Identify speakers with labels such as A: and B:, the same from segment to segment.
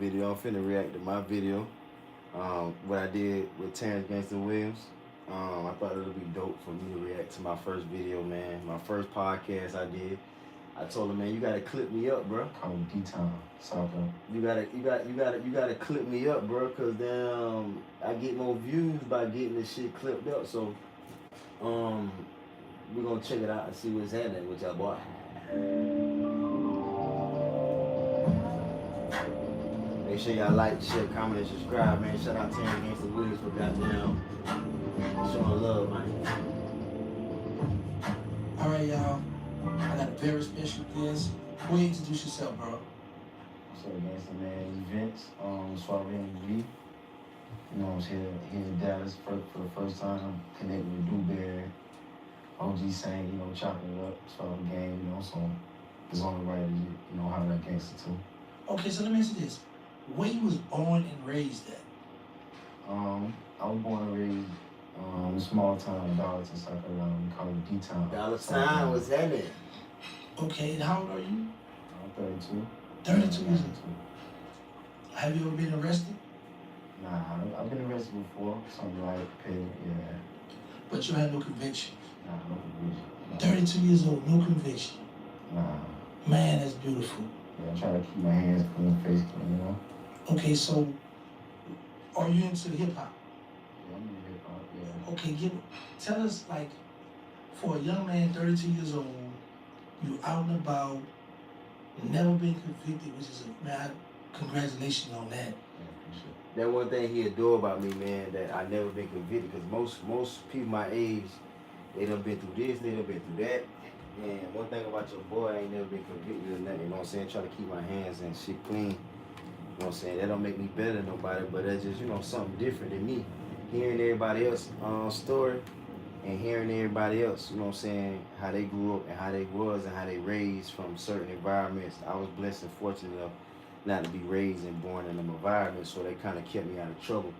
A: video. I'm finna react to my video. What I did with Terrance Gangsta Williams. I thought it would be dope for me to react to my first video, man. My first podcast I did. I told him, man, you gotta clip me up, bro.
B: Called D-Town, South End.
A: You gotta clip me up, bro, cause then I get more views by getting this shit clipped up. So, um, we're gonna check it out and see what's happening with y'all, boy. Make sure y'all like, share, comment, and subscribe, man. Shout out to Terrance Gangsta Williams for goddamn showing love, man.
C: All right, y'all. I got a very special guest. Go ahead and introduce yourself, bro.
B: What's up, Gangsta, man? Events, SuavenyV. You know, I was here in Dallas for the first time. Connected with Dewberry, OG saying, you know, chopping it up, start the game, you know, so it's only right to, you know, holler at Gangsta too.
C: Okay, so let me ask you this. Where you was born and raised at?
B: I was born and raised in a small town in Darlington, South Carolina. We call it D-Town.
A: Darlington, what's happening?
C: Okay, and how old are you?
B: I'm 32.
C: 32 years old. Have you ever been arrested?
B: Nah, I've been arrested before, something like petty, yeah.
C: But you had no conviction?
B: Nah, no conviction. Nah.
C: 32 years old, no conviction?
B: Nah.
C: Man, that's beautiful.
B: Yeah, I try to keep my hands clean, face clean, you know?
C: Okay, so are you into hip-hop?
B: Yeah, I'm into hip-hop, yeah.
C: Okay, tell us, like, for a young man, 32 years old, you out and about, never been convicted, which is congratulations on that.
B: Yeah, for sure.
A: That one thing he adore about me, man, that I never been convicted, because most people my age, they done been through this, they done been through that. And one thing about your boy, I ain't never been convicted or nothing, you know what I'm saying? Try to keep my hands and shit clean. You know what I'm saying? That don't make me better than nobody, but that's just, you know, something different than me. Hearing everybody else's story and hearing everybody else, you know what I'm saying, how they grew up and how they was and how they raised from certain environments. I was blessed and fortunate enough not to be raised and born in them environments, so they kind of kept me out of trouble.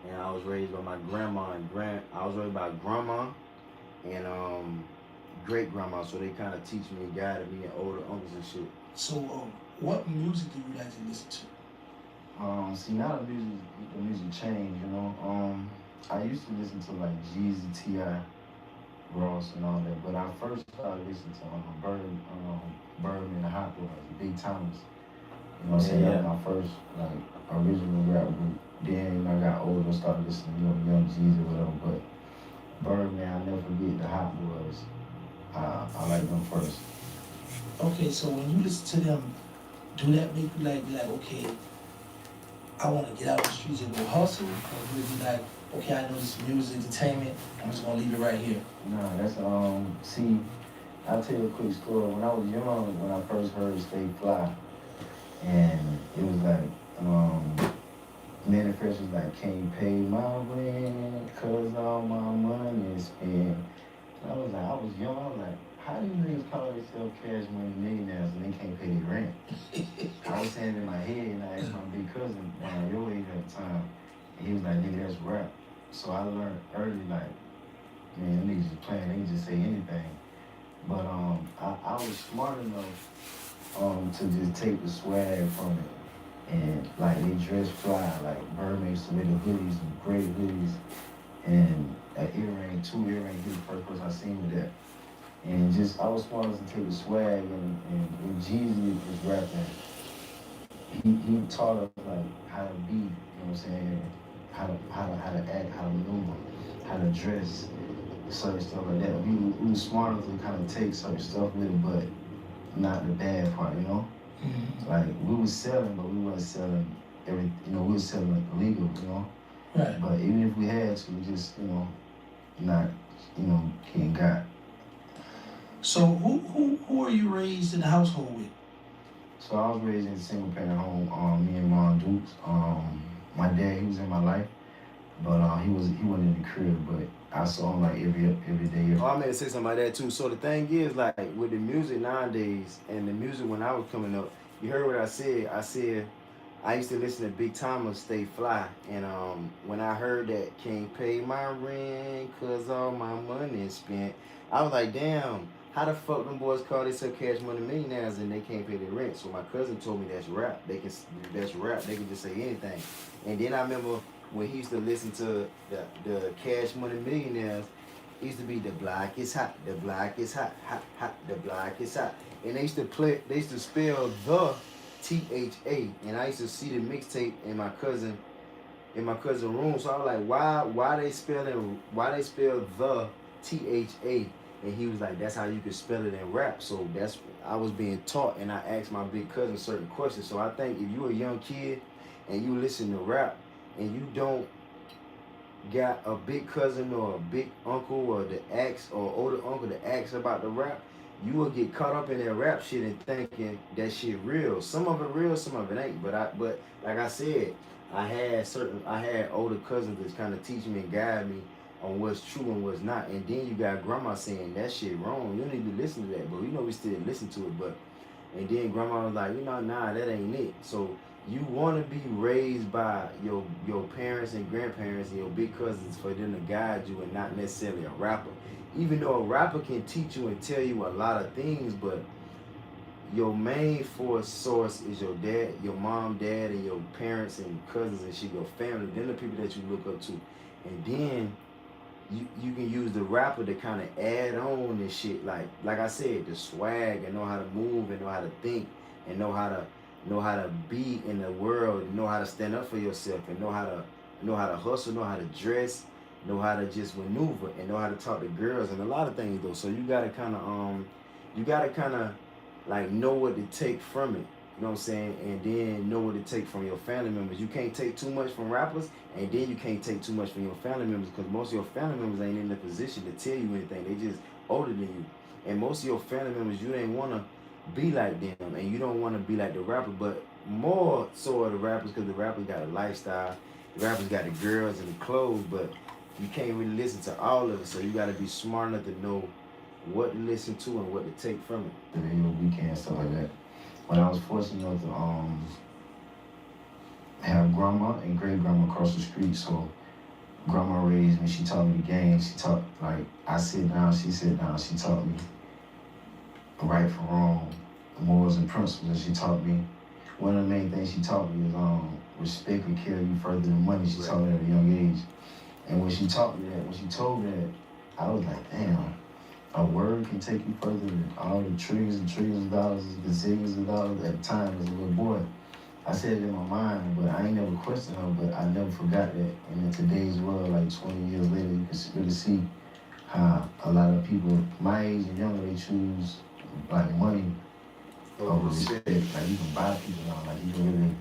A: And I was raised by my grandma and I was raised by grandma and great grandma, so they kind of teach me and guided me and older uncles and shit.
C: So, what music do you like to listen to?
B: See, now the music changed, you know. I used to listen to like Jeezy, T.I., Ross, and all that, but I first started listening to Birdman and the Hot Boys, Big Thomas. You know what I'm saying? That was my first like original rap group. Then when I got older, I started listening to Young Jeezy or whatever. But Birdman, I never forget the Hot Boys. I like them first.
C: Okay, so when you listen to them, do that make you like be like, okay, I want to get out of the streets and go hustle? Or do it be like, okay, I know this is music, entertainment, I'm just gonna leave it right here?
B: Nah, that's see, I'll tell you a quick story. When I was young, when I first heard Stay Fly, and it was like, Manifest was like, can't pay my rent, cause all my money is spent. And I was young, I was like, how do you niggas call themselves cash money millionaires and they can't pay their rent? I was saying in my head, and I asked my big cousin, your age at the time, and he was like, nigga, that's rap. So I learned early, like, man, them niggas just playing, they can just say anything. But I was smart enough to just take the swag from it. And like they dress fly, like Birdman used to wear the hoodies, great hoodies, and an earring, 2 earrings. He was the first person I seen with that. And just I was smart enough to take the swag, and when Jeezy was rapping, he taught us like how to be, you know what I'm saying, how to act, how to maneuver, how to dress, certain stuff like that. We was smart enough to kind of take certain stuff with it, but not the bad part, you know.
C: Mm-hmm.
B: Like we was selling, but we wasn't selling everything. You know, we was selling like illegal, you know.
C: Right.
B: But even if we had to, we just, you know, not, you know, getting got.
C: So who are you raised in the household with?
B: So I was raised in a single parent home. Me and Mom Dukes. My dad, he was in my life, but he wasn't in the crib. But I saw him like every day.
A: Oh, I meant to say something about that too. So the thing is, like with the music nowadays and the music when I was coming up, you heard what I said. I said I used to listen to Big Thomas, Stay Fly, and when I heard that can't pay my rent cause all my money is spent, I was like, damn. how the fuck them boys call themselves Cash Money Millionaires and they can't pay their rent? So my cousin told me that's rap. That's rap. They can just say anything. And then I remember when he used to listen to the Cash Money Millionaires, it used to be the block is hot, the block is hot, hot, hot, the block is hot. And they used to spell the THA. And I used to see the mixtape in my cousin room. So I was like, why they spell the THA? And he was like, that's how you can spell it in rap. So that's I was being taught, and I asked my big cousin certain questions. So I think if you're a young kid and you listen to rap and you don't got a big cousin or a big uncle or the ask or older uncle to ask about the rap, you will get caught up in that rap shit and thinking that shit real. Some of it real, some of it ain't. But like I said, I had older cousins that kind of teach me and guide me on what's true and what's not. And then you got grandma saying that shit wrong. You don't need to listen to that, but we still listen to it. But and then grandma was like, nah, that ain't it. So you want to be raised by your parents and grandparents and your big cousins for them to guide you and not necessarily a rapper. Even though a rapper can teach you and tell you a lot of things, but your main source is your dad, your mom, dad, and your parents and cousins and shit, your family. Then the people that you look up to. And then you can use the rapper to kind of add on this shit. Like I said, the swag and know how to move and know how to think and know how to be in the world, and know how to stand up for yourself and know how to hustle, know how to dress, know how to just maneuver and know how to talk to girls and a lot of things though. So you gotta kind of like know what to take from it. You know what I'm saying? And then know what to take from your family members. You can't take too much from rappers, and then you can't take too much from your family members because most of your family members ain't in the position to tell you anything. They just older than you. And most of your family members, you ain't want to be like them, and you don't want to be like the rapper, but more so of the rappers because the rappers got a lifestyle. The rappers got the girls and the clothes, but you can't really listen to all of it, so you got to be smart enough to know what to listen to and what to take from it.
B: The weekend, stuff like that. But I was fortunate enough to have grandma and great grandma across the street. So grandma raised me. She taught me the game. She taught, like, I sit down, she sit down. She taught me right from wrong, morals and principles. And she taught me, one of the main things she taught me is respect will carry you further than money. She taught me at a young age. And when she taught me that, when she told me that, I was like, damn. A word can take you further than all the trillions and trillions of dollars, gazillions of dollars at the time as a little boy. I said it in my mind, but I ain't never questioned her, but I never forgot that. And in today's world, like 20 years later, you can really see how a lot of people my age and younger, they choose like money over respect. Like you can buy people now, like you can really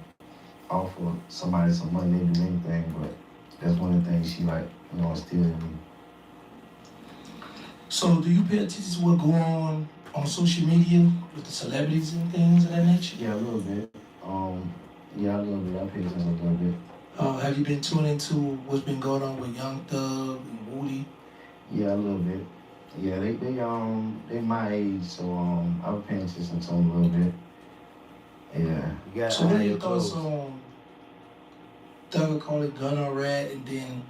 B: offer somebody some money, they do anything, but that's one of the things she instilled in me.
C: So do you pay attention to what go on social media with the celebrities and things of that nature?
B: Yeah, a little bit. Yeah, a little bit. I pay attention a little bit.
C: Have you been tuned into what's been going on with Young Thug and Woody?
B: Yeah, a little bit. Yeah, they my age, so I was paying attention to them a little bit. Yeah.
C: So what are your thoughts on Thug call it gun or rat, and then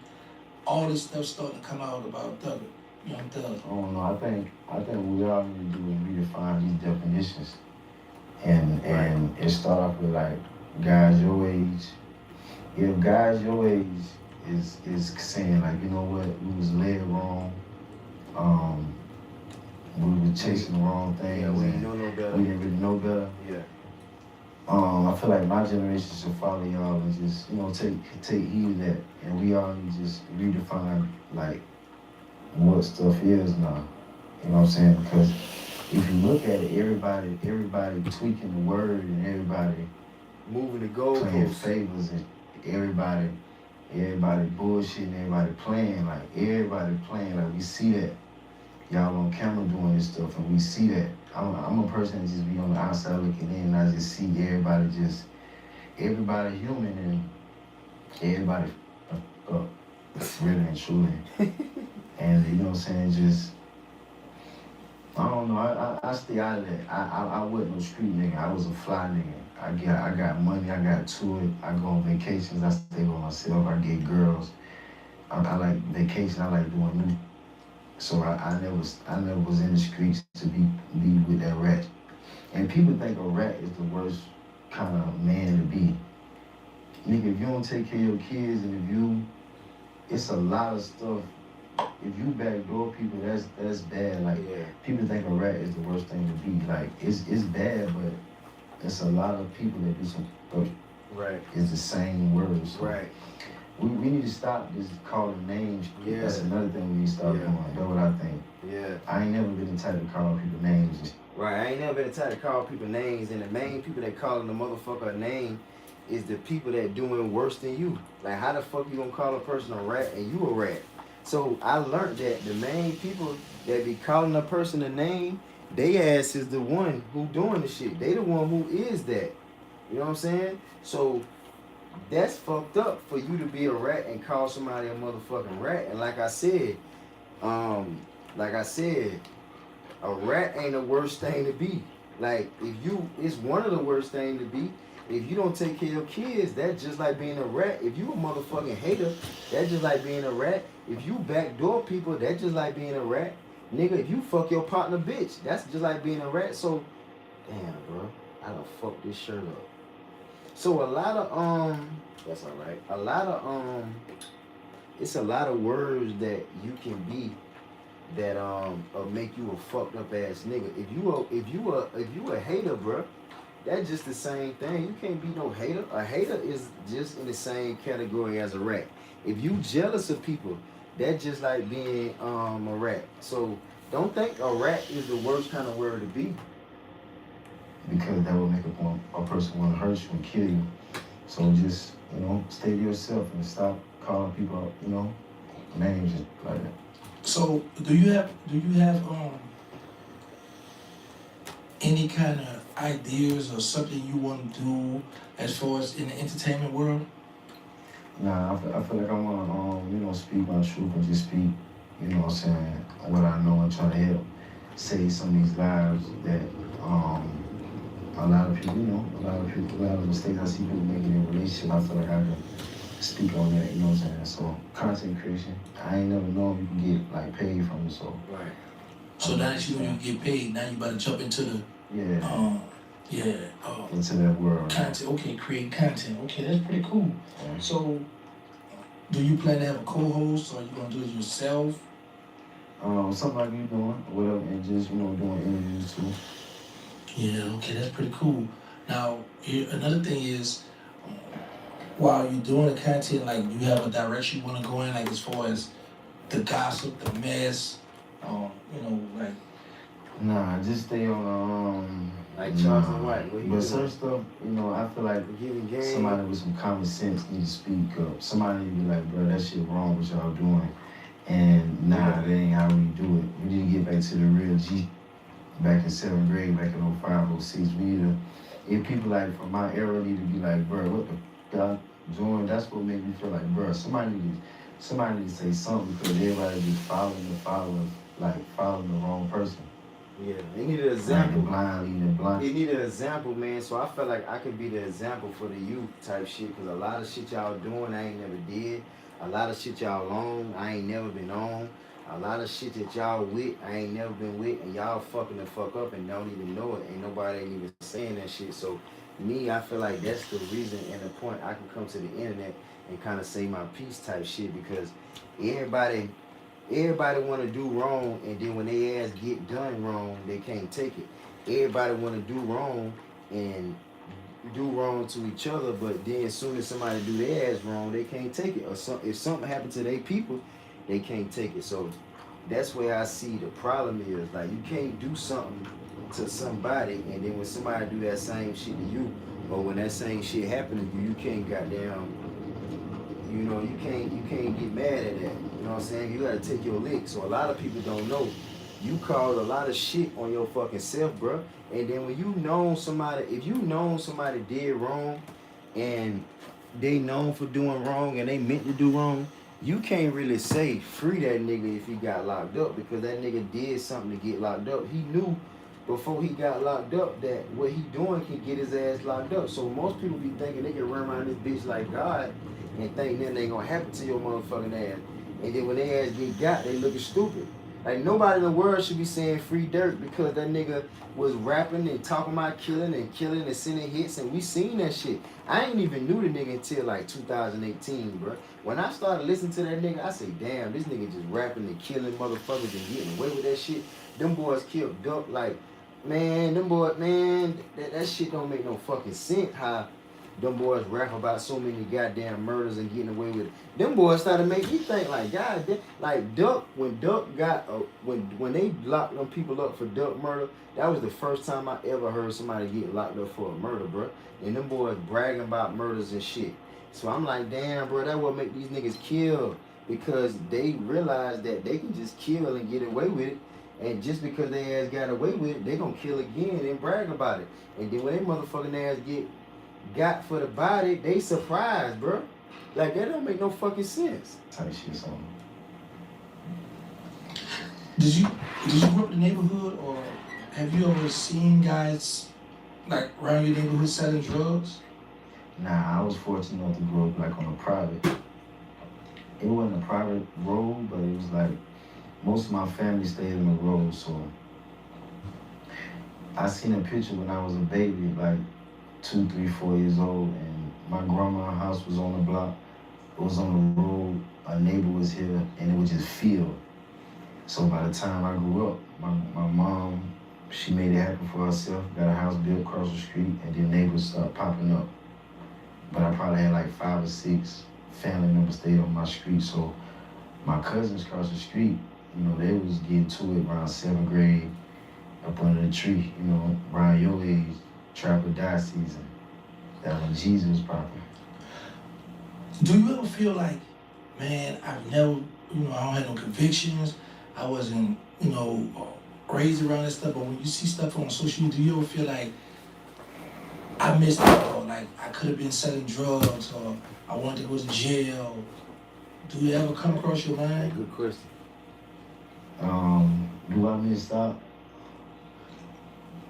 C: all this stuff starting to come out about Thug? Young Thug.
B: I don't know. I think what we all need to do is redefine these definitions, and it start off with like guys your age. If guys your age is saying like, you know what, we was led wrong, we were chasing the wrong things,
A: we didn't know no better.
B: We didn't really know better.
A: Yeah.
B: I feel like my generation should follow y'all and just take heed of that, and we all need to just redefine like what stuff is now. You know what I'm saying? Because if you look at it, everybody tweaking the word and everybody
A: moving the goalposts,
B: playing favors, and everybody bullshitting, everybody playing, like we see that. Y'all on camera doing this stuff and we see that. I'm a person that just be on the outside looking in and I just see everybody human and everybody up, really and truly. And you know what I'm saying, just, I don't know, I stay out of that. I wasn't no street nigga, I was a fly nigga. I got money, I got to it, I go on vacations, I stay by myself, I get girls. I like vacation, I like doing So I never was in the streets to be with that rat. And people think a rat is the worst kind of man to be. Nigga, if you don't take care of your kids and if you, it's a lot of stuff. If you backdoor people, that's bad. Like
A: Yeah.
B: people think a rat is the worst thing to be. Like it's bad, but it's a lot of people that do some.
A: Right.
B: It's the same words. So
A: Right.
B: we need to stop just calling names.
A: Yeah.
B: That's another thing we need to stop doing. That's what I think.
A: Yeah.
B: I ain't never been the type to call people names.
A: Right. I ain't never been the type to call people names, and the main people that calling the motherfucker a name is the people that doing worse than you. Like, how the fuck you gonna call a person a rat and you a rat? So I learned that the main people that be calling a person a name, they ass is the one who doing the shit. They the one who is that. You know what I'm saying? So that's fucked up for you to be a rat and call somebody a motherfucking rat. And like I said, a rat ain't the worst thing to be. Like, it's one of the worst things to be. If you don't take care of your kids, that's just like being a rat. If you a motherfucking hater, that's just like being a rat. If you backdoor people, that's just like being a rat. Nigga, if you fuck your partner bitch, that's just like being a rat. So, damn, bro, I done fucked this shirt up. So a lot of, that's alright. It's a lot of words that you can be that make you a fucked up ass nigga. If you a hater, bro, that's just the same thing. You can't be no hater. A hater is just in the same category as a rat. If you jealous of people, that's just like being a rat. So don't think a rat is the worst kind of word to be.
B: Because that will make a person want to hurt you and kill you. So just, stay to yourself and stop calling people, names like that.
C: So do you have any kind of ideas or something you want to do as far as in the entertainment world?
B: Nah, I feel like I want to, speak my truth and just speak, what I'm saying, what I know and try to help save some of these lives that, a lot of people, a lot of mistakes I see people making in relationships. I feel like I can speak on that, you know what I'm saying? So content creation, I ain't never known you can get like paid from it, so.
A: Right.
C: So now that you know you get paid, now you better jump into the
B: into that world.
C: Content, okay, create content. Okay, that's pretty cool.
B: Yeah.
C: So do you plan to have a co-host or are you gonna do it yourself?
B: Something like you doing, whatever, and just, doing interviews too.
C: Yeah, okay, that's pretty cool. Now, another thing is, while you're doing the content, like, you have a direction you want to go in, like, as far as the gossip, the mess, like...
B: Nah, just stay on,
A: like Charles and White.
B: But certain stuff, I feel like somebody with some common sense need to speak up. Somebody need to be like, bro, that shit wrong what y'all doing. And that ain't how we do it. We need to get back to the real G. Back in 7th grade, back in 05, 06, we need to, if people like from my era need to be like, bro, what the fuck doing? That's what made me feel like, bro, somebody need to say something because everybody be following the wrong person.
A: Yeah, they need an example.
B: Blind.
A: They need an example, man. So I felt like I could be the example for the youth type shit because a lot of shit y'all doing, I ain't never did. A lot of shit y'all on, I ain't never been on. A lot of shit that y'all with, I ain't never been with, and y'all fucking the fuck up and don't even know it. Ain't nobody ain't even saying that shit. So me, I feel like that's the reason and the point I can come to the internet and kind of say my piece type shit because everybody want to do wrong, and then when they ass get done wrong, they can't take it. Everybody want to do wrong and do wrong to each other, but then as soon as somebody do their ass wrong, they can't take it. Or if something happened to their people, they can't take it. So that's where I see the problem is. Like, you can't do something to somebody, and then when somebody do that same shit to you, or when that same shit happen to you, you can't goddamn, you can't get mad at that. You know what I'm saying? You gotta take your lick. So a lot of people don't know. You called a lot of shit on your fucking self, bro. And then when if you known somebody did wrong, and they known for doing wrong, and they meant to do wrong, you can't really say free that nigga if he got locked up because that nigga did something to get locked up. He knew before he got locked up that what he doing can get his ass locked up. So most people be thinking they can run around this bitch like God and think nothing ain't gonna happen to your motherfucking ass. And then when they ass get got, they looking stupid. Like nobody in the world should be saying free Dirk because that nigga was rapping and talking about killing and sending hits, and we seen that shit. I ain't even knew the nigga until like 2018, bro. When I started listening to that nigga, I say, damn, this nigga just rapping and killing motherfuckers and getting away with that shit. Them boys killed Duck, like, man, them boys, man, that shit don't make no fucking sense how them boys rap about so many goddamn murders and getting away with it. Them boys started making me think like, God, like Duck, when Duck got, when they locked them people up for Duck murder, that was the first time I ever heard somebody get locked up for a murder, bro. And them boys bragging about murders and shit. So I'm like, damn, bro, that what make these niggas kill, because they realize that they can just kill and get away with it. And just because they ass got away with it, they gonna kill again and brag about it. And then when they motherfucking ass got for the body, they surprised, bro. Like, that don't make no fucking sense.
B: Type shit, something.
C: Did you grow up in the neighborhood, or have you ever seen guys like around your neighborhood selling drugs?
B: Nah, I was fortunate enough to grow up like on a private. It wasn't a private road, but it was like most of my family stayed in the road, so I seen a picture when I was a baby, like 2, 3, 4 years old, and my grandma's house was on the block. It was on the road, a neighbor was here, and it was just field. So by the time I grew up, my mom, she made it happen for herself, got a house built across the street, and then neighbors started popping up. But I probably had like 5 or 6 family members stayed on my street, so my cousins across the street, you know, they was getting to it around 7th grade, up under the tree, you know, around your age, trap or die season. That when Jesus was popping.
C: Do you ever feel like, man, I've never, you know, I don't have no convictions, I wasn't, you know, raised around that stuff, but when you see stuff on social media, do you ever feel like I missed out, or like I could have been selling drugs, or I wanted to go to jail? Do you ever come across your mind?
A: Good question.
B: Do I miss out?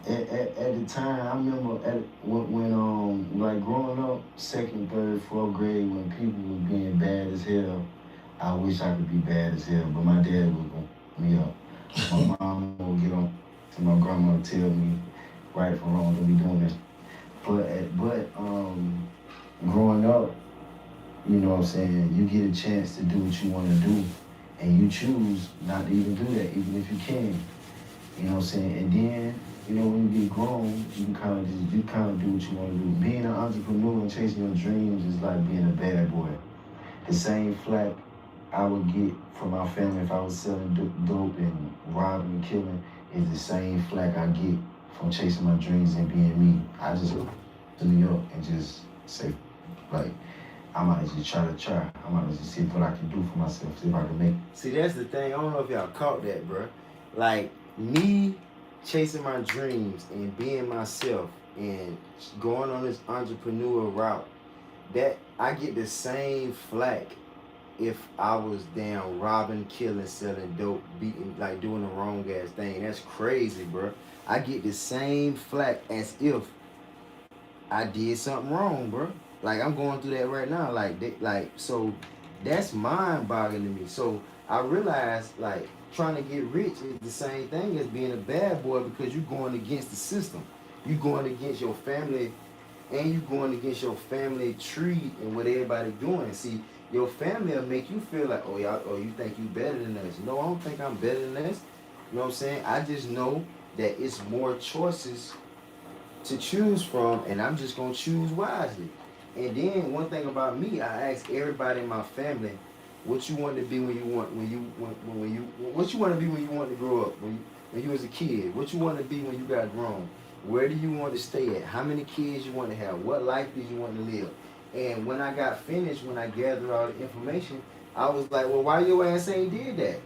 B: At the time, I remember when like growing up, 2nd, 3rd, 4th grade, when people was being bad as hell, I wish I could be bad as hell, but my dad would go me up. My mom would get on to my grandma and tell me right from wrong, don't be doing this. But growing up, you know what I'm saying, you get a chance to do what you want to do, and you choose not to even do that, even if you can. You know what I'm saying? And then, you know, when you get grown, you kind of do what you want to do. Being an entrepreneur and chasing your dreams is like being a bad boy. The same flack I would get from my family if I was selling dope and robbing and killing is the same flack I get from chasing my dreams and being me. I just go to New York and just say, like, I might just try. I might just see what I can do for myself, see if I can make it.
A: See, that's the thing. I don't know if y'all caught that, bro. Like, me chasing my dreams and being myself and going on this entrepreneur route, that I get the same flack if I was down robbing, killing, selling dope, beating, like doing the wrong ass thing. That's crazy, bro. I get the same flack as if I did something wrong, bro. Like, I'm going through that right now. So that's mind-boggling to me. So I realized, like, trying to get rich is the same thing as being a bad boy, because you're going against the system. You're going against your family, and you're going against your family tree and what everybody doing. See, your family will make you feel like, oh, y'all, oh, you think you better than us. No, I don't think I'm better than us. You know what I'm saying? I just know that it's more choices to choose from, and I'm just gonna choose wisely. And then one thing about me, I ask everybody in my family, what you want to be what you want to be when you want to grow up, when you was a kid, what you want to be when you got grown, where do you want to stay at, how many kids you want to have, what life do you want to live. And when I got finished, when I gathered all the information, I was like, well, why your ass ain't did that?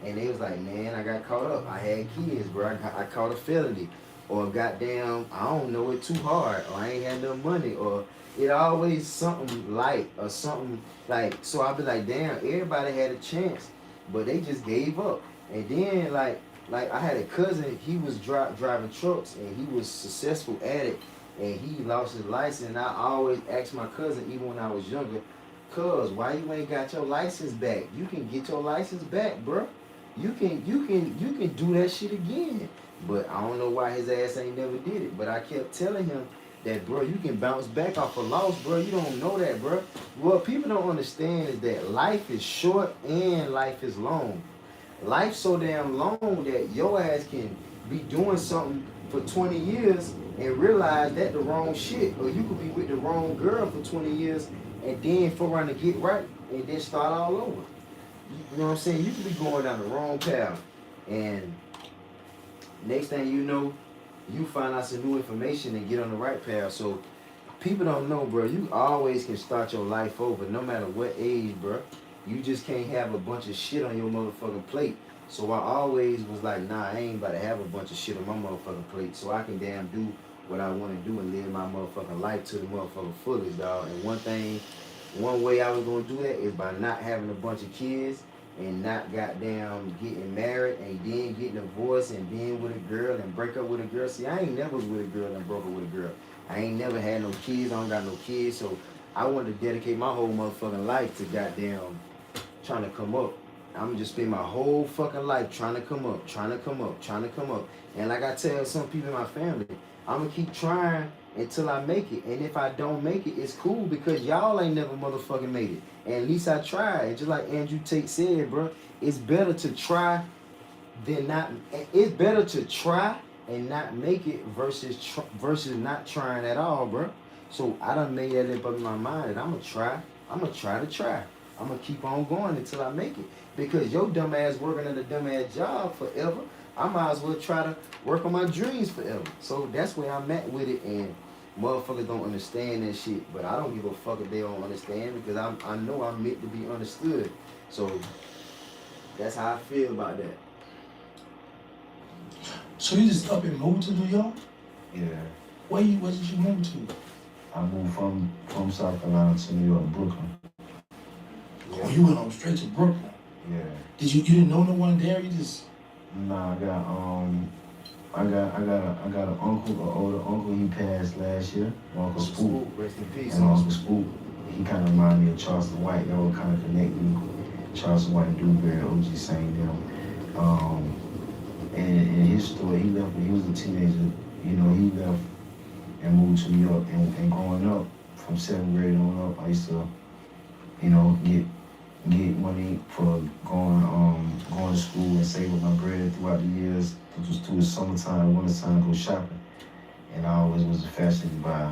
A: And they was like, man, I got caught up. I had kids, bro. I caught a felony. Or goddamn, I don't know, it too hard. Or I ain't had no money. Or it always something light or something like, so I'll be like, damn, everybody had a chance, but they just gave up. And then like I had a cousin, he was driving trucks and he was successful at it, and he lost his license. And I always asked my cousin, even when I was younger, cuz, why you ain't got your license back? You can get your license back, bro. you can do that shit again. But I don't know why his ass ain't never did it. But I kept telling him that, bro, you can bounce back off a loss, bro. You don't know that, bro. What people don't understand is that life is short and life is long. Life's so damn long that your ass can be doing something for 20 years and realize that the wrong shit. Or you could be with the wrong girl for 20 years and then for around to get right and then start all over. You know what I'm saying? You could be going down the wrong path. And next thing you know, you find out some new information and get on the right path. So people don't know, bro. You always can start your life over, no matter what age, bro. You just can't have a bunch of shit on your motherfucking plate. So I always was like, nah, I ain't about to have a bunch of shit on my motherfucking plate. So I can damn do what I want to do and live my motherfucking life to the motherfucking fullest, dog. And one way I was gonna do that is by not having a bunch of kids and not goddamn getting married and then getting divorced and being with a girl and break up with a girl. See, I ain't never was with a girl and broke up with a girl. I ain't never had no kids. I don't got no kids. So I wanted to dedicate my whole motherfucking life to goddamn trying to come up. I'm just spend my whole fucking life trying to come up, trying to come up, trying to come up. And like I tell some people in my family, I'm gonna keep trying until I make it. And if I don't make it, it's cool because y'all ain't never motherfucking made it. And at least I tried. And just like Andrew Tate said, bro, it's better to try than not. It's better to try and not make it versus not trying at all, bro. So I done made that up in my mind that I'm gonna try. I'm gonna try to try. I'm gonna keep on going until I make it. Because your dumb ass working at a dumb ass job forever, I might as well try to work on my dreams forever. So that's where I'm at with it, and motherfuckers don't understand that shit. But I don't give a fuck if they don't understand because I know I'm meant to be understood. So that's how I feel about that.
C: So you just up and moved to New York?
B: Yeah.
C: Where did you move to?
B: I moved from South Carolina to New York, Brooklyn.
C: Oh, you went on straight to Brooklyn.
B: Yeah.
C: You didn't know no one there? You just
B: Nah, I got an uncle, an older uncle. He passed last year. Uncle Spook.
A: Rest in peace.
B: And Uncle Spook, he kind of reminded me of Charleston White. They were kind of connected. Charleston White, Dewberry, OG sang them. And his story, he left when he was a teenager. You know, he left and moved to New York. And growing up, from 7th grade on up, I used to, you know, get money for going to school and saving my bread throughout the years. It was through the summertime, wintertime, go shopping. And I always was fascinated by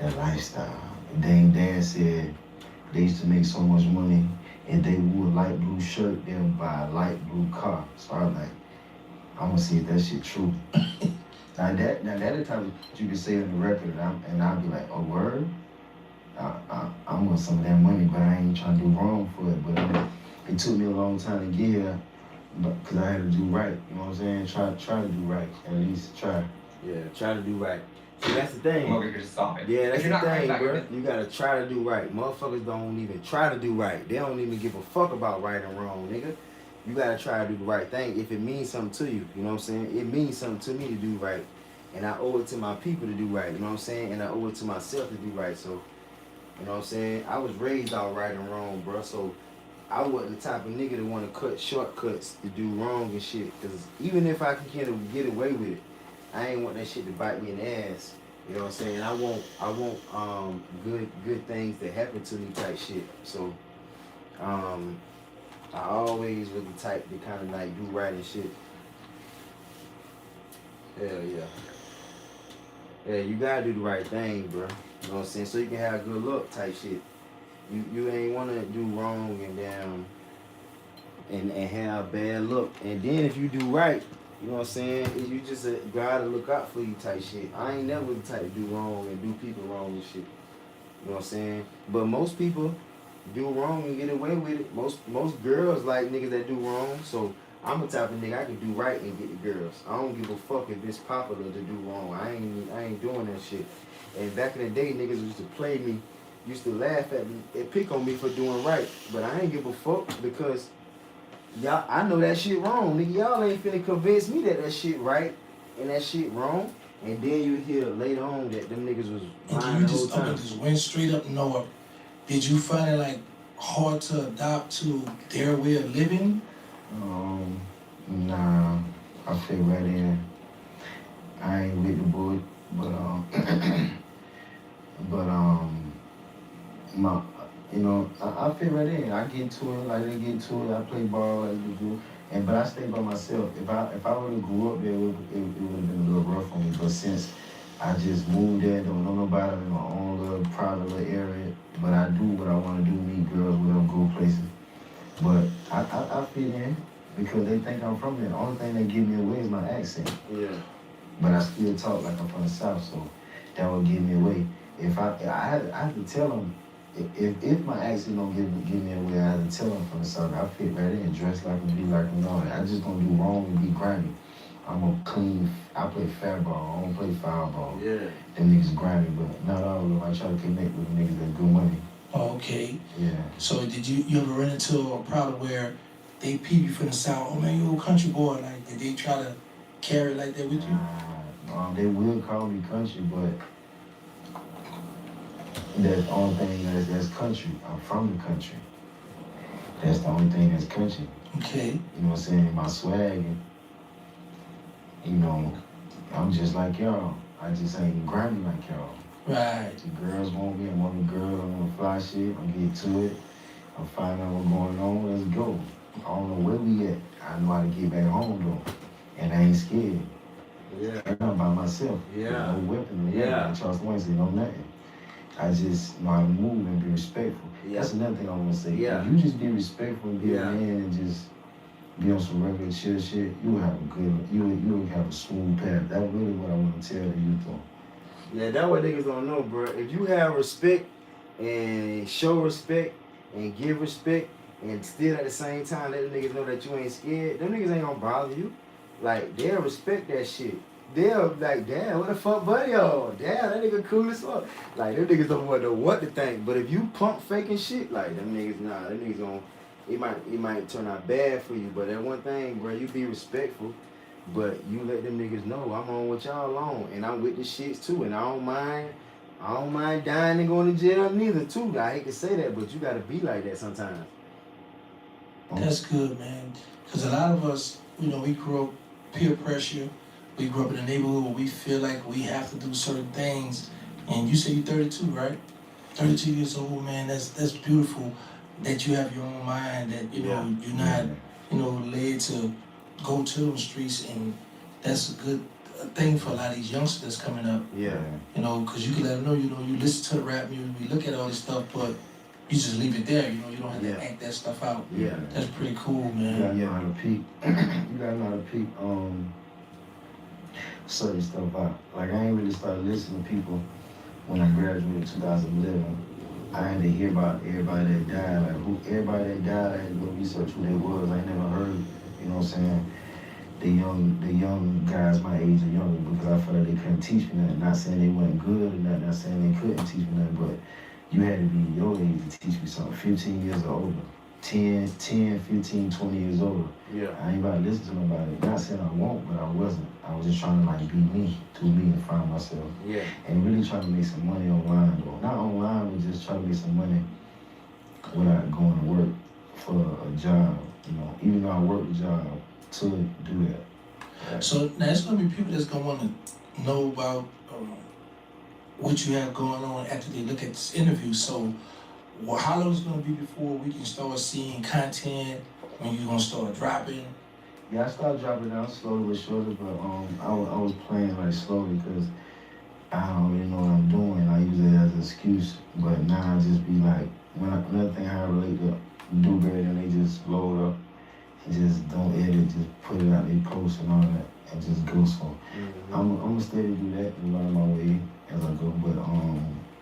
B: that lifestyle. And Dad said they used to make so much money and they wore a light blue shirt, they would buy a light blue car. So I was like, I'm gonna see if that shit true. Now that the type of you can say on the record and I'll be like, oh word? I want some of that money, but I ain't trying to do wrong for it. But it took me a long time to get here, because I had to do right. You know what I'm saying? Try to do right. At least try.
A: Yeah, try to do right. See, that's the thing. Yeah, that's the thing, bro. You gotta try to do right. Motherfuckers don't even try to do right. They don't even give a fuck about right and wrong, nigga. You gotta try to do the right thing if it means something to you. You know what I'm saying? It means something to me to do right. And I owe it to my people to do right. You know what I'm saying? And I owe it to myself to do right. So, you know what I'm saying? I was raised all right and wrong, bro. So I wasn't the type of nigga that want to cut shortcuts to do wrong and shit. Because even if I can get away with it, I ain't want that shit to bite me in the ass. You know what I'm saying? I want good things that happen to me type shit. So I always was the type to kind of like do right and shit. Hell yeah. Yeah, you gotta do the right thing, bro. You know what I'm saying? So you can have good luck type shit. You ain't wanna do wrong and damn and have bad luck. And then if you do right, you know what I'm saying, you just gotta look out for you type shit. I ain't never the type to do wrong and do people wrong and shit. You know what I'm saying? But most people do wrong and get away with it. Most girls like niggas that do wrong. So I'm the type of nigga I can do right and get the girls. I don't give a fuck if it's popular to do wrong. I ain't doing that shit. And back in the day, niggas used to play me, used to laugh at me and pick on me for doing right. But I ain't give a fuck because y'all, I know that shit wrong. Nigga, y'all ain't finna convince me that shit right and that shit wrong. And then you hear later on that them niggas was lying the whole time.
C: You just went straight up north. Did you find it like hard to adopt to their way of living?
B: Nah, I fit right in. I ain't with the boy, but but my, I fit right in. I get to it like they get to it. I play ball like they do, and but I stay by myself. If I would have grew up there, it would have been a little rough on me. But since I just moved there, don't know nobody, I'm in my own little private little area. But I do what I want to do, meet girls, whatever, go places. But I fit in because they think I'm from there. The only thing that give me away is my accent.
A: Yeah.
B: But I still talk like I'm from the South, so that would give me away. If I have to tell them, if my accent don't give me away, I have to tell them from the South. I fit right in, dress like them, be like them, all that. I just don't do wrong and be grimy. I'm a clean. I play fair ball. I don't play foul ball.
A: Yeah.
B: Them niggas grimy, but not all of them. I try to connect with niggas that good money.
C: Okay.
B: Yeah.
C: So did you ever run into a problem where they peep you from the South? Oh man, you a country boy. Like, did they try to carry it like that with you?
B: They will call me country, but that's the only thing that's country. I'm from the country. That's the only thing that's country.
C: Okay.
B: You know what I'm saying? My swag, I'm just like y'all. I just ain't grimy like y'all.
C: Right.
B: The girls want me. I want the girl. I want to fly shit. I'm get to it. I'm find out what's going on. Let's go. I don't know where we at. I know how to get back home though, and I ain't scared.
A: Yeah.
B: I'm by myself.
A: Yeah.
B: No weapon.
A: Yeah.
B: Like Charles Wednesday, no nothing. I just know how to move and be respectful.
A: Yeah.
B: That's another thing I want to say.
A: Yeah.
B: If you just be respectful and be
A: Yeah.
B: a man and just be on some regular chill shit, you will have a good, you will have a smooth path. That's really what I want to tell the youth on.
A: Yeah, that's what niggas don't know, bro. If you have respect and show respect and give respect and still at the same time let the niggas know that you ain't scared, them niggas ain't gonna bother you. Like, they'll respect that shit. They'll like, damn, what the fuck buddy on? Damn, that nigga cool as fuck. Like, them niggas don't know what to think. But if you pump faking shit, like, them niggas, nah, them niggas gonna, it might turn out bad for you. But that one thing, bro, you be respectful. But you let them niggas know I'm on with y'all alone, and I'm with the shits too, and I don't mind dying and going to jail neither too. I hate to say that, but you gotta be like that sometimes.
C: That's good, man. Because a lot of us, we grew up peer pressure. We grew up in a neighborhood where we feel like we have to do certain things. And you say you're 32, right? 32 years old, man. That's beautiful that you have your own mind. That you're not led to go to those streets, and that's a good thing for a lot of these youngsters that's coming up.
A: Yeah.
C: Because you can let them know, you listen to the rap music, we look at all this stuff, but you just leave it there. You don't have to act that stuff out.
A: Yeah.
C: That's pretty cool, man.
B: You gotta know how to peep. You gotta know how to peep certain stuff out. Like, I ain't really started listening to people when I graduated in 2011. I had to hear about everybody that died. Like, everybody that died, I had to go research who they was. I ain't never heard, you know what I'm saying? The young guys my age or younger, because I felt like they couldn't teach me nothing. Not saying they wasn't good or nothing, not saying they couldn't teach me nothing, but you had to be your age to teach me something. 15 years or older. 10, 15, 20 years older.
A: Yeah.
B: I ain't about to listen to nobody. Not saying I won't, but I wasn't. I was just trying to be me, do me, and find myself.
A: Yeah.
B: And really trying to make some money online, though. Not online, but just trying to make some money without going to work for a job. Even though I work the job to do that. Right?
C: So now there's gonna be people that's gonna want to know about what you have going on after they look at this interview. So, how long is it gonna be before we can start seeing content? When you gonna start dropping?
B: Yeah, I started dropping down slowly but surely, but I was playing like slowly because I don't really know what I'm doing. I use it as an excuse, but now I just be like, another thing I relate to Dewberry, and they just load up and just don't edit, just put it out, they post and all that, and just go. So I'm gonna steady do that and learn my way as I go. But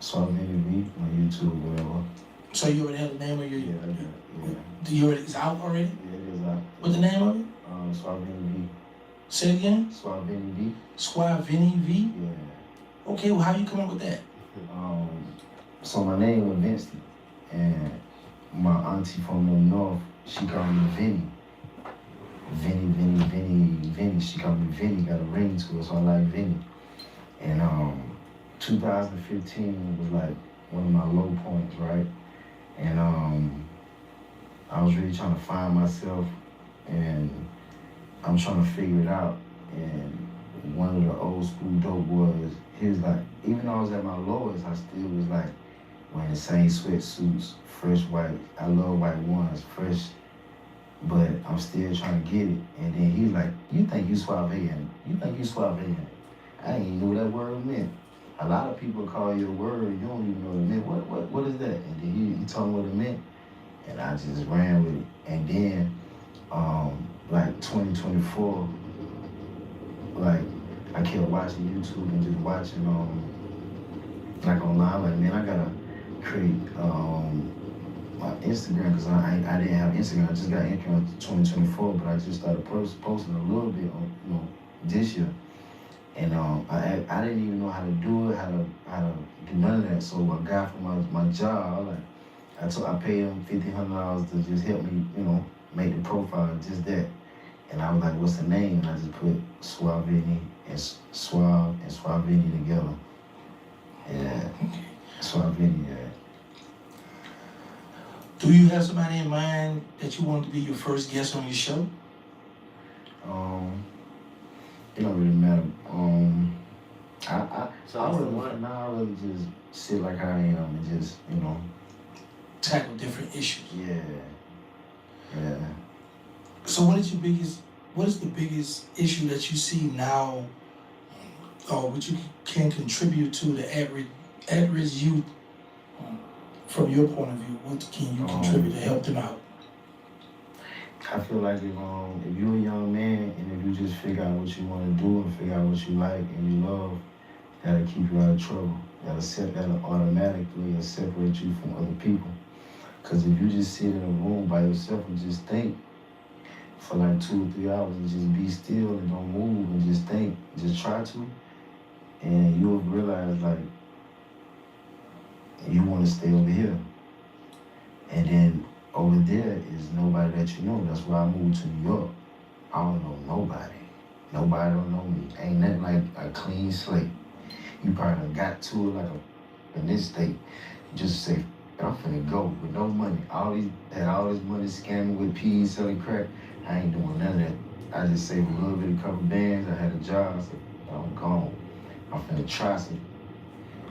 B: SuavenyV, my YouTube, whatever.
C: So you already have the name of your?
B: Yeah.
C: It's out already?
B: Yeah, it is out.
C: What's the name of it?
B: SuavenyV.
C: Say it again?
B: SuavenyV.
C: SuavenyV?
B: Yeah.
C: Okay, well, how you come up with that?
B: So my name was Vincent, and my auntie from the north, she called me Vinny. Vinny. She called me Vinny, got a ring to it, so I like Vinny. And 2015 was like one of my low points, right? And I was really trying to find myself and I'm trying to figure it out. And one of the old school dope boys, he was like, even though I was at my lowest, I still was like wearing the same sweatsuits, fresh white. I love white ones, fresh, but I'm still trying to get it. And then he's like, you think you Suavenyv? You think you Suavenyv? I didn't even know what that word meant. A lot of people call you a word, you don't even know what it meant. What is that? And then he told me what it meant, and I just ran with it. And then, like 2024, like I kept watching YouTube and just watching, like online, like, man, I gotta create my Instagram, because I didn't have Instagram. I just got Instagram in 2024, but I just started posting a little bit on, this year. And I didn't even know how to do it, how to do none of that. So a guy from my job, I paid him $1,500 to just help me, make the profile, just that. And I was like, what's the name? And I just put SuavenyV and Suave and SuavenyV together. Yeah, SuavenyV, yeah.
C: Do you have somebody in mind that you want to be your first guest on your show?
B: It don't really matter.
A: So
B: I really just sit like I am and just,
C: Tackle different issues.
B: Yeah.
C: So what is the biggest issue that you see now, or what you can contribute to the at-risk youth, from your point of view? What can you contribute to help them out?
B: I feel like if you're a young man and if you just figure out what you want to do and figure out what you like and you love, that'll keep you out of trouble. That'll automatically separate you from other people. Because if you just sit in a room by yourself and just think for like 2 or 3 hours and just be still and don't move and just think, just try to, and you'll realize like you want to stay over here. And then over there is nobody that you know. That's why I moved to New York. I don't know nobody. Nobody don't know me. Ain't nothing like a clean slate. You probably done got to it like in this state. Just say, I'm finna go with no money. Had all this money scamming with peas, selling crack. I ain't doing none of that. I just saved a little bit, a couple bands. I had a job. I said, I'm gone. I'm finna try something.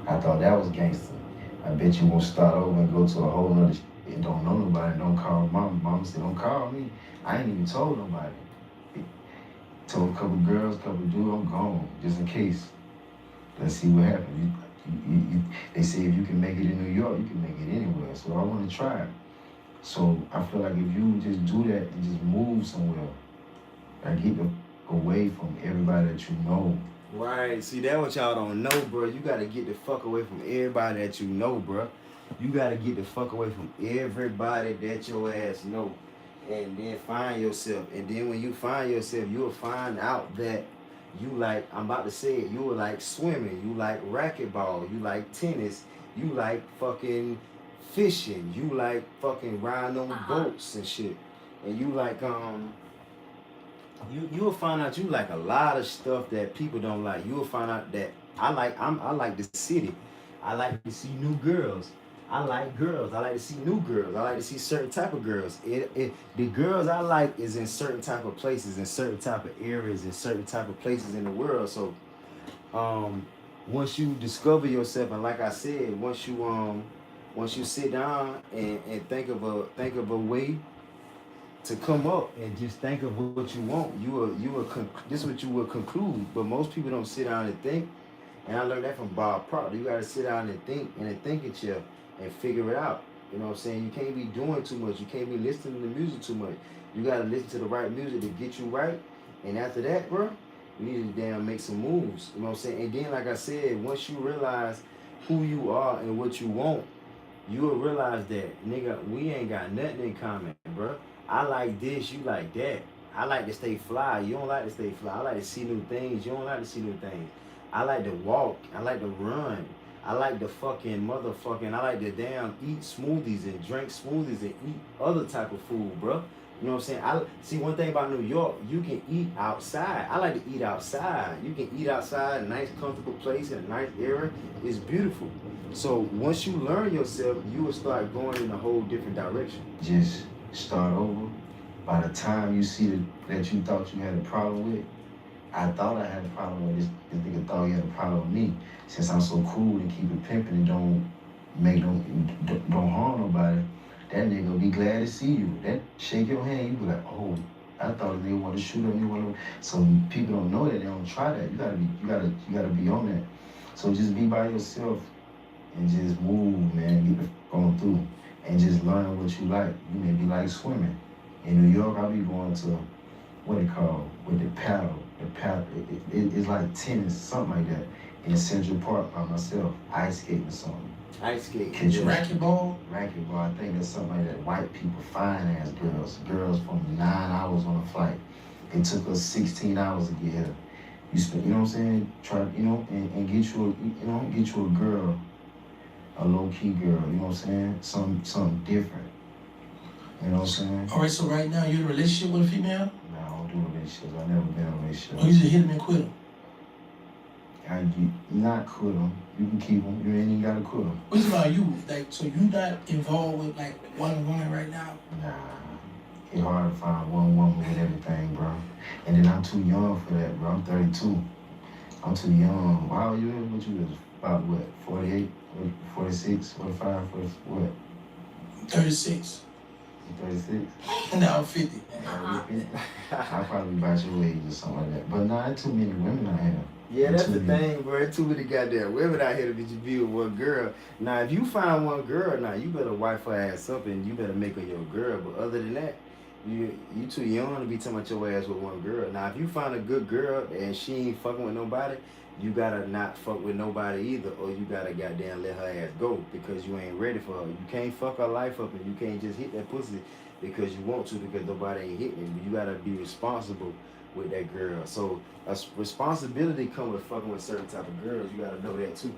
B: I thought that was gangster. I bet you won't start over and go to a whole nother and don't know nobody, don't call mama. Mama said, don't call me. I ain't even told nobody. Told a couple girls, couple dudes, I'm gone, just in case. Let's see what happens. They say if you can make it in New York, you can make it anywhere. So I want to try it. So I feel like if you just do that and just move somewhere, and get away from everybody that you know.
A: Right. See, that's what y'all don't know, bro. You got to get the fuck away from everybody that you know, bro. You got to get the fuck away from everybody that your ass know. And then find yourself. And then when you find yourself, you'll find out that you like, I'm about to say it, you like swimming, you like racquetball, you like tennis, you like fucking fishing, you like fucking riding on boats and shit. And you like, you'll find out you like a lot of stuff that people don't like. You'll find out that I like the city. I like to see new girls. I like girls. I like to see new girls. I like to see certain type of girls. The girls I like is in certain type of places, in certain type of areas, in certain type of places in the world. So, once you discover yourself, and like I said, once you sit down and think of a way to come up and just think of what you want, this is what you will conclude. But most people don't sit down and think. And I learned that from Bob Proctor. You got to sit down and think in a thinking chair and figure it out. You know what I'm saying? You can't be doing too much. You can't be listening to music too much. You got to listen to the right music to get you right. And after that, bro, you need to damn make some moves. You know what I'm saying? And then, like I said, once you realize who you are and what you want, you will realize that, nigga, we ain't got nothing in common, bro. I like this, you like that. I like to stay fly. You don't like to stay fly. I like to see new things. You don't like to see new things. I like to walk. I like to run. I like to I like to damn eat smoothies and drink smoothies and eat other type of food, bro. You know what I'm saying? See, one thing about New York, you can eat outside. I like to eat outside. You can eat outside, a nice comfortable place in a nice area. It's beautiful. So once you learn yourself, you will start going in a whole different direction.
B: Just start over By the time you see that you thought you had a problem with, I thought I had a problem with this nigga thought he had a problem with me. Since I'm so cool and keep it pimping and don't harm nobody, that nigga will be glad to see you. That shake your hand, you be like, oh, I thought they want to shoot at me. So people don't know that, they don't try that. You gotta be on that. So just be by yourself and just move, man, get the on through. And just learn what you like. You may be like swimming. In New York, I'll be going to, what it called, with the paddle. It's like tennis, something like that. In Central Park by myself, ice skating or something.
A: Ice skating.
C: Racquetball?
B: Racquetball, I think that's something like that. White people, fine ass girls from 9 hours on a flight. It took us 16 hours to get here. You spend, you know what I'm saying? Try, and get you a girl, a low key girl. You know what I'm saying? Something different. You know what I'm saying?
C: All right, so right now you're in a relationship with a female?
B: No, I don't do relationships. I've never been in a relationship.
C: Or you just hit him and quit him?
B: You not quit them. You can keep them. You ain't even gotta quit them.
C: What's about you? Like, so you not involved with like one woman right now?
B: Nah, it's hard to find one woman with everything, bro. And then I'm too young for that, bro. I'm 32. I'm too young. How old you is? What you is? About what? 48, 46, 45, 40, what?
C: 36.
B: You 36?
C: Now I'm 50.
B: I'll probably be about your age or something like that. But nah, ain't too many women out here.
A: Yeah, that's the thing, bro. Too many goddamn women out here to be with one girl. Now, if you find one girl, now you better wife her ass up and you better make her your girl. But other than that, you too young to be talking about your ass with one girl. Now, if you find a good girl and she ain't fucking with nobody, you gotta not fuck with nobody either, or you gotta goddamn let her ass go because you ain't ready for her. You can't fuck her life up and you can't just hit that pussy because you want to because nobody ain't hitting it. You gotta be responsible with that girl. So a responsibility come with fucking with certain type of girls. You gotta know that too.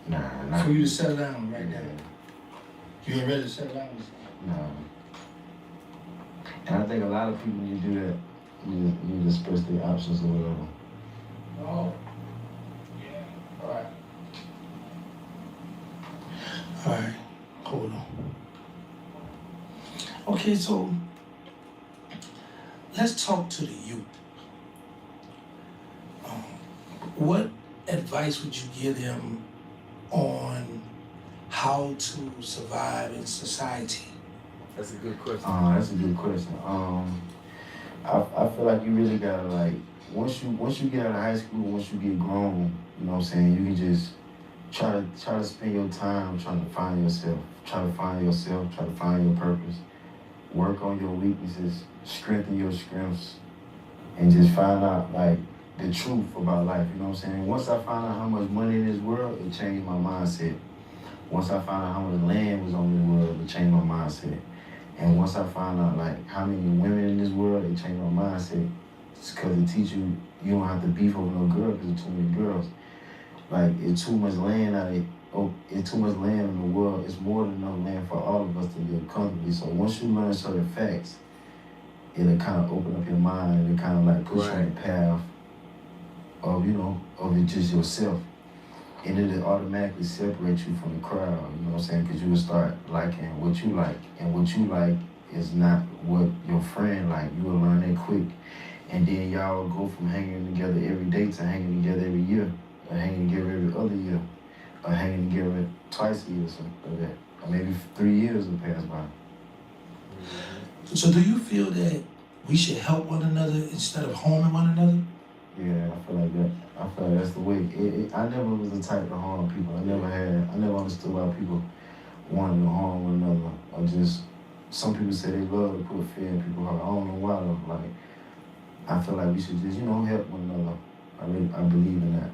B: Nah.
C: For you to settle down right now. You ain't ready to settle down?
B: No. And I think a lot of people, when you do that, you express their options or whatever.
C: Oh. Yeah. All right. All right. Hold on. Okay, so let's talk to the youth. What advice would you give them on how to survive in society?
A: That's a good question.
B: That's a good question. I feel like you really gotta like once you get out of high school, once you get grown, you know what I'm saying, you can just try to spend your time trying to find yourself, try to find your purpose, work on your weaknesses, strengthen your strengths, and just find out like the truth about life, you know what I'm saying? Once I found out how much money in this world, it changed my mindset. Once I found out how much land was on this world, it changed my mindset. And once I found out like how many women in this world, it changed my mindset. It's because it teach you don't have to beef over no girl because there's too many girls. Like it's too much land it's too much land in the world. It's more than enough land for all of us to live comfortably. So once you learn certain facts, it'll kind of open up your mind and kind of like push you on the path of it just yourself. And it'll automatically separate you from the crowd, you know what I'm saying? Because you will start liking what you like. And what you like is not what your friend like. You will learn that quick. And then y'all go from hanging together every day to hanging together every year, or hanging together every other year, or hanging together twice a year or something like that. Or maybe 3 years will pass by.
C: So do you feel that we should help one another instead of harming one another?
B: Yeah, I feel like that. I feel like that's the way. I never was the type to harm people. I never understood why people wanted to harm one another. Or just, some people say they love to put fear in people's heart. I don't know why though. Like, I feel like we should just, help one another. I believe in that.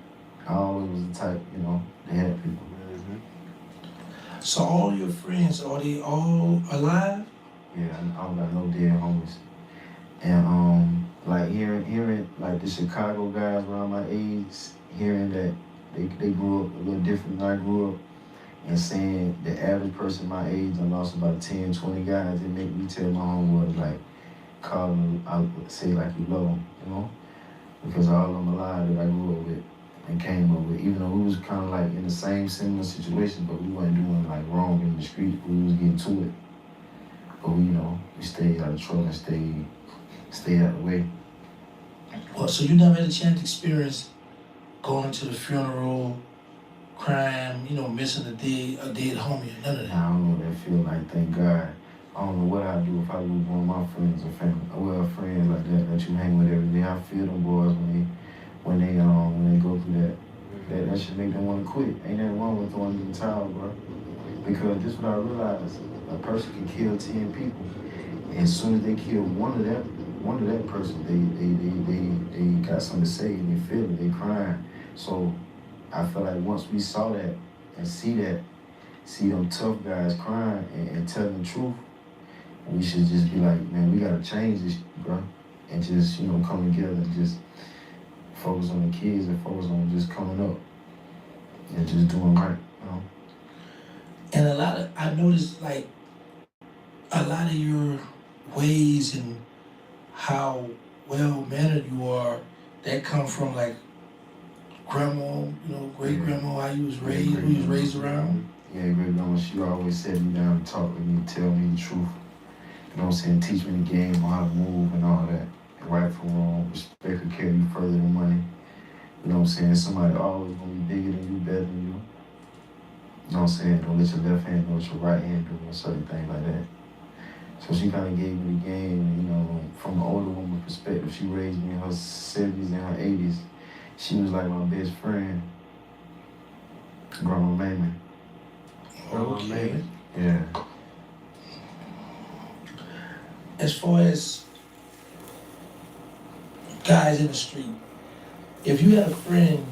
B: I always was the type, to help people.
A: Mm-hmm.
C: So all your friends, are they all alive?
B: Yeah, I don't got no dead homies. And like hearing like the Chicago guys around my age, hearing that they grew up a little different than I grew up, and saying the average person my age I lost about 10, 20 guys, it make me tell my homeboys like call them, I would say like you love them, you know, because all of them alive that I grew up with and came up with, even though we was kind of like in the same similar situation, but we wasn't doing like wrong in the street, we was getting to it, but we, you know, we stayed out of trouble and stay out of the way.
C: Well, so you never had a chance to experience going to the funeral, crying, missing a dead homie, or none of that.
B: I don't know what that feel like, thank God. I don't know what I'd do if I was one of my friends or family, well, friends like that you hang with every day. I feel them boys when they go through that. That should make them want to quit. Ain't nothing wrong with throwing in the towel, bro. Because this is what I realized: a person can kill 10 people, and as soon as they kill one of that person, they got something to say and they feel it, they crying. So I feel like once we saw that and see them tough guys crying and telling the truth, we should just be like, man, we gotta change this, bro, and just come together and just focus on the kids and focus on just coming up and just doing right,
C: And I noticed like a lot of your ways and how well mannered you are, that come from like grandma, great grandma, how you was raised, who you was raised around.
B: Yeah, great grandma, she always set me down and talk with me, tell me the truth. You know what I'm saying? Teach me the game, how to move and all that. Right from wrong, respect will carry you further than money. You know what I'm saying? Somebody always gonna be bigger than you, better than you. You know what I'm saying? Don't let your left hand know what your right hand do, or certain things like that. So she kind of gave me the game, from an older woman perspective. She raised me in her 70s and her 80s. She was like my best friend, Grandma Mamie.
C: Okay.
B: Yeah.
C: As far as guys in the street, if you had a friend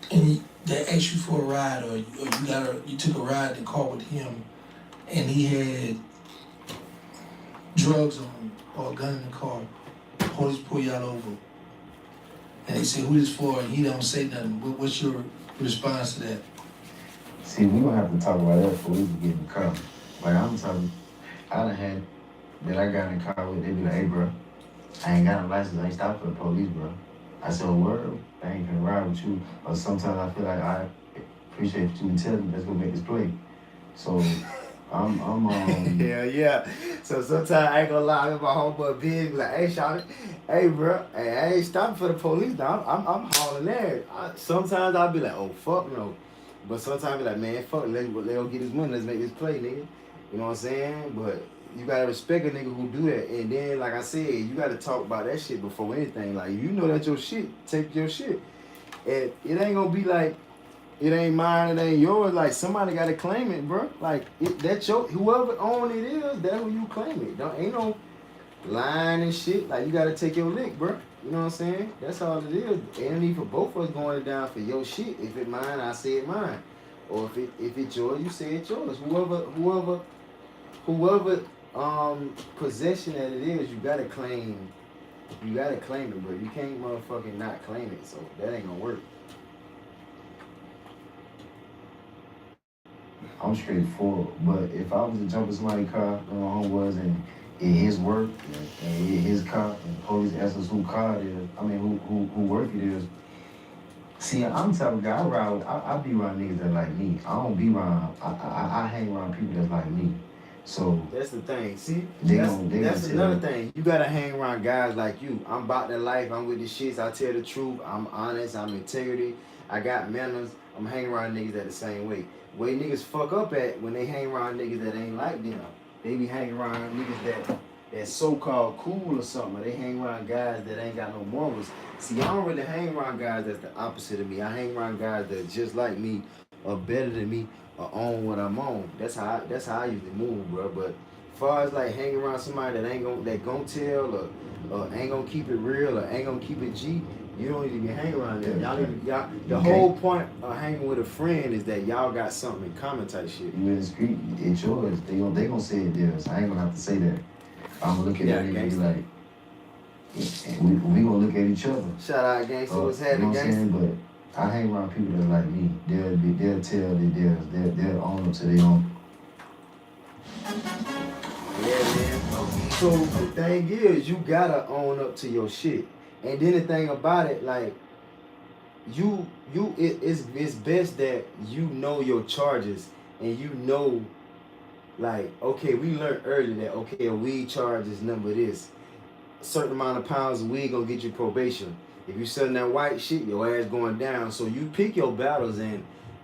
C: and that asked you for a ride, or you took a ride in the car with him, and he had drugs on him or a gun in the car, police pull y'all over, and they say, who this for, and he don't say nothing, what's your response to that?
B: See, we gonna have to talk about that before we can get in the car. Like I'm talking, I done had that I got in the car with, they be like, hey bro, I ain't got no license, I ain't stopped for the police, bro. I said, word, I ain't gonna ride with you. But sometimes I feel like I appreciate what you been telling me, let's go make this play. So I'm
A: Hell yeah. So sometimes I ain't gonna lie, with my homeboy Big, be like, hey shawty, hey bro, hey, I ain't stopping for the police now. I'm hauling there. Sometimes I'll be like, oh fuck no. But sometimes I be like, man, fuck, let him get his money, let's make this play, nigga. You know what I'm saying? But you gotta respect a nigga who do that. And then, like I said, you gotta talk about that shit before anything. Like, you know that your shit, take your shit. And it ain't gonna be like, it ain't mine, it ain't yours. Like, somebody gotta claim it, bro. Like, that's your, whoever own it is, that's who you claim it. Ain't no lying and shit. Like, you gotta take your lick, bro. You know what I'm saying? That's all it is. Ain't need for both of us going down for your shit. If it mine, I say it mine. Or if it's yours, you say it's yours. Whoever possession that it is, you gotta claim it, bro. You can't motherfucking not claim it. So that ain't gonna work.
B: I'm straightforward, but if I was to jump in somebody's car, my homeboys, and in his work, and his car, and the police ask us who car it is, who work it is. See, I'm the type of guy, I be around niggas that like me. I don't be around, I hang around people that's like me. So
A: that's the thing. See, that's another thing. You gotta hang around guys like you. I'm about that life. I'm with the shits. I tell the truth. I'm honest. I'm integrity. I got manners. I'm hanging around niggas that the same way. Way niggas fuck up at when they hang around niggas that ain't like them. They be hanging around niggas that's so-called cool or something. Or they hang around guys that ain't got no morals. See, I don't really hang around guys that's the opposite of me. I hang around guys that just like me or better than me or own what I'm on. That's how I usually move, bro. But as far as like hanging around somebody that gon' tell or ain't gonna keep it real or ain't gonna keep it G, you don't need to be hanging around them. The whole point of hanging with a friend is that y'all got something in common type shit.
B: You in the street, it's yours. They gonna say it theirs. I ain't gonna have to say that. I'm looking
A: Yeah,
B: at it and be
A: Gangsta.
B: like, and we gonna look at each other.
A: Shout out Gangsta, what's
B: You know
A: happening,
B: what I'm saying?
A: Gangsta?
B: But I hang around people that like me. They'll tell that they'll own up to their own.
A: Yeah, man. So the thing is, you gotta own up to your shit. And then the thing about it, like, it's best that you know your charges and you know, like, okay, we learned earlier that, okay, a weed charge is number this. A certain amount of pounds of weed gonna get you probation. If you selling that white shit, your ass going down. So you pick your battles and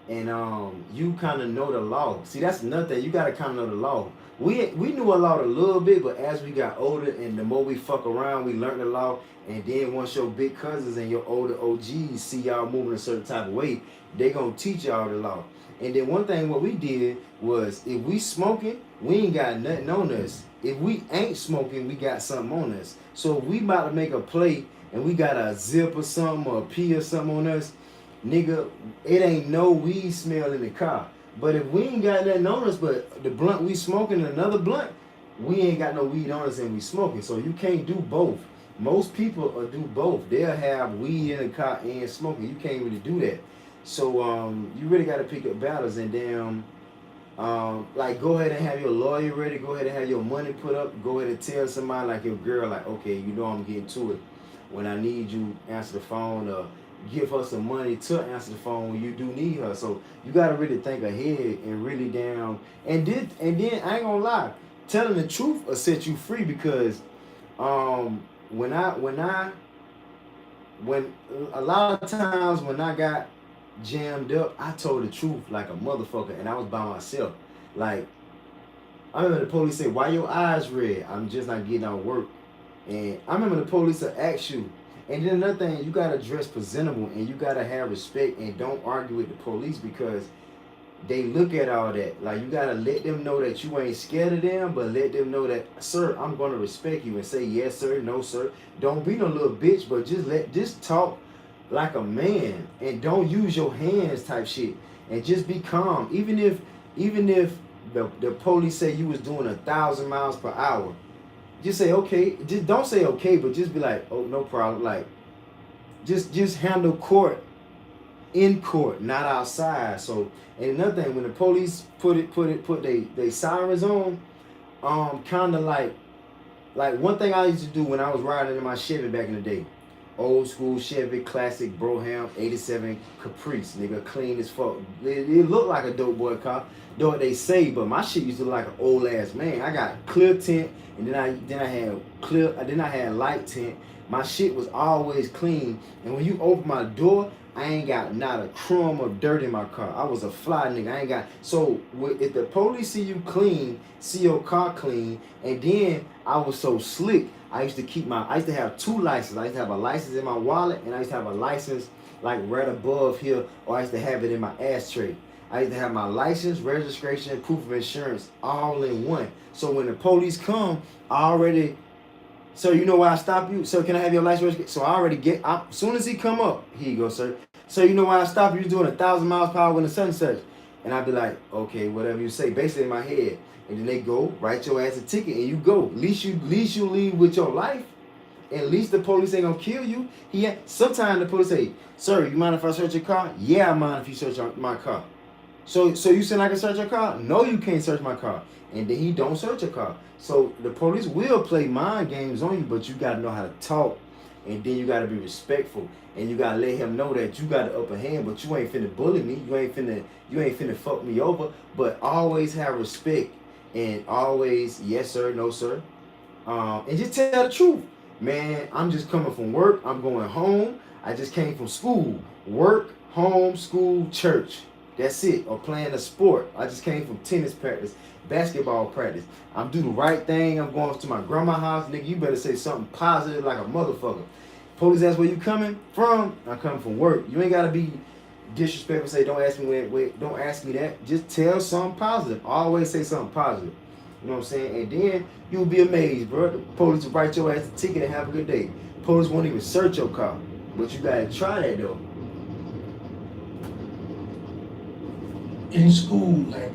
A: you kind of know the law. See, that's another thing. You gotta kind of know the law. We knew a law a little bit, but as we got older and the more we fuck around, we learned the law. And then once your big cousins and your older OGs see y'all moving a certain type of way, they gonna teach y'all the law. And then one thing what we did was, if we smoking, we ain't got nothing on us. If we ain't smoking, we got something on us. So if we about to make a play and we got a zip or something or a pee or something on us, nigga, it ain't no weed smell in the car. But if we ain't got nothing on us but the blunt we smoking and another blunt, we ain't got no weed on us and we smoking. So you can't do both. Most people will do both. They'll have weed in the car and smoking. You can't really do that. So you really got to pick up battles and then like go ahead and have your lawyer ready. Go ahead and have your money put up. Go ahead and tell somebody like your girl, like, okay, you know I'm getting to it. When I need you, answer the phone or give her some money to answer the phone when you do need her. So you got to really think ahead and really down. And then I ain't gonna lie, telling the truth will set you free because when a lot of times when I got jammed up, I told the truth like a motherfucker, and I was by myself. Like, I remember the police say, "Why your eyes red?" I'm just not getting out of work. And I remember the police will ask you. And then another thing, you gotta dress presentable and you gotta have respect and don't argue with the police because they look at all that. Like, you gotta let them know that you ain't scared of them, but let them know that, sir, I'm gonna respect you and say yes, sir, no, sir. Don't be no little bitch, but just talk like a man and don't use your hands type shit and just be calm. Even if the police say you was doing 1,000 miles per hour, just say okay. Just don't say okay, but just be like, oh, no problem. Like, just handle court in court, not outside. So, and another thing, when the police put they sirens on, kind of like one thing I used to do when I was riding in my Chevy back in the day, old school Chevy, classic Broham 87 Caprice, nigga, clean as fuck. It looked like a dope boy car, though what they say, but my shit used to look like an old ass man. I got clear tint, and then I had light tint. My shit was always clean, and when you open my door, I ain't got not a crumb of dirt in my car. I was a fly nigga. I ain't got, so if the police see you clean, see your car clean, and then I was so slick, I used to have 2 licenses. I used to have a license in my wallet, and I used to have a license like right above here, or I used to have it in my ashtray. I used to have my license, registration, and proof of insurance all in one. So when the police come, I already, sir, you know why I stop you? Sir, can I have your license? So I already as soon as he come up, here you go, sir. So you know why I stop you? You're doing 1,000 miles per hour when the sun sets. And I'd be like, okay, whatever you say, basically in my head. And then they go, write your ass a ticket, and you go. At least you leave with your life. At least the police ain't gonna kill you. Sometimes the police say, sir, you mind if I search your car? Yeah, I mind if you search my car. So you saying I can search your car? No, you can't search my car. And then he don't search your car. So the police will play mind games on you, but you gotta know how to talk, and then you gotta be respectful, and you gotta let him know that you got the upper hand, but you ain't finna bully me. You ain't finna fuck me over. But always have respect, and always yes sir, no sir, and just tell the truth. Man, I'm just coming from work. I'm going home. I just came from school. Work, home, school, church. That's it. Or playing a sport. I just came from tennis practice, basketball practice. I'm doing the right thing. I'm going to my grandma's house. Nigga, you better say something positive like a motherfucker. Police ask where you coming from? I'm coming from work. You ain't gotta be disrespectful. Say don't ask me don't ask me that. Just tell something positive. Always say something positive. You know what I'm saying? And then you'll be amazed, bro. The police will write your ass a ticket and have a good day. Police won't even search your car. But you gotta try that though.
C: In school, like,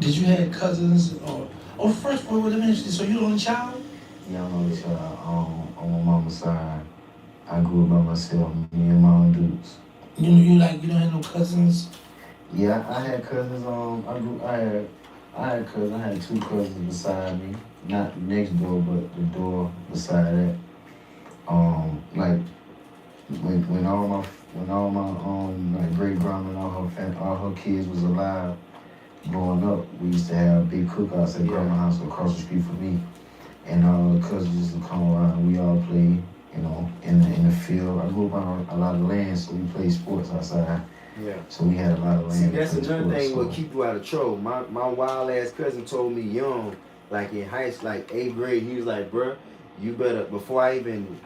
C: did you have cousins or Oh, first of all, let me ask you, so you the only child?
B: Yeah, I'm only child. On my mama's side, I grew up by myself, me and my own dudes.
C: You don't have no cousins?
B: Yeah, I had cousins. I had cousins. I had two cousins beside me, not next door, but the door beside that. Like when all my like great grandma and all her kids was alive. Growing up, we used to have big cookouts at grandma's house across the street from me, and all the cousins used to come around. We all played, in the field. I grew up on a lot of land, so we played sports outside.
A: Yeah.
B: So we had a lot of land.
A: See, that's another
B: sports,
A: thing will keep you out of trouble. My wild ass cousin told me young, like in high school, like 8th grade, he was like, bruh, you better, before I even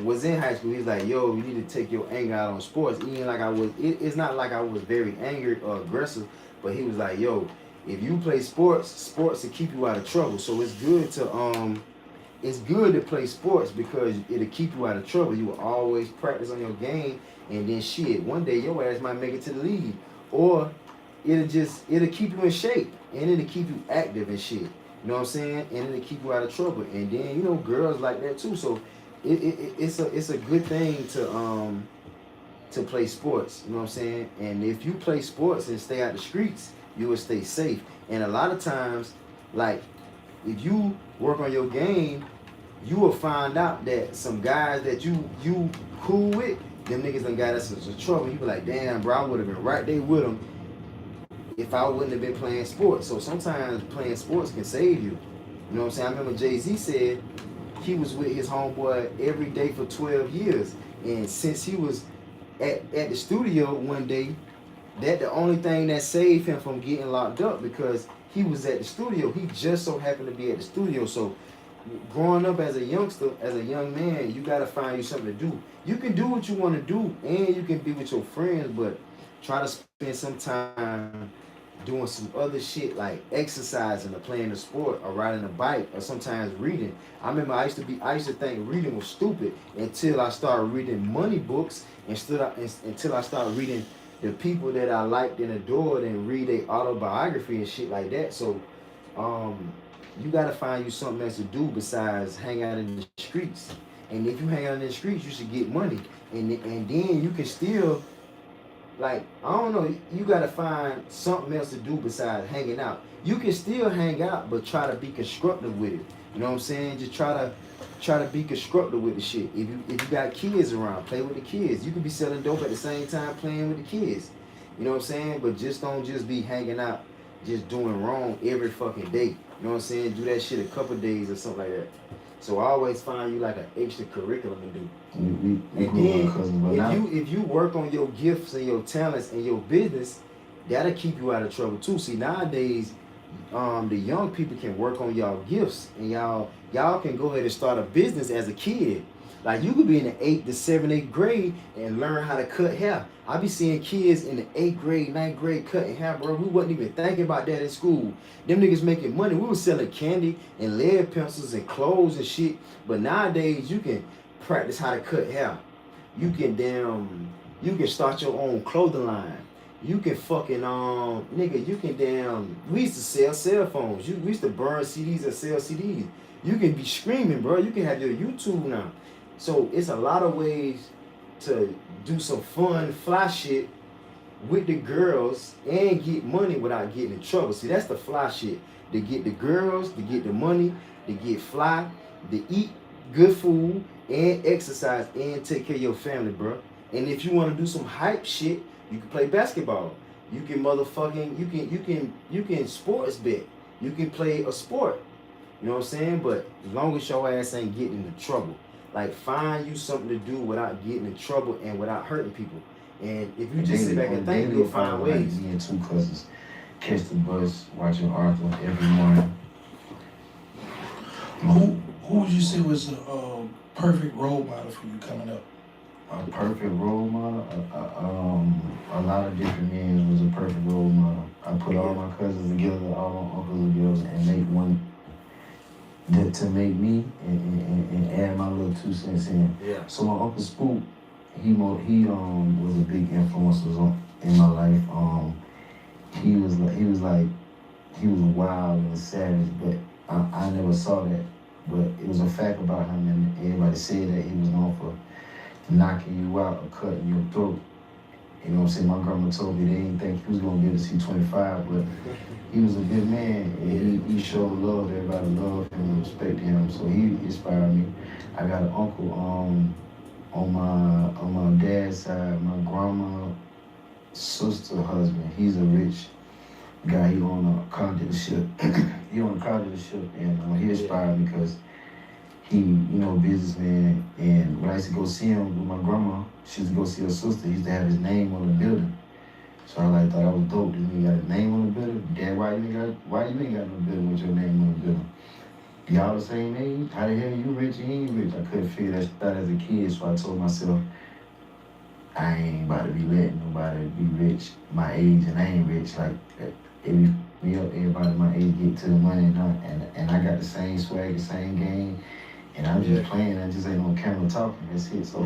A: was in high school, he's like, yo, you need to take your anger out on sports. Even like it's not like I was very angry or aggressive, but he was like, yo, if you play sports will keep you out of trouble. So it's good to play sports because it'll keep you out of trouble. You will always practice on your game, and then shit, one day your ass might make it to the league, or it'll keep you in shape, and it'll keep you active and shit. You know what I'm saying? And it'll keep you out of trouble. And then girls like that too. So it's a good thing to play sports. You know what I'm saying? And if you play sports and stay out the streets, you will stay safe. And a lot of times, like, if you work on your game, you will find out that some guys that you cool with, them niggas done got us into trouble. You be like, damn, bro, I would have been right there with them if I wouldn't have been playing sports. So sometimes playing sports can save you. You know what I'm saying? I remember Jay-Z said he was with his homeboy every day for 12 years. And since he was at the studio one day, that the only thing that saved him from getting locked up, because he was at the studio. He just so happened to be at the studio. So growing up as a youngster, as a young man, you gotta find you something to do. You can do what you want to do, and you can be with your friends, but try to spend some time doing some other shit like exercising or playing a sport or riding a bike or sometimes reading. I remember I used to think reading was stupid until I started reading money books, until I started reading the people that I liked and adored and read their autobiography and shit like that. So you gotta find you something else to do besides hang out in the streets. And if you hang out in the streets, you should get money. And then you can still, like, I don't know, you gotta find something else to do besides hanging out. You can still hang out, but try to be constructive with it. You know what I'm saying? Just try to be constructive with the shit. If you got kids around, play with the kids. You could be selling dope at the same time playing with the kids. You know what I'm saying? But just don't just be hanging out, just doing wrong every fucking day. You know what I'm saying? Do that shit a couple days or something like that. So I always find you like an extra curriculum to do. And then if you work on your gifts and your talents and your business, that'll keep you out of trouble too. See, nowadays, the young people can work on y'all gifts, and y'all can go ahead and start a business as a kid. Like, you could be in the 8th to 7th, 8th grade and learn how to cut hair. I be seeing kids in the 8th grade, 9th grade cutting hair, bro. We wasn't even thinking about that in school. Them niggas making money. We was selling candy and lead pencils and clothes and shit. But nowadays, you can practice how to cut hair. You can start your own clothing line. You can fucking, we used to sell cell phones. We used to burn CDs and sell CDs. You can be screaming, bro. You can have your YouTube now. So it's a lot of ways to do some fun, fly shit with the girls and get money without getting in trouble. See, that's the fly shit. To get the girls, to get the money, to get fly, to eat good food and exercise and take care of your family, bro. And if you want to do some hype shit, you can play basketball. You can you can sports bet. You can play a sport. You know what I'm saying? But as long as your ass ain't getting into trouble. Like, find you something to do without getting in trouble and without hurting people. And if you just sit back and think, you'll find ways.
B: Me and two cousins catch the bus, watching Arthur every morning.
C: Who would you say was a perfect role model for you coming up?
B: A perfect role model? A lot of different men was a perfect role model. I put all my cousins together, all my uncles together, and make one to make me and add my little 2 cents in.
A: Yeah.
B: So my Uncle Spook, he was a big influence in my life. He he was wild and savage, but I never saw that. But it was a fact about him, and everybody said that he was known for knocking you out or cutting your throat. You know what I'm saying? My grandma told me they didn't think he was gonna be able to see 25, but he was a good man, and he showed love. Everybody loved him and respected him, so he inspired me. I got an uncle on my dad's side, my grandma's sister husband. He's a rich guy. He own a car dealership. He own a car dealership, and he inspired me because he, businessman. And when I used to go see him with my grandma, she used to go see her sister. He used to have his name on the building. So I thought that was dope. This nigga got his name on the building. Dad, why you ain't got no building with your name on the building? Y'all the same age? How the hell you rich and he ain't rich? I couldn't figure that shit out as a kid, so I told myself, I ain't about to be letting nobody be rich my age, and I ain't rich. Like, everybody my age get to the money, and I got the same swag, the same game, and I'm just playing. I just ain't on camera talking. That's it. So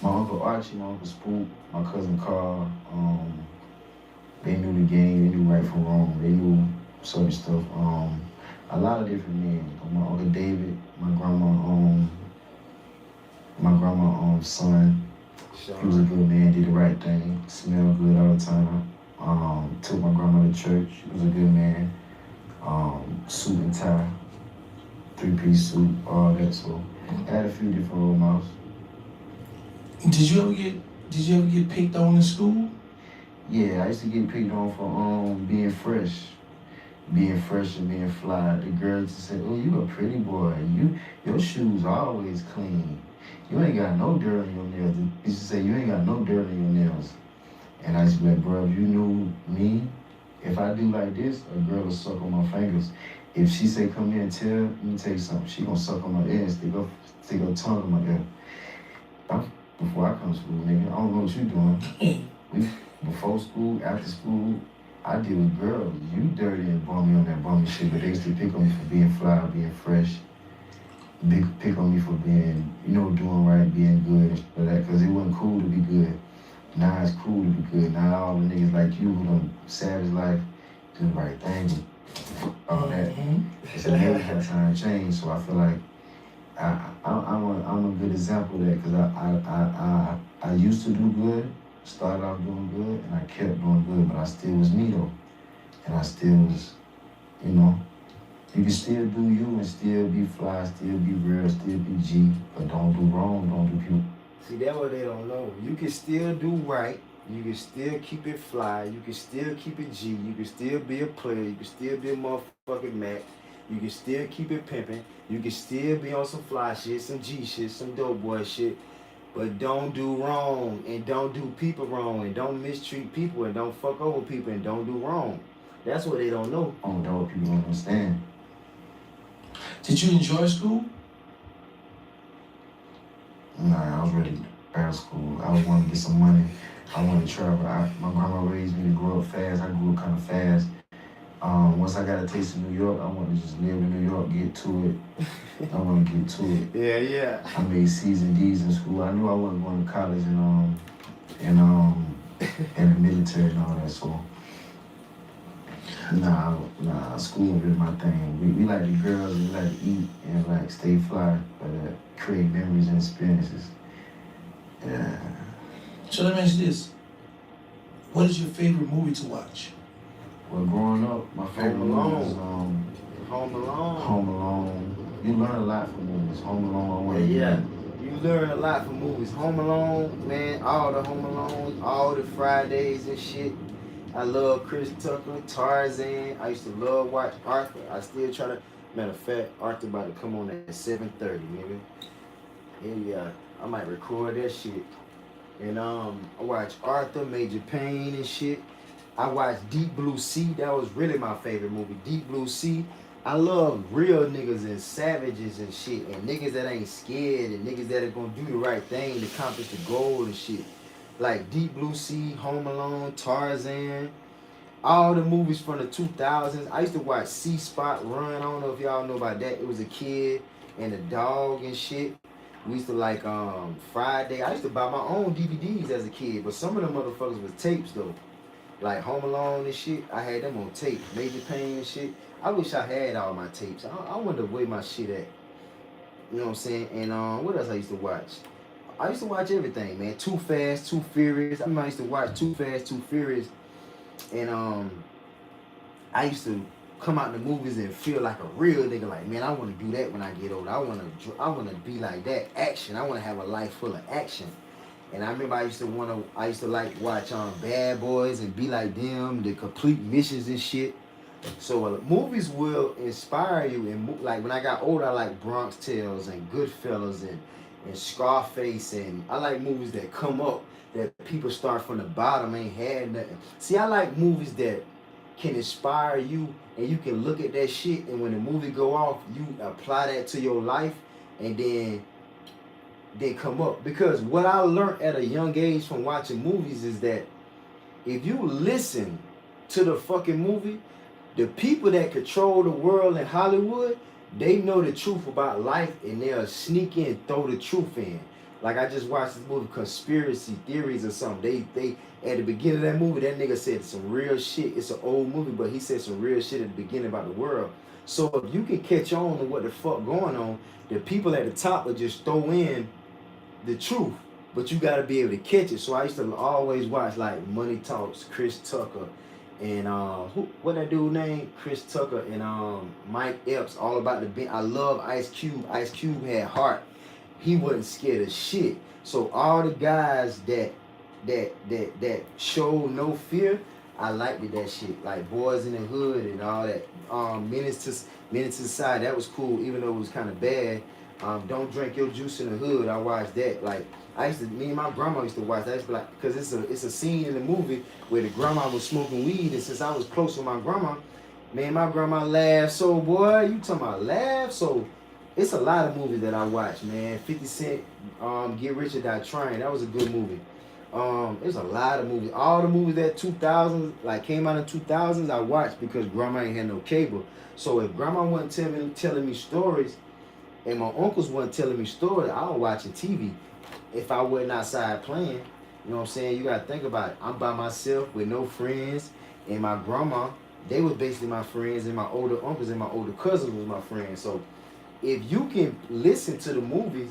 B: my uncle Archie, my uncle Spook, my cousin Carl, they knew the game. They knew right from wrong. They knew certain stuff. A lot of different men. My uncle David, my grandma's son. He was a good man, did the right thing, smelled good all the time. Took my grandma to church. He was a good man. Suit and tie, 3-piece suit, all that. So I had a few different role models.
C: Did you ever get picked on in school?
B: Yeah, I used to get picked on for being fresh and being fly. The girls used to say, "Oh, you a pretty boy. Your shoes always clean. You ain't got no dirt on your nails." They used to say, "You ain't got no dirt on your nails." And I used to be like, "Bro, if you knew me, if I do like this, a girl will suck on my fingers. If she say, come here and let me tell you something, she gonna suck on my ear and stick her tongue on my ear." Before I come to school, nigga, I don't know what you doing. Before school, after school, I deal with girls. You dirty and bummy on that bummy shit, but they used to pick on me for being fly, being fresh. Pick on me for being, doing right, being good and shit like that, because it wasn't cool to be good. Now it's cool to be good. Now all the niggas like you who done savage life, do the right thing, all that. It's amazing how time changed, so I feel like I'm a good example of that, because I used to do good, started off doing good, and I kept doing good, but I still was me though. And I still was, you can still do you and still be fly, still be real, still be G, but don't do wrong, don't do people.
A: See, that's what they don't know. You can still do right. You can still keep it fly. You can still keep it G. You can still be a player. You can still be a motherfucking Mac. You can still keep it pimping. You can still be on some fly shit, some G shit, some dope boy shit. But don't do wrong, and don't do people wrong, and don't mistreat people, and don't fuck over people, and don't do wrong. That's what they don't know.
B: I don't know what people don't understand.
C: Did you enjoy school?
B: Nah, I was ready to out of school. I was wanting to get some money. I wanted to travel. My grandma raised me to grow up fast. I grew up kind of fast. Once I got a taste of New York, I wanted to just live in New York, get to it. I want to get to it.
A: Yeah.
B: I made C's and D's in school. I knew I wasn't going to college and the military and all that. So nah, school was really my thing. We like the girls, we like to eat and like stay fly, but create memories and experiences. Yeah.
C: So let me ask you this: what is your favorite movie to watch?
B: Well, growing up, my favorite movie was
A: Home Alone.
B: Home Alone. You learn a lot from movies. Home Alone.
A: Yeah. You learn a lot from movies. Home Alone, man, all the Home Alones, all the Fridays and shit. I love Chris Tucker, Tarzan. I used to love watch Arthur. I still try to. Matter of fact, Arthur about to come on at 7:30, nigga. Yeah, I might record that shit. And I watch Arthur, Major Payne and shit. I watched Deep Blue Sea. That was really my favorite movie. Deep Blue Sea. I love real niggas and savages and shit, and niggas that ain't scared, and niggas that are gonna do the right thing to accomplish the goal and shit. Like Deep Blue Sea, Home Alone, Tarzan, all the movies from the 2000s. I used to watch C-Spot Run. I don't know if y'all know about that. It was a kid and a dog and shit. We used to like Friday. I used to buy my own DVDs as a kid, but some of them motherfuckers was tapes though. like Home Alone and shit. I had them on tape, Major Pain and shit. I wish I had all my tapes. I wonder where my shit at. You know what I'm saying? And what else I used to watch? I used to watch everything, man. Too Fast, Too Furious. I remember I used to watch Too Fast, Too Furious, and I used to come out in the movies and feel like a real nigga. Like, man, I want to do that when I get older. I want to be like that. Action. I want to have a life full of action. And I remember I used to like watch Bad Boys and be like them, the complete missions and shit. So movies will inspire you. And like when I got older, I like Bronx Tales and Goodfellas and Scarface, and I like movies that come up that people start from the bottom, ain't had nothing. See, I like movies that can inspire you, and you can look at that shit, and when the movie go off, you apply that to your life, and then they come up. Because what I learned at a young age from watching movies is that if you listen to the fucking movie, the people that control the world in Hollywood, they know the truth about life, and they'll sneak in and throw the truth in. Like I just watched this movie, Conspiracy Theories or something. They at the beginning of that movie, that nigga said some real shit. It's an old movie, but he said some real shit at the beginning about the world. So if you can catch on to what the fuck going on, the people at the top will just throw in the truth, but you got to be able to catch it. So I used to always watch like Money Talks, Chris Tucker, and what that dude name? Chris Tucker and Mike Epps, all about the Ben. I love Ice Cube. Ice Cube had heart. He wasn't scared of shit. So all the guys that showed no fear, I liked that shit. Like Boys in the Hood and all that. Menace to Society, that was cool, even though it was kind of bad. Don't Drink Your Juice in the Hood, I watched that. Like me and my grandma used to watch that. I used to be like, because it's a scene in the movie where the grandma was smoking weed, and since I was close with my grandma, man, my grandma laughed. So boy, you talking about laugh? So it's a lot of movies that I watch, man. 50 Cent, Get Rich or Die Trying, that was a good movie. There's a lot of movies. All the movies that 2000s, like came out in 2000s, I watched because grandma ain't had no cable. So if grandma wasn't telling me stories, and my uncles wasn't telling me stories, I was watching TV. If I wasn't outside playing, you know what I'm saying? You gotta think about it. I'm by myself with no friends, and my grandma, they were basically my friends, and my older uncles and my older cousins was my friends. So if you can listen to the movies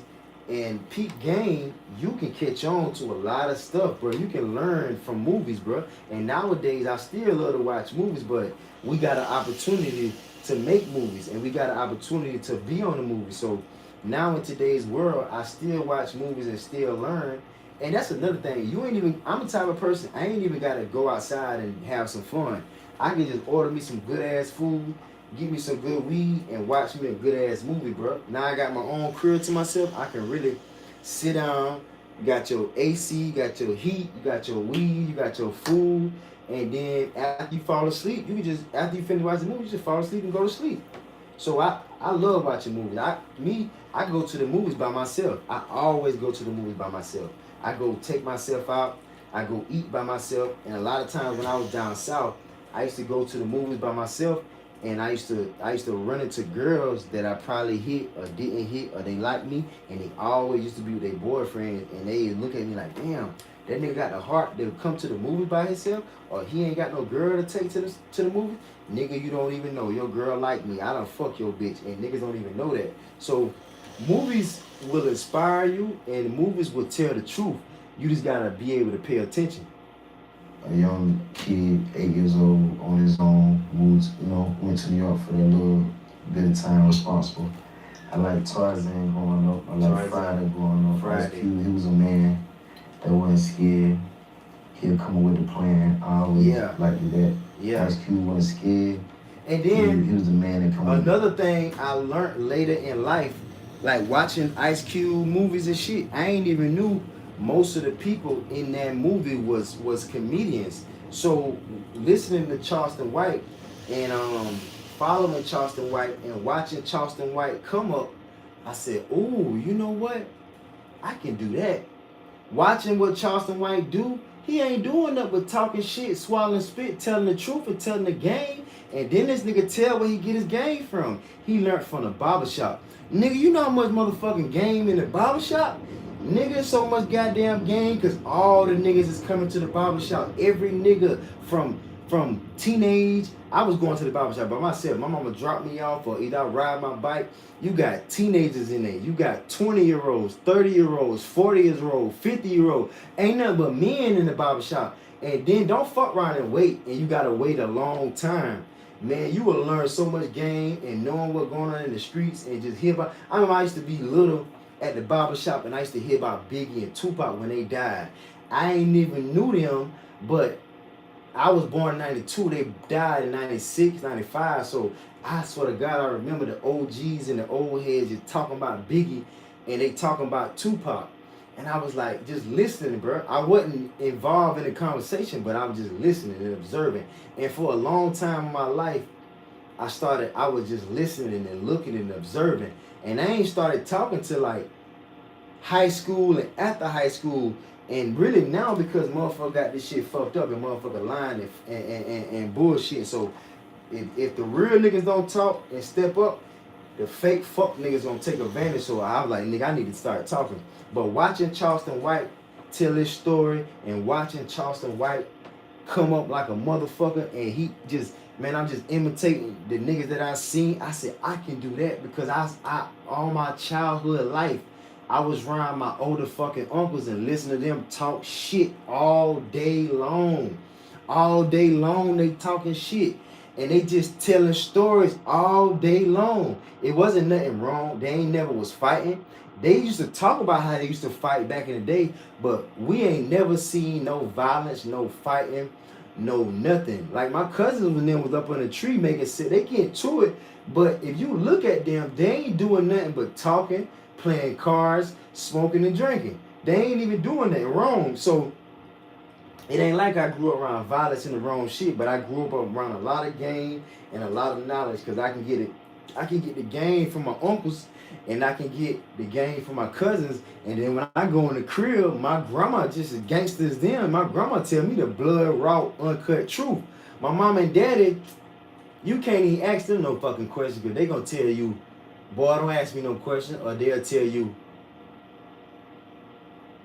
A: and peep game, you can catch on to a lot of stuff, bro. You can learn from movies, bro. And nowadays, I still love to watch movies, but we got an opportunity to make movies, and we got an opportunity to be on the movie. So now in today's world, I still watch movies and still learn. And that's another thing. I'm the type of person, I ain't even got to go outside and have some fun. I can just order me some good ass food, give me some good weed, and watch me a good ass movie, bro. Now I got my own crib to myself. I can really sit down. You got your AC, you got your heat, you got your weed, you got your food. And then after you fall asleep, you can just, after you finish watching the movie, you just fall asleep and go to sleep. So I love watching movies. I go to the movies by myself. I always go to the movies by myself. I go take myself out. I go eat by myself. And a lot of times when I was down south, I used to go to the movies by myself. And I used to run into girls that I probably hit or didn't hit, or they liked me, and they always used to be with their boyfriends, and they look at me like, damn, that nigga got the heart to come to the movie by himself, or he ain't got no girl to take to the movie. Nigga, you don't even know. Your girl like me. I done fuck your bitch, and niggas don't even know that. So movies will inspire you, and movies will tell the truth. You just gotta be able to pay attention.
B: A young kid, 8 years old, on his own, went to New York for that little bit of time responsible. I like Tarzan growing up. I like Friday growing up. Friday. He was a man that wasn't scared. He'll come up with a plan. I always liked that.
A: Yeah.
B: Ice Cube wasn't scared.
A: And then
B: he was the man that come up.
A: Another thing I learned later in life, like watching Ice Cube movies and shit, I ain't even knew most of the people in that movie was comedians. So listening to Charleston White and following Charleston White and watching Charleston White come up, I said, "Ooh, you know what? I can do that." Watching what Charleston White do, he ain't doing nothing but talking shit, swallowing spit, telling the truth and telling the game. And then this nigga tell where he get his game from. He learned from the barbershop. Nigga, you know how much motherfucking game in the barbershop? Niggas so much goddamn game because all the niggas is coming to the barbershop. Every nigga from teenage, I was going to the barbershop by myself. My mama dropped me off or either I ride my bike. You got teenagers in there. You got 20-year-olds, 30-year-olds, 40-year-olds, 50-year-olds. Ain't nothing but men in the barbershop. And then don't fuck around and wait. And you gotta wait a long time. Man, you will learn so much game and knowing what's going on in the streets and just hear about. I remember I used to be little at the barber shop and I used to hear about Biggie and Tupac when they died. I ain't even knew them, but I was born in 92. They died in 96, 95. So I swear to God, I remember the OGs and the old heads just talking about Biggie and they talking about Tupac. And I was like, just listening, bro. I wasn't involved in the conversation, but I was just listening and observing. And for a long time in my life, I was just listening and looking and observing. And I ain't started talking to like high school and after high school. And really now because motherfucker got this shit fucked up and motherfucker lying and bullshit. So if the real niggas don't talk and step up, the fake fuck niggas gonna take advantage. So I was like, nigga, I need to start talking. But watching Charleston White tell his story and watching Charleston White come up like a motherfucker and he just, man, I'm just imitating the niggas that I seen. I said, I can do that because I all my childhood life, I was around my older fucking uncles and listening to them talk shit all day long. All day long they talking shit. And they just telling stories all day long. It wasn't nothing wrong. They ain't never was fighting. They used to talk about how they used to fight back in the day, but we ain't never seen no violence, no fighting, no nothing. Like my cousins when them was up on the tree making shit, they get to it, but if you look at them, they ain't doing nothing but talking, playing cards, smoking and drinking. They ain't even doing nothing wrong. So it ain't like I grew up around violence and the wrong shit, but I grew up around a lot of game and a lot of knowledge because I can get the game from my uncles and I can get the game from my cousins. And then when I go in the crib, my grandma just as gangster as them. My grandma tell me the blood, raw, uncut truth. My mom and daddy, you can't even ask them no fucking questions because they gonna tell you, boy, don't ask me no question, or they'll tell you,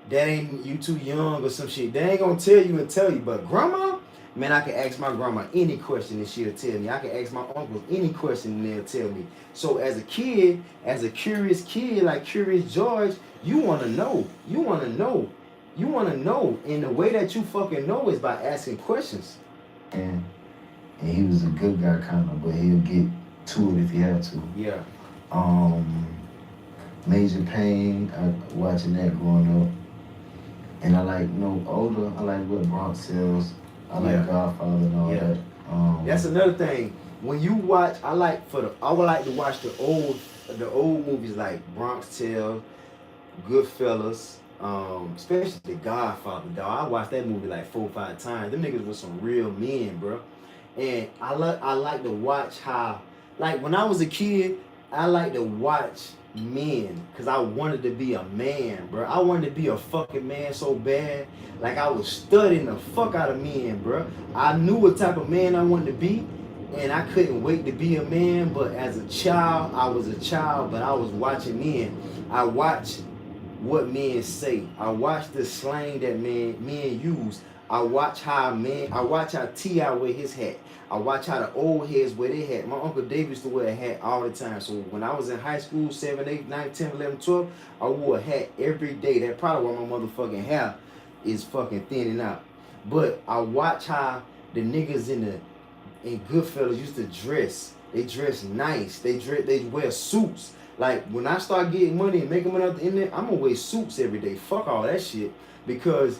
A: that ain't you too young or some shit. They ain't gonna tell you and tell you. But grandma, man, I can ask my grandma any question and she'll tell me. I can ask my uncles any question and they'll tell me. So as a kid, as a curious kid, like Curious George, you wanna know. You wanna know. You wanna know. And the way that you fucking know is by asking questions.
B: And he was a good guy kind of, but he'll get to it if he had to.
A: Yeah.
B: Major Pain, watching that growing up. And I like, older, I like what Bronx sells. I like Godfather and all that.
A: That's another thing. When you watch, I would like to watch the old movies like Bronx Tale, Goodfellas, especially The Godfather, dog. I watched that movie like 4 or 5 times. Them niggas was some real men, bro. And I like to watch how, like when I was a kid, I like to watch men because I wanted to be a man, bro. I wanted to be a fucking man so bad. Like I was studying the fuck out of men, bro. I knew what type of man I wanted to be and I couldn't wait to be a man. But as a child, I was a child, but I was watching men. I watched what men say. I watched the slang that men use. I watch how T.I. wear his hat. I watch how the old heads wear their hat. My Uncle Dave used to wear a hat all the time. So when I was in high school, 7, 8, 9, 10, 11, 12, I wore a hat every day. That's probably why my motherfucking hair is fucking thinning out. But I watch how the niggas in Goodfellas used to dress. They dress nice. They wear suits. Like when I start getting money and making money at the end, I'm gonna wear suits every day. Fuck all that shit. Because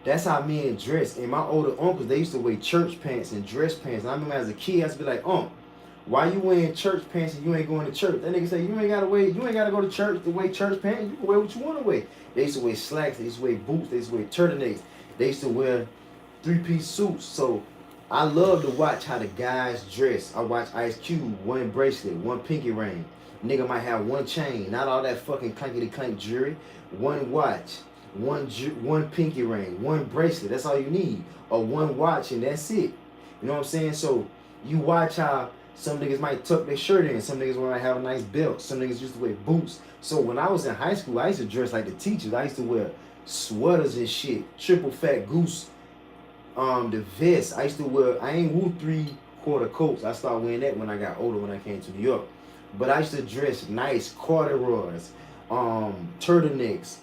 A: that's how men dress. And my older uncles, they used to wear church pants and dress pants. And I remember as a kid, I used to be like, why you wearing church pants and you ain't going to church? That nigga say, you ain't gotta go to church to wear church pants. You can wear what you want to wear. They used to wear slacks, they used to wear boots, they used to wear turtlenecks. They used to wear 3-piece suits. So I love to watch how the guys dress. I watch Ice Cube, 1 bracelet, 1 pinky ring. Nigga might have 1 chain, not all that fucking clankety-clank jewelry. 1 watch. One pinky ring, 1 bracelet, that's all you need. Or 1 watch and that's it. You know what I'm saying? So you watch how Some niggas might tuck their shirt in. Some niggas might have a nice belt. Some niggas used to wear boots. So when I was in high school, I used to dress like the teachers. I used to wear sweaters and shit. Triple fat goose. The vest. I used to wear. I ain't wore 3/4 coats. I started wearing that when I got older. When I came to New York. But I used to dress nice corduroys, turtlenecks,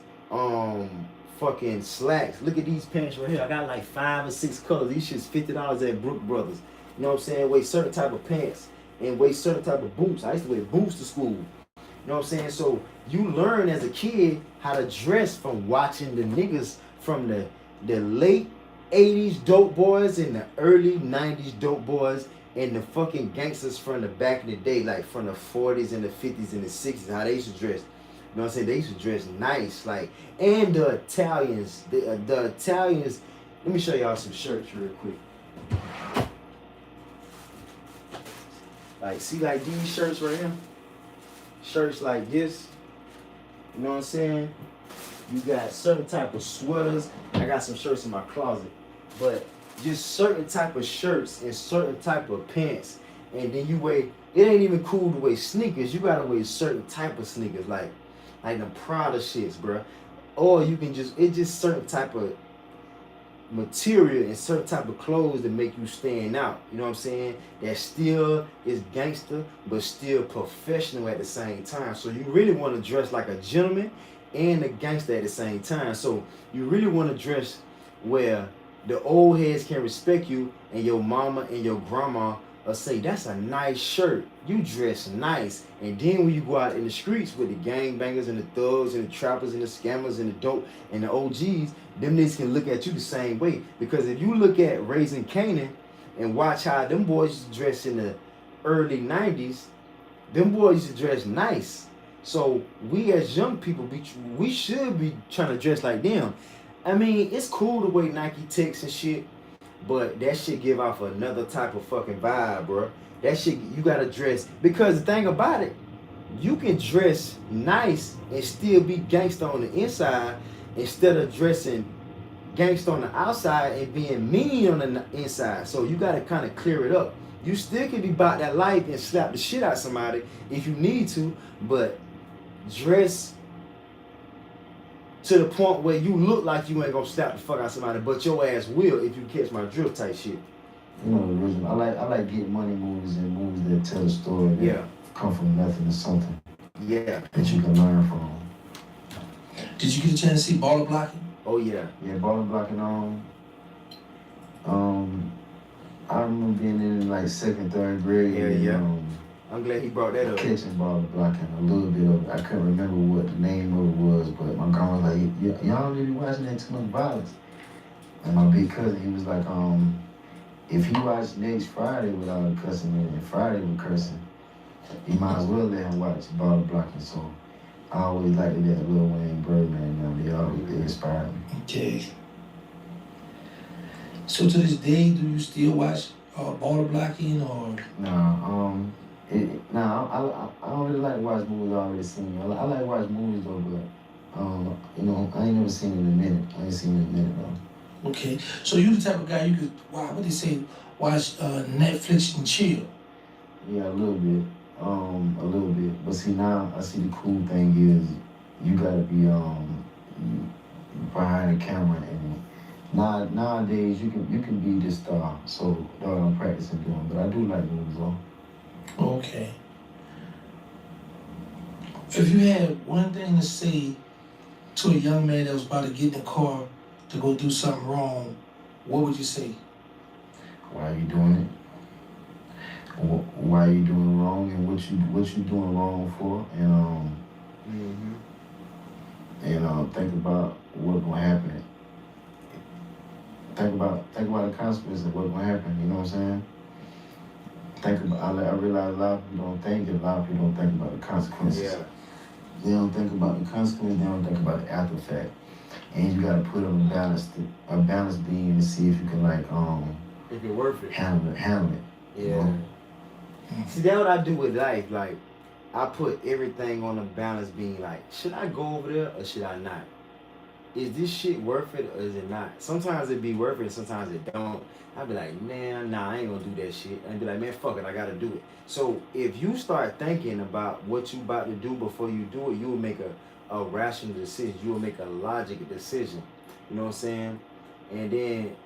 A: fucking slacks. Look at these pants right here. I got like 5 or 6 colors. These shit's $50 at Brook Brothers. You know what I'm saying? Wear certain type of pants and wear certain type of boots. I used to wear boots to school. You know what I'm saying? So you learn as a kid how to dress from watching the niggas from the late 80s dope boys and the early 90s dope boys and the fucking gangsters from the back in the day, like from the 40s and the 50s and the 60s, how they used to dress. You know what I'm saying? They used to dress nice, like, and the Italians, the Italians. Let me show y'all some shirts real quick. Like, see, like these shirts right here, shirts like this. You know what I'm saying? You got certain type of sweaters. I got some shirts in my closet, but just certain type of shirts and certain type of pants. And then you wear. It ain't even cool to wear sneakers. You gotta wear certain type of sneakers, like the Prada shits, bruh. Or you can it's just certain type of material and certain type of clothes that make you stand out. You know what I'm saying? That still is gangster, but still professional at the same time. So you really want to dress like a gentleman and a gangster at the same time. So you really want to dress where the old heads can respect you and your mama and your grandma or say, that's a nice shirt. You dress nice. And then when you go out in the streets with the gangbangers and the thugs and the trappers and the scammers and the dope and the OGs, them niggas can look at you the same way. Because if you look at Raising Canaan and watch how them boys used to dress in the early 90s, them boys used to dress nice. So we as young people, we should be trying to dress like them. I mean, it's cool to wear Nike Techs and shit, but that shit give off another type of fucking vibe, bro. That shit, you gotta dress. Because the thing about it, you can dress nice and still be gangsta on the inside instead of dressing gangsta on the outside and being mean on the inside. So you gotta kind of clear it up. You still can be about that life and slap the shit out of somebody if you need to, but dress to the point where you look like you ain't gonna slap the fuck out of somebody, but your ass will if you catch my drift type shit.
B: You know the original. I like getting money movies and movies that tell a story that come from nothing to something.
A: Yeah.
B: That you can learn from.
C: Did you get a chance to see Baller Blocking?
A: Oh yeah.
B: Yeah, Baller Blocking I remember being in like 2nd, 3rd grade.
A: Yeah. I'm glad he brought that up.
B: Catching Baller Blocking, a little bit of it. I couldn't remember what the name of it was, but my grandma was like, y'all don't really watching that too much violence. And my big cousin, he was like, if he watched next Friday without cussing and Friday with cursing, you might as well let him watch Baller Blocking. So I always liked it that Lil Wayne, Birdman, they always inspired me.
C: Okay. So to this day, do you still watch Baller Blocking or?
B: I don't really like to watch movies I already seen. I like to watch movies though, but I ain't never seen it in a minute. I ain't seen it in a minute though.
C: Okay, so you the type of guy you could, what they say, watch Netflix and chill.
B: Yeah, a little bit. But see, now I see the cool thing is you gotta be behind the camera, and nowadays you can be the star. So that's what I'm practicing doing. But I do like movies though.
C: Okay. If you had one thing to say to a young man that was about to get in the car to go do something wrong, what would you say?
B: Why are you doing it? Why are you doing wrong, and what you doing wrong for? And think about what's gonna happen. Think about the consequences of what's gonna happen. You know what I'm saying? I realize a lot of people don't think, and a lot of people don't think about the consequences.
A: Yeah.
B: They don't think about the consequences. They don't think about the after effect. And you gotta put on a balanced beam to see if you can
A: if it's worth it.
B: handle it.
A: Yeah.
B: You know?
A: See, that's what I do with life. Like, I put everything on a balance being like, should I go over there or should I not? is this shit worth it or is it not? Sometimes it be worth it, sometimes it don't. I'd be like, man, nah, I ain't gonna do that shit. And be like, man, fuck it, I gotta do it. So if you start thinking about what you about to do before you do it, you will make a rational decision. You will make a logical decision. You know what I'm saying? And then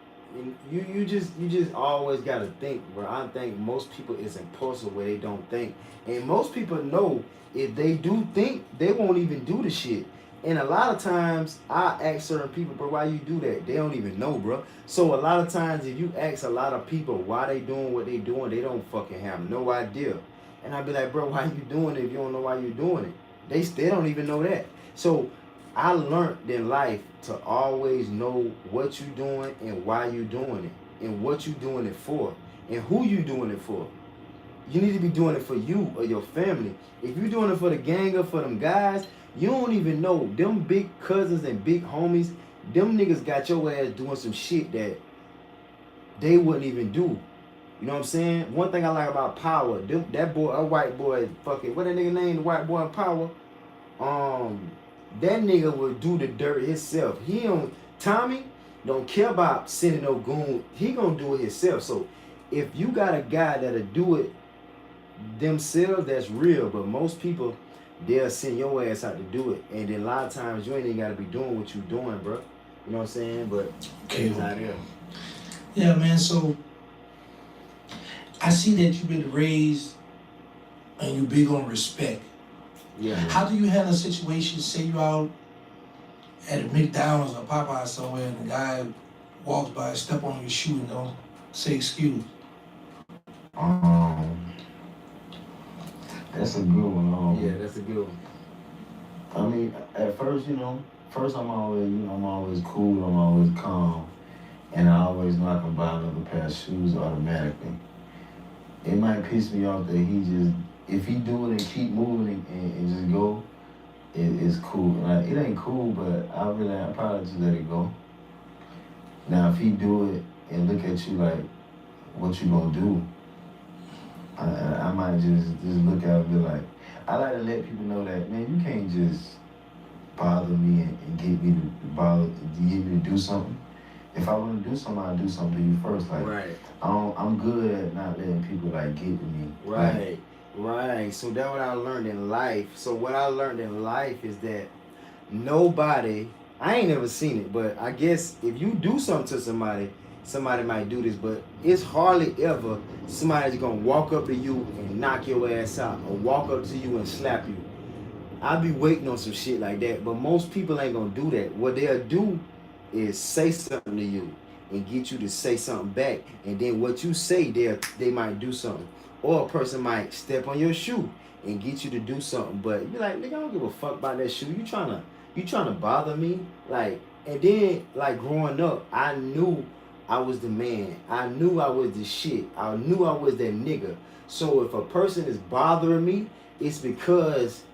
A: you just always gotta think, bro. I think most people is impulsive where they don't think. And most people know if they do think, they won't even do the shit. And a lot of times, I ask certain people, bro, why you do that? They don't even know, bro. So a lot of times, if you ask a lot of people why they doing what they doing, they don't fucking have no idea. And I be like, bro, why you doing it if you don't know why you doing it? They don't even know that. So I learned in life to always know what you doing and why you doing it, and what you doing it for, and who you doing it for. You need to be doing it for you or your family. If you doing it for the gang or for them guys, you don't even know. Them big cousins and big homies, them niggas got your ass doing some shit that they wouldn't even do. You know what I'm saying? One thing I like about Power, that boy, a white boy, fucking, what that nigga name, the white boy in Power? That nigga will do the dirt himself. He don't, Tommy don't care about sending no goon. He gonna do it himself. So if you got a guy that'll do it themselves, that's real. But most people, they'll send your ass out to do it. And then a lot of times you ain't even gotta be doing what you doing, bro. You know what I'm saying? But
C: Okay.
A: it's not there.
C: Yeah, man. So I see that you've been raised and you big on respect.
A: Yeah.
C: How do you handle situations? Say you out at a McDonald's or Popeye somewhere, and the guy walks by, step on your shoe, and don't say excuse.
B: That's a good one.
A: Yeah, that's a good one.
B: I mean, at first, I'm always cool, I'm always calm, and I always know I can buy another pair of shoes automatically. It might piss me off that if he do it and keep moving and just go, it's cool. Like, it ain't cool, but I probably just let it go. Now, if he do it and look at you like, what you gonna do? I might just look at it and be like, I like to let people know that, man, you can't just bother me and get me to do something. If I want to do something, I'll do something to you first. Like,
A: right.
B: I'm good at not letting people like get to me.
A: Right. Right. So that's what I learned in life. So what I learned in life is that nobody, I ain't never seen it, but I guess if you do something to somebody might do this, but it's hardly ever somebody's gonna walk up to you and knock your ass out, or walk up to you and slap you. I be waiting on some shit like that, but most people ain't gonna do that. What they'll do is say something to you and get you to say something back, and then what you say, they might do something. Or a person might step on your shoe and get you to do something, but you be like, nigga, I don't give a fuck about that shoe. You trying to bother me? Like, and then, like, growing up, I knew I was the man. I knew I was the shit. I knew I was that nigga. So if a person is bothering me, it's because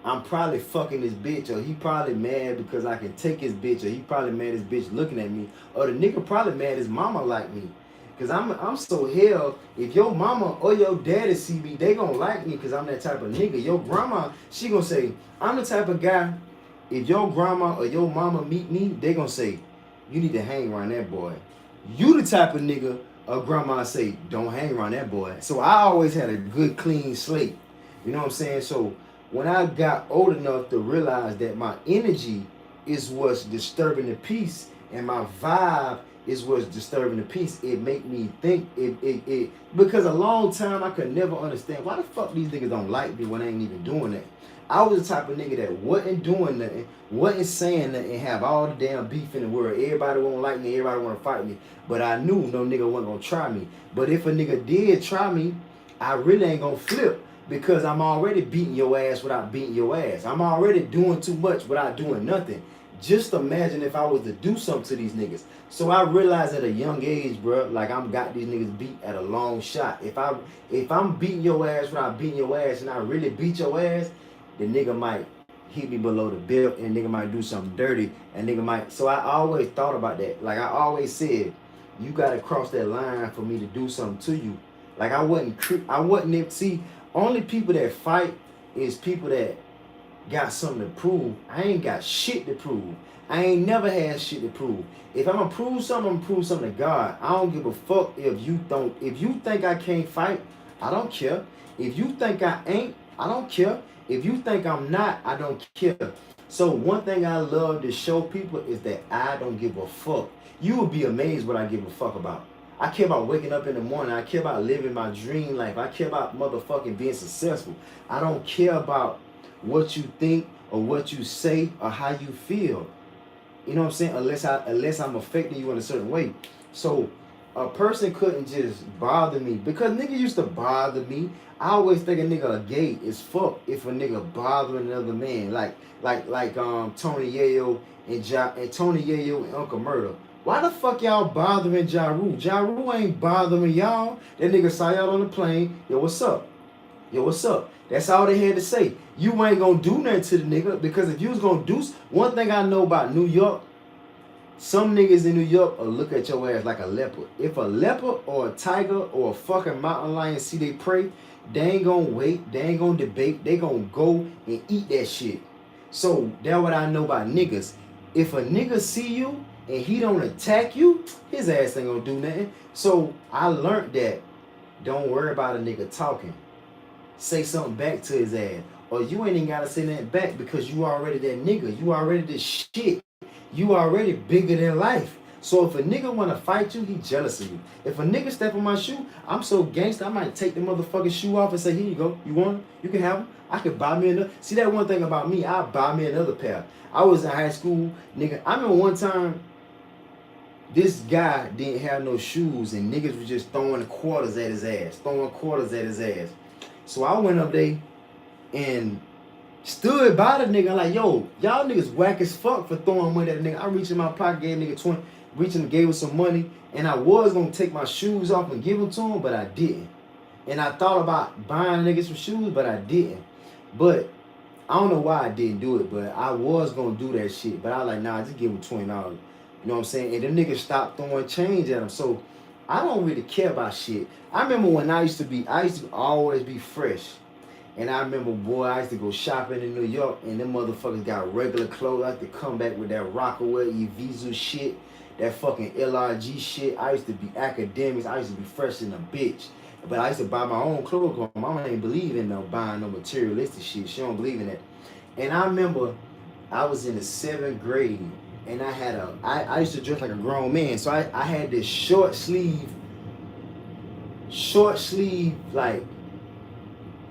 A: I'm probably fucking this bitch, or he probably mad because I can take his bitch, or he probably mad his bitch looking at me, or the nigga probably mad his mama like me. Cause I'm so hell, if your mama or your daddy see me, they gonna like me because I'm that type of nigga. Your grandma, she gonna say, I'm the type of guy, if your grandma or your mama meet me, they gonna say, you need to hang around that boy. You the type of nigga a grandma say, don't hang around that boy. So I always had a good clean slate. You know what I'm saying? So when I got old enough to realize that my energy is what's disturbing the peace, and my vibe is what's disturbing the peace, it make me think it because a long time I could never understand why the fuck these niggas don't like me when I ain't even doing that. I was the type of nigga that wasn't doing nothing, wasn't saying nothing, and have all the damn beef in the world. Everybody won't like me, everybody want to fight me. But I knew no nigga wasn't gonna try me. But if a nigga did try me, I really ain't gonna flip, because I'm already beating your ass without beating your ass. I'm already doing too much without doing nothing. Just imagine if I was to do something to these niggas. So I realized at a young age, bro, like I'm got these niggas beat at a long shot. If I'm beating your ass without beating your ass, and I really beat your ass, the nigga might hit me below the belt, and nigga might do something dirty, and nigga might. So I always thought about that. Like I always said, you gotta cross that line for me to do something to you. Like I wasn't see, only people that fight is people that got something to prove. I ain't got shit to prove. I ain't never had shit to prove. If I'm gonna prove something, I'm gonna prove something to God. I don't give a fuck if you don't. If you think I can't fight, I don't care. If you think I ain't, I don't care. If you think I'm not, I don't care. So one thing I love to show people is that I don't give a fuck. You will be amazed what I give a fuck about. I care about waking up in the morning. I care about living my dream life. I care about motherfucking being successful. I don't care about what you think or what you say or how you feel. You know what I'm saying? Unless I'm affecting you in a certain way. So a person couldn't just bother me because nigga used to bother me. I always think a nigga gay as fuck if a nigga bothering another man. Like Tony Yayo and Tony Yayo and Uncle Murder. Why the fuck y'all bothering Ja Rule? Ja Rule ain't bothering y'all. That nigga saw y'all on the plane. Yo, what's up? Yo, what's up? That's all they had to say. You ain't gonna do nothing to the nigga because if you was gonna do one thing I know about New York, some niggas in New York will look at your ass like a leopard. If a leopard or a tiger or a fucking mountain lion see they prey, they ain't gonna wait, they ain't gonna debate, they gonna go and eat that shit. So that's what I know about niggas. If a nigga see you and he don't attack you, his ass ain't gonna do nothing. So I learned that don't worry about a nigga talking. Say something back to his ass. Or you ain't even gotta say nothing back because you already that nigga. You already the shit. You already bigger than life. So if a nigga wanna fight you, he jealous of you. If a nigga step on my shoe, I'm so gangster, I might take the motherfucking shoe off and say, here you go. You want him? You can have him. I could buy me another. See, that one thing about me, I'll buy me another pair. I was in high school, nigga. I remember one time, this guy didn't have no shoes and niggas was just throwing quarters at his ass. So I went up there and stood by the nigga like, yo, y'all niggas whack as fuck for throwing money at the nigga. I reached in my pocket, gave nigga 20, reaching and gave him some money, and I was gonna take my shoes off and give them to him, but I didn't. And I thought about buying niggas some shoes, but I didn't. But I don't know why I didn't do it, but I was gonna do that shit. But I was like, nah, just give him $20. You know what I'm saying? And them niggas stopped throwing change at him. So I don't really care about shit. I remember when I used to always be fresh. And I remember, boy, I used to go shopping in New York, and them motherfuckers got regular clothes. I used to come back with that Rockaway, Evisu shit, that fucking LRG shit. I used to be academics. I used to be fresh in a bitch. But I used to buy my own clothes. My mama ain't believe in no buying no materialistic shit. She don't believe in that. And I remember I was in the 7th grade, and I had I used to dress like a grown man. So I had this short sleeve, like,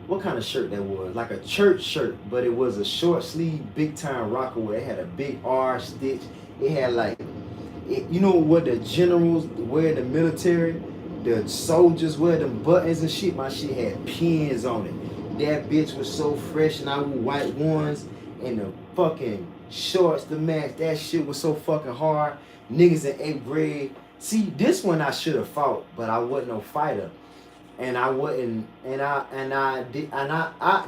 A: what kind of shirt that was? Like a church shirt, but it was a short sleeve, big time Rockaway. It had a big R stitch. It had like, you know what the generals wear in the military? The soldiers wear them buttons and shit. My shit had pins on it. That bitch was so fresh, and I wore white ones and the fucking shorts to match. That shit was so fucking hard. Niggas in 8th grade. See, this one I should have fought, but I wasn't no fighter. And I wasn't,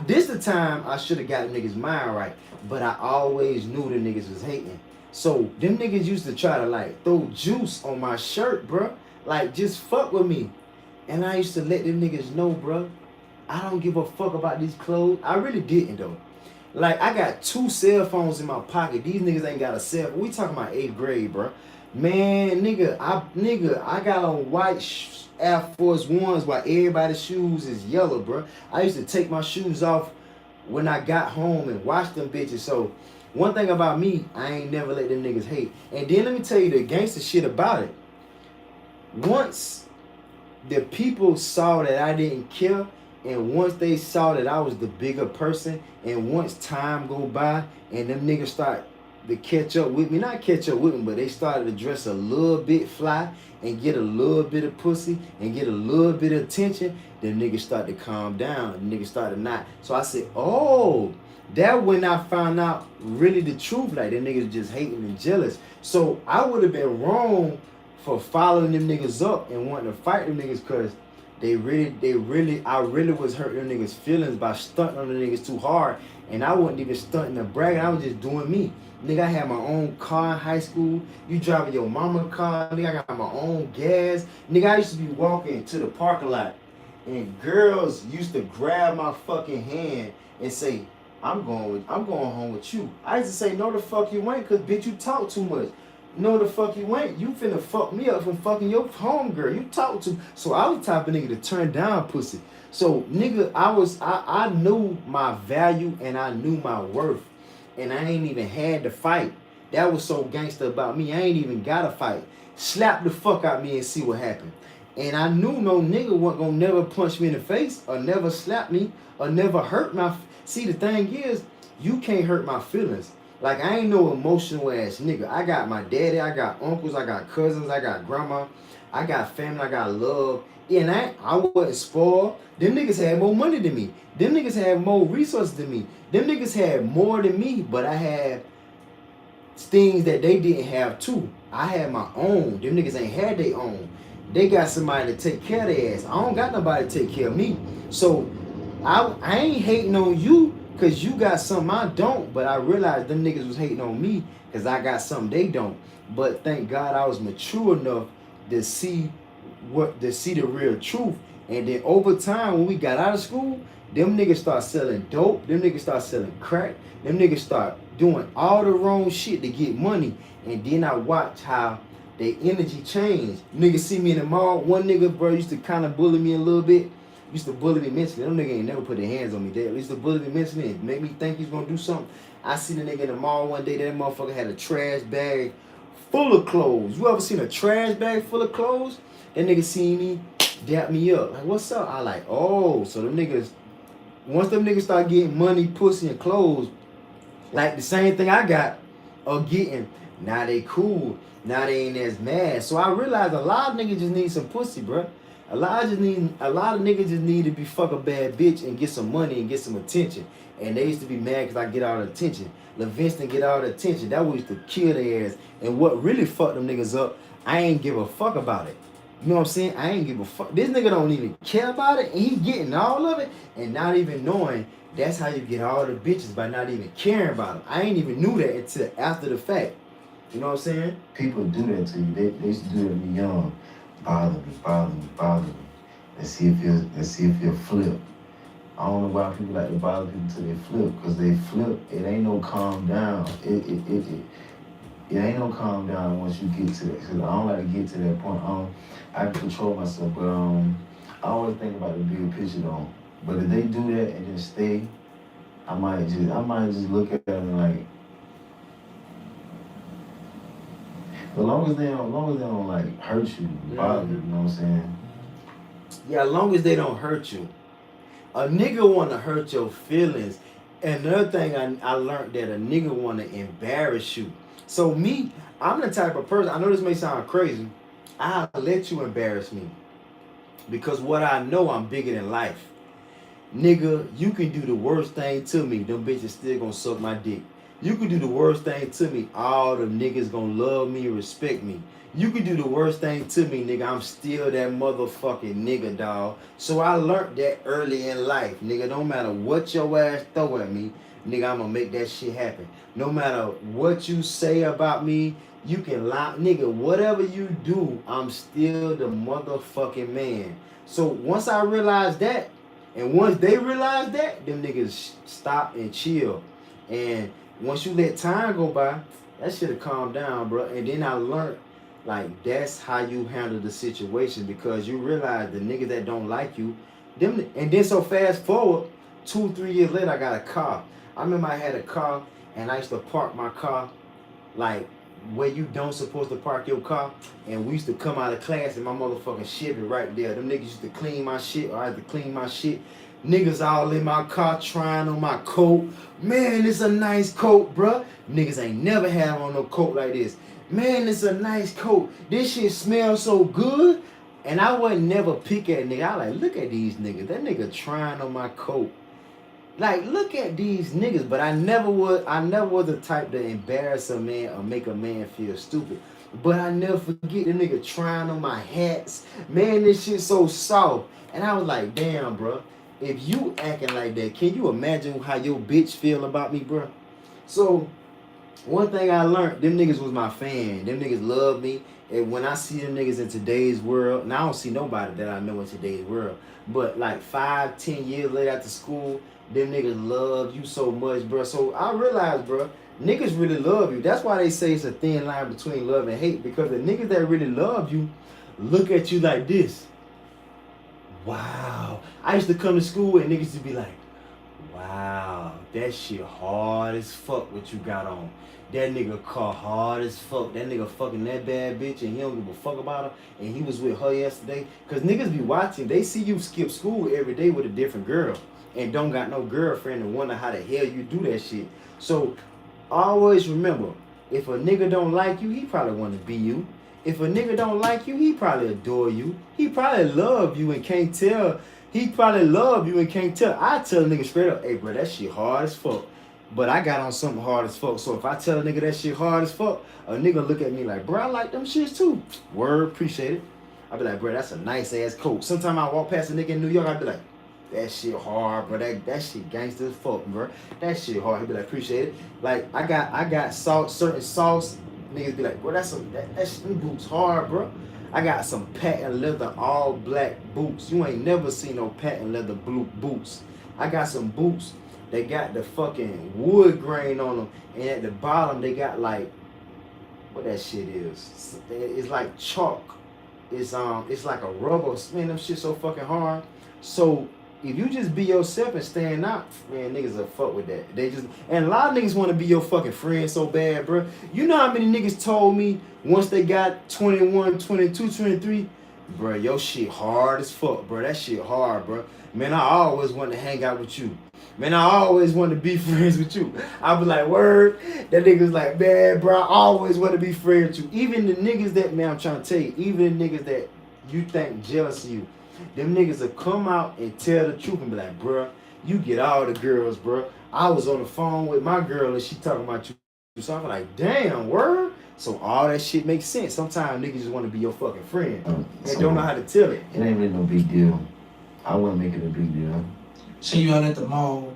A: this the time I should have got niggas' mind right, but I always knew the niggas was hating. So them niggas used to try to like throw juice on my shirt, bruh. Like just fuck with me. And I used to let them niggas know, bruh, I don't give a fuck about these clothes. I really didn't though. Like I got 2 cell phones in my pocket. These niggas ain't got a cell phone. We talking about 8th grade, bruh. Man, I got on white Air Force Ones while everybody's shoes is yellow, bro. I used to take my shoes off when I got home and wash them bitches. So one thing about me, I ain't never let them niggas hate. And then let me tell you the gangster shit about it. Once the people saw that I didn't care, and once they saw that I was the bigger person, and once time go by and them niggas start to catch up with me, not catch up with me, but they started to dress a little bit fly and get a little bit of pussy and get a little bit of attention, then niggas start to calm down and niggas start to not. So I said, oh, that when I found out really the truth, like them niggas just hating and jealous. So I would have been wrong for following them niggas up and wanting to fight them niggas, because I really was hurting them niggas' feelings by stunting on the niggas too hard. And I wasn't even stunting or bragging, I was just doing me. Nigga, I had my own car in high school. You driving your mama's car. Nigga, I got my own gas. Nigga, I used to be walking to the parking lot, and girls used to grab my fucking hand and say, I'm going home with you. I used to say, no the fuck you ain't, cause bitch you talk too much. No the fuck you ain't. You finna fuck me up from fucking your homegirl. You talk to. So I was the type of nigga to turn down pussy. So nigga, I knew my value and I knew my worth. And I ain't even had to fight. That was so gangster about me. I ain't even gotta fight. Slap the fuck out me and see what happened. And I knew no nigga wasn't gonna never punch me in the face or never slap me or never hurt my. See, the thing is, you can't hurt my feelings. Like, I ain't no emotional ass nigga. I got my daddy, I got uncles, I got cousins, I got grandma, I got family, I got love. And I wasn't spoiled. Them niggas had more money than me. Them niggas had more resources than me. Them niggas had more than me, but I had things that they didn't have too. I had my own. Them niggas ain't had their own. They got somebody to take care of their ass. I don't got nobody to take care of me. So I ain't hating on you because you got something I don't, but I realized them niggas was hating on me because I got something they don't. But thank God I was mature enough to see the real truth. And then over time, when we got out of school, them niggas start selling dope. Them niggas start selling crack. Them niggas start doing all the wrong shit to get money. And then I watch how their energy changed. Niggas see me in the mall. One nigga, bro, used to kind of bully me a little bit. Used to bully me mentally. Them niggas ain't never put their hands on me. They used to bully me mentally and make me think he's gonna do something. I seen a nigga in the mall one day. That motherfucker had a trash bag full of clothes. You ever seen a trash bag full of clothes? That nigga seen me, dap me up. Like, what's up? I like, oh, so them niggas, once them niggas start getting money, pussy, and clothes, like the same thing I got, or getting, now they cool. Now they ain't as mad. So I realized a lot of niggas just need some pussy, bro. A lot of niggas just need to be fuck a bad bitch and get some money and get some attention. And they used to be mad because I get all the attention. Livingston get all the attention. That was used to kill their ass. And what really fucked them niggas up, I ain't give a fuck about it. You know what I'm saying? I ain't give a fuck. This nigga don't even care about it, and he getting all of it and not even knowing that's how you get all the bitches, by not even caring about them. I ain't even knew that until after the fact. You know what I'm saying?
B: People do that to you. They used to do it when you're young. Bother me. Let's see if you'll flip. I don't know why people like to bother people till they flip, because they flip. It ain't no calm down. It ain't no calm down once you get to that. Cause I don't like to get to that point. I can control myself, but I always think about the bigger picture though. But if they do that and then stay, I might just look at them like, as long as they don't like hurt you, bother you, you know what I'm saying?
A: Yeah, as long as they don't hurt you. A nigga wanna hurt your feelings. And another thing I learned, that a nigga wanna embarrass you. So me, I'm the type of person, I know this may sound crazy, I'll let you embarrass me. Because what I know, I'm bigger than life. Nigga, you can do the worst thing to me, them bitches still gonna suck my dick. You can do the worst thing to me, all the niggas gonna love me, respect me. You can do the worst thing to me, nigga, I'm still that motherfucking nigga, dawg. So I learned that early in life, nigga. No matter what your ass throw at me, nigga, I'm gonna make that shit happen. No matter what you say about me, you can lie, nigga, whatever you do, I'm still the motherfucking man. So once I realized that, and once they realize that, them niggas stop and chill. And once you let time go by, that shit'll calm down, bro. And then I learned, like, that's how you handle the situation, because you realize the niggas that don't like you, them. And then so fast forward, 2-3 years later, I got a car. I remember I had a car, and I used to park my car, like, where you don't supposed to park your car. And we used to come out of class and my motherfucking Chevy right there. Them niggas used to clean my shit, or I had to clean my shit. Niggas all in my car trying on my coat. Man, it's a nice coat, bruh. Niggas ain't never had on no coat like this. Man, it's a nice coat. This shit smells so good. And I wasn't never pick at nigga. I like, look at these niggas. That nigga trying on my coat. Like, look at these niggas. But I never was the type to embarrass a man or make a man feel stupid. But I never forget the nigga trying on my hats. Man, this shit so soft. And I was like, damn, bro. If you acting like that, can you imagine how your bitch feel about me, bro? So, one thing I learned, them niggas was my fan. Them niggas loved me. And when I see them niggas in today's world, and I don't see nobody that I know in today's world, but like 5, 10 years later after school, them niggas love you so much, bro. So I realize, bro, niggas really love you. That's why they say it's a thin line between love and hate, because the niggas that really love you look at you like this. Wow. I used to come to school and niggas used to be like, wow, that shit hard as fuck what you got on. That nigga car hard as fuck. That nigga fucking that bad bitch and he don't give a fuck about her. And he was with her yesterday. Cause niggas be watching. They see you skip school every day with a different girl. And don't got no girlfriend and wonder how the hell you do that shit. So always remember, if a nigga don't like you, he probably want to be you. If a nigga don't like you, he probably adore you. He probably love you and can't tell. He probably love you and can't tell. I tell a nigga straight up, hey bro, that shit hard as fuck. But I got on something hard as fuck. So if I tell a nigga that shit hard as fuck, a nigga look at me like, bro, I like them shits too. Word, appreciate it. I be like, bro, that's a nice ass coat. Sometimes I walk past a nigga in New York, I be like, that shit hard, bro. That shit gangster as fuck, bro. That shit hard. He be like, appreciate it. Like I got certain sauce. Niggas be like, bro, that's them boots hard, bro. I got some patent leather all black boots. You ain't never seen no patent leather blue boots. I got some boots. They got the fucking wood grain on them, and at the bottom they got like, what that shit is? It's like chalk. It's like a rubber. Man, them shit so fucking hard. So if you just be yourself and stand out, man, niggas will fuck with that. They just, and a lot of niggas want to be your fucking friend so bad, bro. You know how many niggas told me once they got 21, 22, 23, bro, your shit hard as fuck, bro. That shit hard, bro. Man, I always wanted to hang out with you. Man, I always wanted to be friends with you. I be like, word. That nigga's like, man, bro, I always want to be friends with you. Even the niggas that, man, I'm trying to tell you, even the niggas that you think jealous of you, them niggas will come out and tell the truth and be like, bruh, you get all the girls, bruh. I was on the phone with my girl and she talking about you. So I'm like, damn, word? So all that shit makes sense. Sometimes niggas just want to be your fucking friend. They don't know how to tell it.
B: It ain't really no big deal. I wouldn't make it a big deal.
C: So you out at the mall,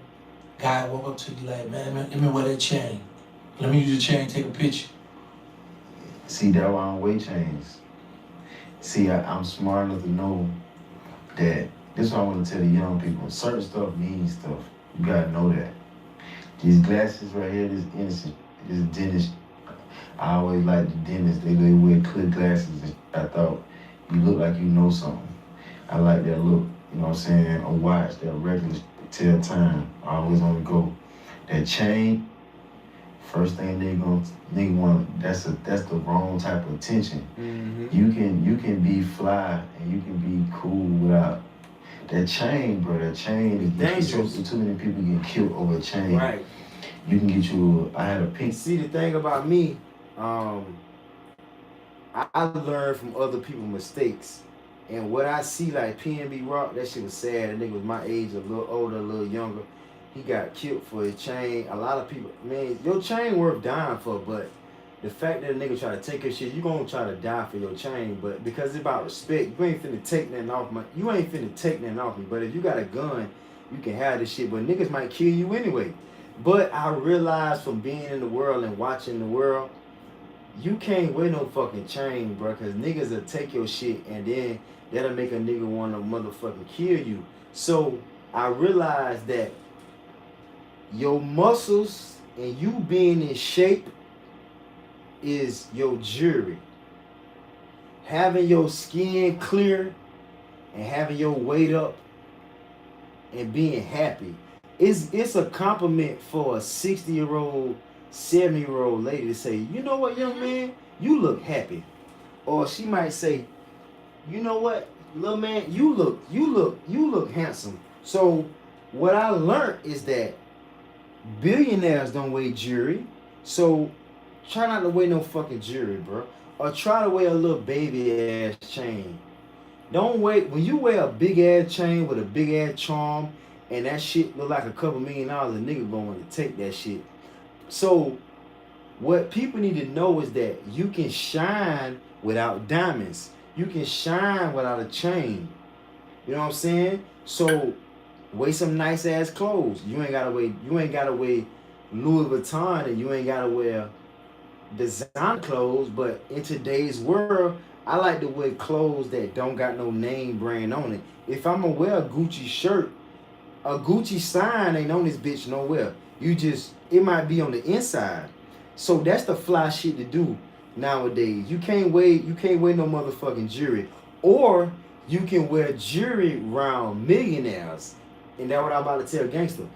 C: guy walk up to you like, man, let me wear that chain. Let me use the chain, take a picture.
B: See, that's why I don't wear chains. See, I'm smart enough to know that this is what I want to tell the young people. Certain stuff means stuff. You gotta know that. These glasses right here, this dentist. I always like the dentists. They wear clear glasses. I thought you look like you know something. I like that look. You know what I'm saying? A watch, that regular tell time. I always on the go. That chain. First thing they want. That's the wrong type of attention.
A: Mm-hmm.
B: You can be fly and you can be cool without that chain, bro. That chain is dangerous. Too many people get killed over a chain.
A: Right.
B: You can get you. I had a pink.
A: See, the thing about me, I learned from other people's mistakes. And what I see, like PNB Rock, that shit was sad. That nigga was my age, a little older, a little younger. He got killed for his chain. A lot of people, man, your chain worth dying for, but the fact that a nigga try to take your shit, you gonna try to die for your chain, but because it's about respect, you ain't finna take nothing off me. You ain't finna take nothing off me, but if you got a gun, you can have this shit, but niggas might kill you anyway. But I realized from being in the world and watching the world, you can't wear no fucking chain, bro, because niggas will take your shit and then that'll make a nigga want to motherfucking kill you. So I realized that your muscles and you being in shape is your jewelry. Having your skin clear and having your weight up and being happy. It's a compliment for a 60-year-old, 70-year-old lady to say, you know what, young man, you look happy. Or she might say, you know what, little man, you look handsome. So what I learned is that billionaires don't wear jewelry. So try not to wear no fucking jewelry, bro. Or try to wear a little baby ass chain. Don't wait. When you wear a big ass chain with a big ass charm and that shit look like a couple $1 million, a nigga gonna want to take that shit. So what people need to know is that you can shine without diamonds. You can shine without a chain. You know what I'm saying? So wear some nice ass clothes. You ain't gotta wear Louis Vuitton, and you ain't gotta wear design clothes, but in today's world, I like to wear clothes that don't got no name brand on it. If I'm gonna wear a Gucci shirt, a Gucci sign ain't on this bitch nowhere. You just it might be on the inside. So that's the fly shit to do nowadays. You can't wear no motherfucking jewelry. Or you can wear jewelry around millionaires. And that's what I'm about to tell Gangsta.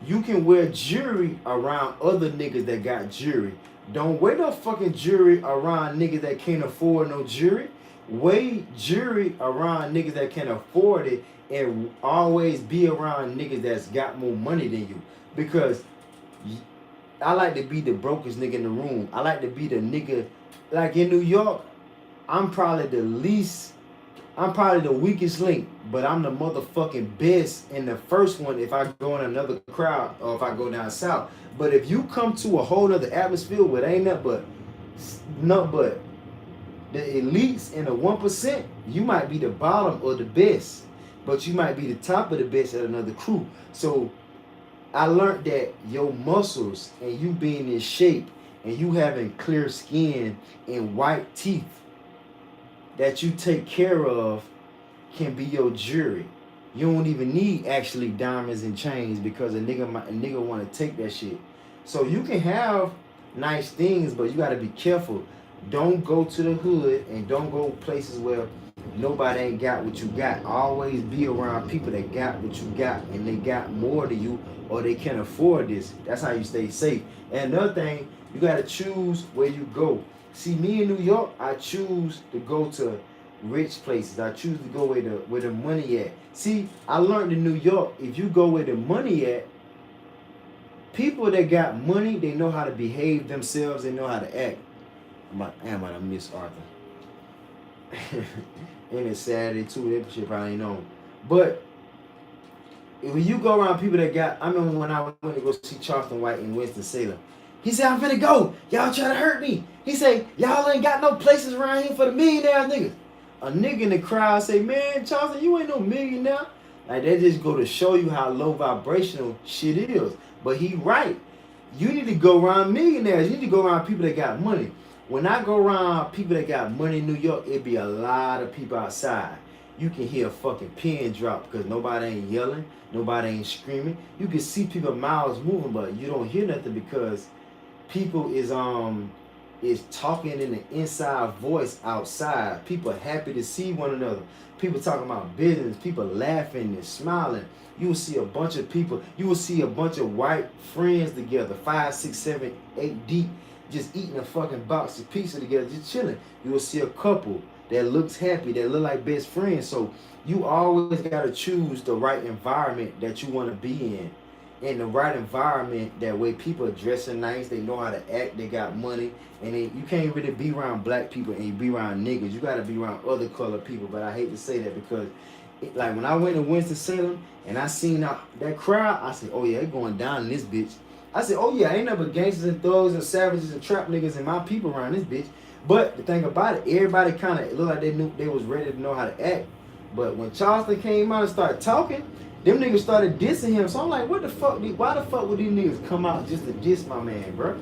A: You can wear jewelry around other niggas that got jewelry. Don't wear no fucking jewelry around niggas that can't afford no jewelry. Wear jewelry around niggas that can afford it, and always be around niggas that's got more money than you. Because I like to be the brokest nigga in the room. I like to be the nigga, like in New York, I'm probably the weakest link, but I'm the motherfucking best in the first one if I go in another crowd or if I go down south. But if you come to a whole other atmosphere where there ain't nothing but the elites and the 1%, you might be the bottom or the best, but you might be the top of the best at another crew. So I learned that your muscles and you being in shape and you having clear skin and white teeth that you take care of can be your jewelry. You don't even need actually diamonds and chains because a nigga want to take that shit. So you can have nice things, but you got to be careful. Don't go to the hood and don't go places where nobody ain't got what you got. Always be around people that got what you got and they got more than you, or they can afford this. That's how you stay safe. And another thing, you got to choose where you go. See, me in New York, I choose to go to rich places. I choose to go where the money at. See, I learned in New York, if you go where the money at, people that got money, they know how to behave themselves, they know how to act. I miss Arthur. And it's Saturday too, that shit probably ain't on. But when you go around people that got, I remember when I went to go see Charleston White in Winston-Salem. He said, I'm finna go. Y'all try to hurt me. He said, y'all ain't got no places around here for the millionaire niggas. A nigga in the crowd say, man, Charleston, you ain't no millionaire. Like, they just go to show you how low vibrational shit is. But he right. You need to go around millionaires. You need to go around people that got money. When I go around people that got money in New York, it be a lot of people outside. You can hear a fucking pin drop because nobody ain't yelling. Nobody ain't screaming. You can see people mouths moving, but you don't hear nothing because people is talking in the inside voice outside. People are happy to see one another. People talking about business. People laughing and smiling. You will see a bunch of people. You will see a bunch of white friends together, 5, 6, 7, 8 deep, just eating a fucking box of pizza together, just chilling. You will see a couple that looks happy, that look like best friends. So you always gotta choose the right environment that you want to be in. In the right environment, that way people are dressing nice, they know how to act, they got money, and you can't really be around black people and you be around niggas. You gotta be around other colored people. But I hate to say that because, like when I went to Winston-Salem and I seen that crowd, I said, oh yeah, it going down in this bitch. I said, oh yeah, ain't nothing but gangsters and thugs and savages and trap niggas and my people around this bitch. But the thing about it, everybody kind of looked like they knew they was ready to know how to act. But when Charleston came out and started talking, them niggas started dissing him. So I'm like, what the fuck? Why the fuck would these niggas come out just to diss my man, bro?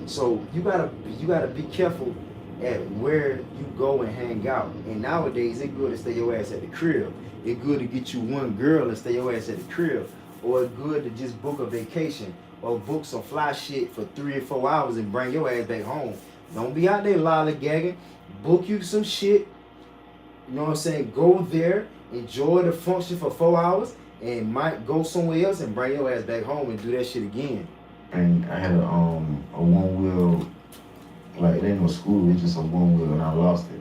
A: So you gotta be careful at where you go and hang out. And nowadays, it's good to stay your ass at the crib. It's good to get you one girl and stay your ass at the crib. Or it's good to just book a vacation or book some fly shit for 3 or 4 hours and bring your ass back home. Don't be out there lollygagging. Book you some shit. You know what I'm saying? Go there, enjoy the function for 4 hours, and might go somewhere else and bring your ass back home and do that shit again.
B: And I had a one wheel, like it ain't no school, it's just a one wheel, and I lost it.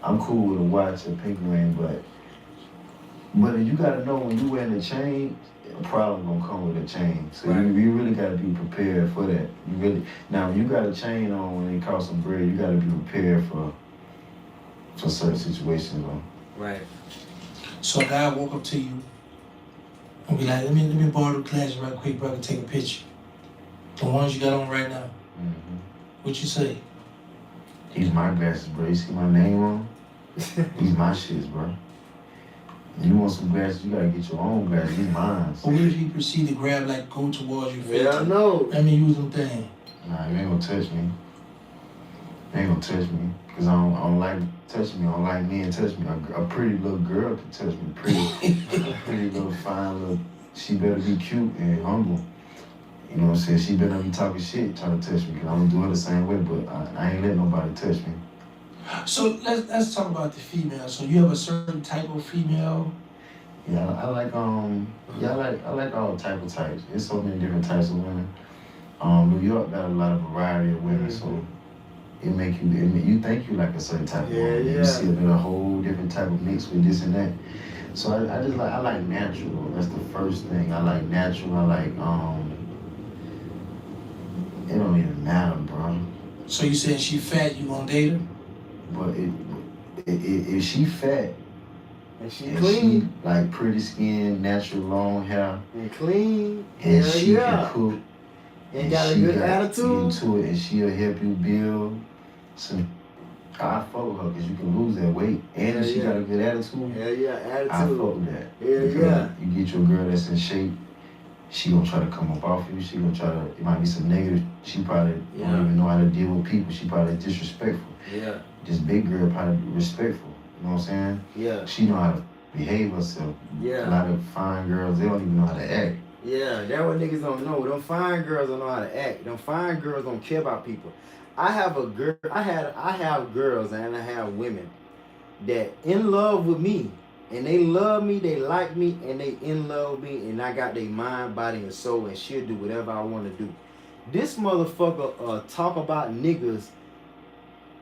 B: I'm cool with a watch, a pink ring, but you gotta know when you wearing a chain, a problem gonna come with a chain. So right. you really gotta be prepared for that. Now when you got a chain on and it costs some bread, you gotta be prepared for certain situations, bro.
A: Right.
C: So a guy walk up to you and be like, let me borrow the glasses right quick, bro, I can take a picture. The ones you got on right now.
B: Mm-hmm.
C: What you say?
B: These my glasses, bro. You see my name on? These my shits, bro. You want some glasses, you gotta get your own glasses. These mine.
C: But what if he proceed to grab, like, go towards you?
A: Yeah, I know.
C: Let me use them thing.
B: Nah, you ain't gonna touch me. They ain't gonna touch me. Cause I don't like touching me. I don't like men touching me. A pretty little girl can touch me. Pretty little fine little. She better be cute and humble. You know what I'm saying? She better not be talking shit trying to touch me. Cause I'm gonna do her the same way. But I ain't let nobody touch me.
C: So let's talk about the female. So you have a certain type of female.
B: Yeah, I like I like all type of types. There's so many different types of women. New York got a lot of variety of women, so it make you think you like a certain type of woman.
A: Yeah.
B: You see a whole different type of mix with this and that. So I like natural. That's the first thing. I like natural. I like it don't even matter, bro.
C: So you saying she fat, you gonna date her?
B: But if she fat
A: And she
B: and
A: clean.
B: she like pretty skin, natural long hair,
A: And clean.
B: and
A: Hell
B: she
A: yeah.
B: can cook.
A: And got a good attitude.
B: Into it, and she'll help you build some. I fuck with her because you can lose that weight, and if she got a good attitude.
A: Hell yeah, attitude.
B: I fuck with that.
A: Hell
B: Because
A: yeah.
B: You get your girl that's in shape, she gonna try to come up off you. She gonna try to. It might be some negative. She probably don't even know how to deal with people. She probably disrespectful.
A: Yeah.
B: This big girl probably respectful. You know what I'm saying?
A: Yeah.
B: She know how to behave herself.
A: Yeah.
B: A lot of fine girls, they don't even know how to act.
A: Yeah, that's what niggas don't know. Them fine girls don't know how to act. Them fine girls don't care about people. I have girls and I have women that in love with me, and they love me, they like me, and they in love with me, and I got their mind, body, and soul, and she'll do whatever I want to do. This motherfucker talk about niggas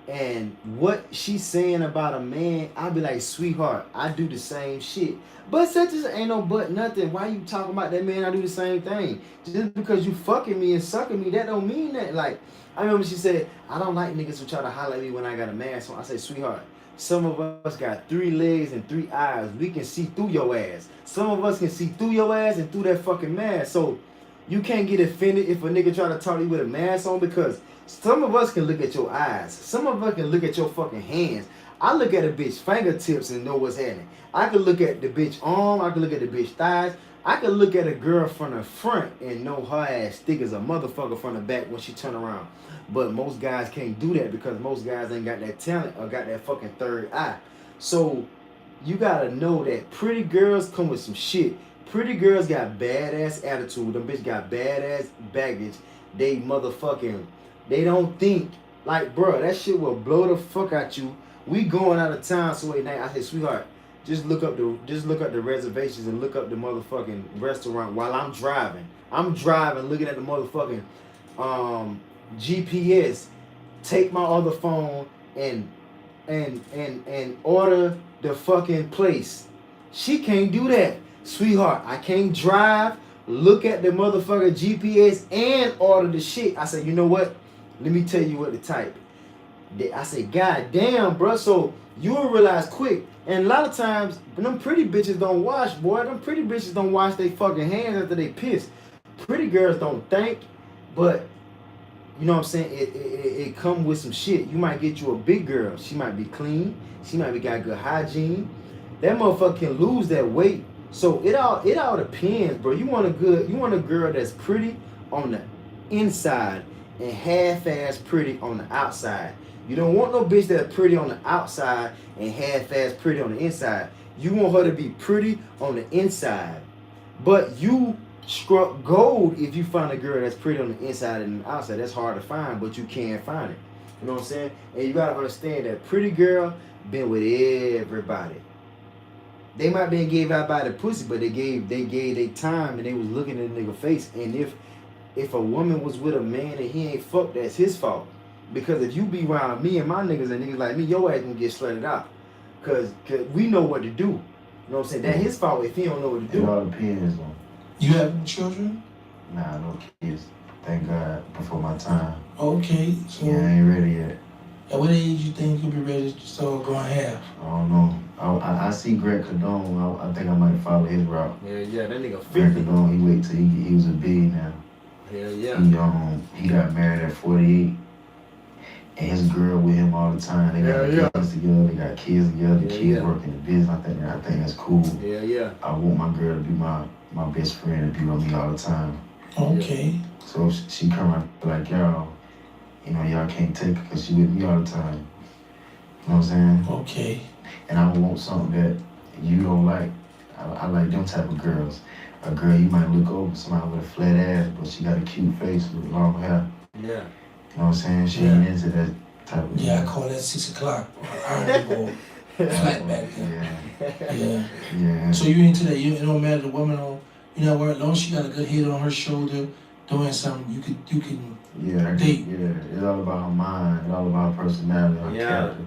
A: and what she's saying about a man, I be like, sweetheart, I do the same shit. But such as ain't no but nothing. Why you talking about that man? I do the same thing. Just because you fucking me and sucking me, that don't mean that. Like, I remember she said, I don't like niggas who try to holler at me when I got a mask on. I say, sweetheart, some of us got 3 legs and 3 eyes. We can see through your ass. Some of us can see through your ass and through that fucking mask. So you can't get offended if a nigga try to talk to you with a mask on, because some of us can look at your eyes. Some of us can look at your fucking hands. I look at a bitch fingertips and know what's happening. I can look at the bitch arm. I can look at the bitch thighs. I can look at a girl from the front and know her ass thick as a motherfucker from the back when she turn around. But most guys can't do that because most guys ain't got that talent or got that fucking third eye. So you gotta know that pretty girls come with some shit. Pretty girls got badass attitude. Them bitch got badass baggage. They don't think like, bro, that shit will blow the fuck out you. We going out of town so at night. I said, sweetheart, just look up the reservations and look up the motherfucking restaurant while I'm driving. I'm driving, looking at the motherfucking GPS. Take my other phone and order the fucking place. She can't do that. Sweetheart, I can't drive, look at the motherfucking GPS and order the shit. I said, you know what? Let me tell you what to type. I said, God damn, bro. So you will realize quick. And a lot of times, them pretty bitches don't wash, boy. Them pretty bitches don't wash their fucking hands after they piss. Pretty girls don't think, but you know what I'm saying? It come with some shit. You might get you a big girl. She might be clean. She might be got good hygiene. That motherfucker can lose that weight. So it all depends, bro. You want a girl that's pretty on the inside and half-ass pretty on the outside. You don't want no bitch that's pretty on the outside and half-ass pretty on the inside. You want her to be pretty on the inside. But you struck gold if you find a girl that's pretty on the inside and the outside. That's hard to find, but you can find it. You know what I'm saying? And you gotta understand that pretty girl been with everybody. They might be gave out by the pussy, but they gave their time and they was looking at the nigga face. And if a woman was with a man and he ain't fucked, that's his fault. Because if you be around me and my niggas and niggas like me, your ass gonna get slutted out. Cause we know what to do. You know what I'm saying? That's his fault if he don't know what to do.
B: It all depends on.
C: You have children?
B: Nah, no kids. Thank God, before my time.
C: Okay, so
B: Yeah, I ain't ready yet.
C: at what age you think you'll be ready to start going half?
B: I don't know. I see Greg Cardone. I think I might follow his route.
A: Yeah, that nigga 50.
B: Greg Cardone, he wait till he was a billionaire.
A: Hell yeah.
B: He got married at 48. And his girl with him all the time. They got kids together. They got kids together. The kids work in the business. I think that's cool.
A: Yeah.
B: I want my girl to be my best friend and be with me all the time.
C: Okay.
B: So she come out like, y'all, you know, y'all can't take her because she with me all the time. You know what I'm saying?
C: Okay.
B: And I don't want something that you don't like. I like them type of girls. A girl you might look over, somebody with a flat ass, but she got a cute face with long hair.
A: Yeah.
B: You know what I'm saying? She ain't into that type of
C: Yeah, I call that 6 o'clock. I don't go flat back there.
B: Yeah.
C: So you into that? It don't matter the woman on. You know where? As long as she got a good head on her shoulder, doing something, you can. Date.
B: Yeah. It's all about her mind. It's all about her personality, her character.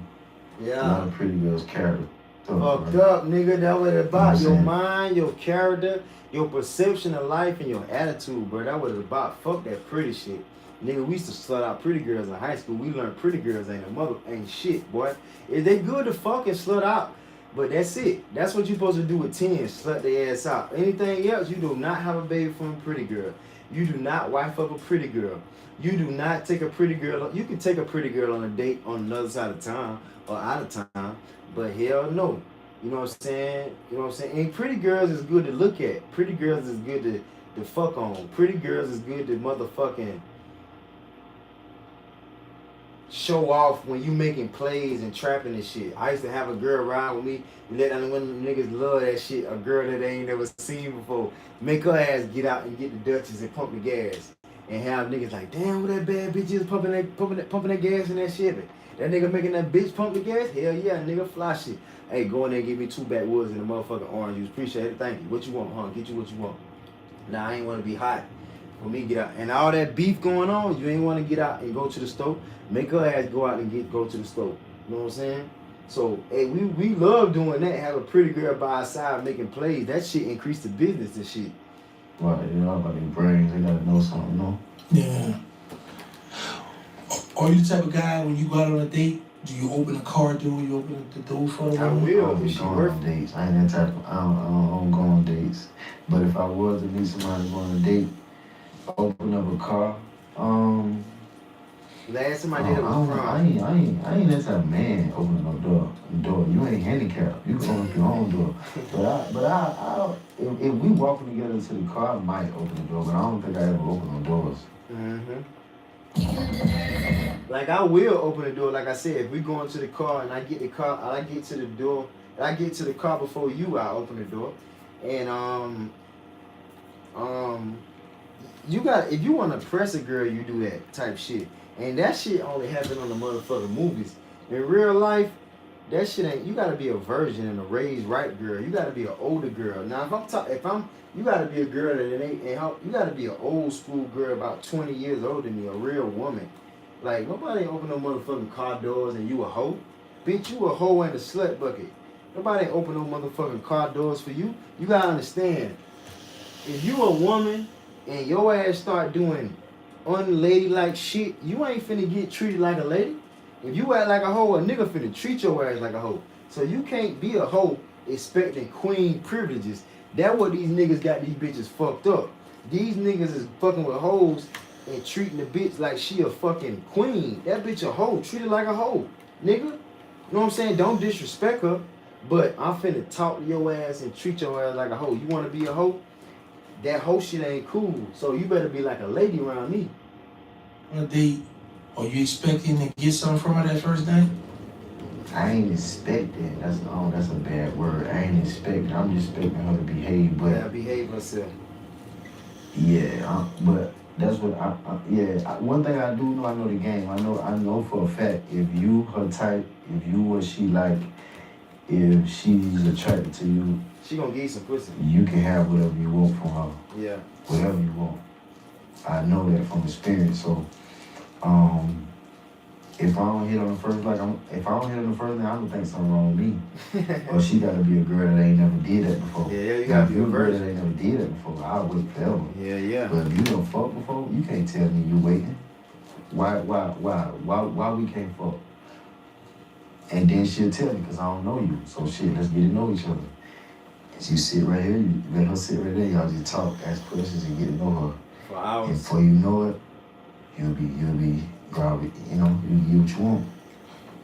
A: Yeah.
B: A lot of pretty girls' character.
A: Fucked up, nigga. That what it about.
B: You know
A: Your mind, your character, your perception of life, and your attitude, bro. That what it about. Fuck that pretty shit. Nigga, we used to slut out pretty girls in high school. We learned pretty girls ain't shit, boy. If they good to fucking slut out, but that's it. That's what you supposed to do with 10, slut their ass out. Anything else, you do not have a baby from a pretty girl. You do not wife up a pretty girl. You do not take a pretty girl. You can take a pretty girl on a date on another side of town or out of town, but hell no. You know what I'm saying? You know what I'm saying? And pretty girls is good to look at. Pretty girls is good to fuck on. Pretty girls is good to motherfucking show off when you making plays and trapping and shit. I used to have a girl ride with me and let one of them niggas love that shit. A girl that they ain't never seen before. Make her ass get out and get the Dutchess and pump the gas. And have niggas like, damn, what that bad bitch is pumping that gas in that shit. That nigga making that bitch pump the gas? Hell yeah, nigga, fly shit. Hey, go in there and give me 2 backwoods and a motherfucking orange juice. Appreciate it. Thank you. What you want, huh? Get you what you want. Nah, I ain't want to be hot. For me, get out. And all that beef going on, you ain't want to get out and go to the stove. Make her ass go out and go to the stove. You know what I'm saying? So, hey, we love doing that. Have a pretty girl by our side making plays. That shit increase the business and shit.
B: Well, you know about their brains. They gotta know something, no?
C: Yeah. Are you the type of guy when you go out on a date, do you open the car door? You open the door for the
A: I
C: woman?
A: will.
B: I don't be going on dates. I ain't that type of, I don't go on dates. But if I was to meet somebody to go on a date, open up a car,
A: last time I did it was prom.
B: I ain't that type of man opening no door. You ain't handicapped. You can open up your own door. But I if we walking together to the car, I might open the door. But I don't think I ever open no doors.
A: Mm-hmm. Like I will open the door. Like I said, if we go into the car and I get to the door, I get to the car before you, I open the door. And you got, if you want to press a girl, you do that type shit. And that shit only happen on the motherfucking movies. In real life, that shit ain't. You gotta be a virgin and a raised right girl. You gotta be an older girl. Now, you gotta be a girl that ain't. You gotta be an old school girl, about 20 years older than me, a real woman. Like nobody open no motherfucking car doors and you a hoe. Bitch, you a hoe and a slut bucket. Nobody open no motherfucking car doors for you. You gotta understand. If you a woman and your ass start doing unladylike shit, you ain't finna get treated like a lady. If you act like a hoe, a nigga finna treat your ass like a hoe. So you can't be a hoe expecting queen privileges. That's what these niggas got these bitches fucked up. These niggas is fucking with hoes and treating the bitch like she a fucking queen. That bitch a hoe. Treat her like a hoe. Nigga. You know what I'm saying? Don't disrespect her. But I'm finna talk to your ass and treat your ass like a hoe. You wanna be a hoe? That hoe shit ain't cool. So you better be like a lady around me.
C: On a date, are you expecting to get something from her that first night?
B: I ain't expecting. That's a bad word. I ain't expecting. I'm just expecting her to behave. But
A: Yeah, behave herself.
B: Yeah, but that's what one thing I do know, I know the game. I know for a fact if you her type, if you what she like, if she's attracted to you,
A: she gonna give you some pussy.
B: You can have whatever you want from her.
A: Yeah.
B: Whatever you want. I know that from experience. So, if I don't hit on the first, if I don't hit on the first, then I don't think something wrong with me. Or she gotta be a girl that ain't never did that before.
A: Yeah, you gotta be a
B: girl that ain't never did that before. I'll wait forever.
A: Yeah.
B: But if you done fuck before, you can't tell me you waiting. Why we can't fuck? And then she'll tell me, cause I don't know you. So shit, let's get to know each other. And you sit right here, you let her sit right there, y'all just talk, ask questions, and get to know her.
A: For hours.
B: And before you know it, you'll be probably, you get what you want.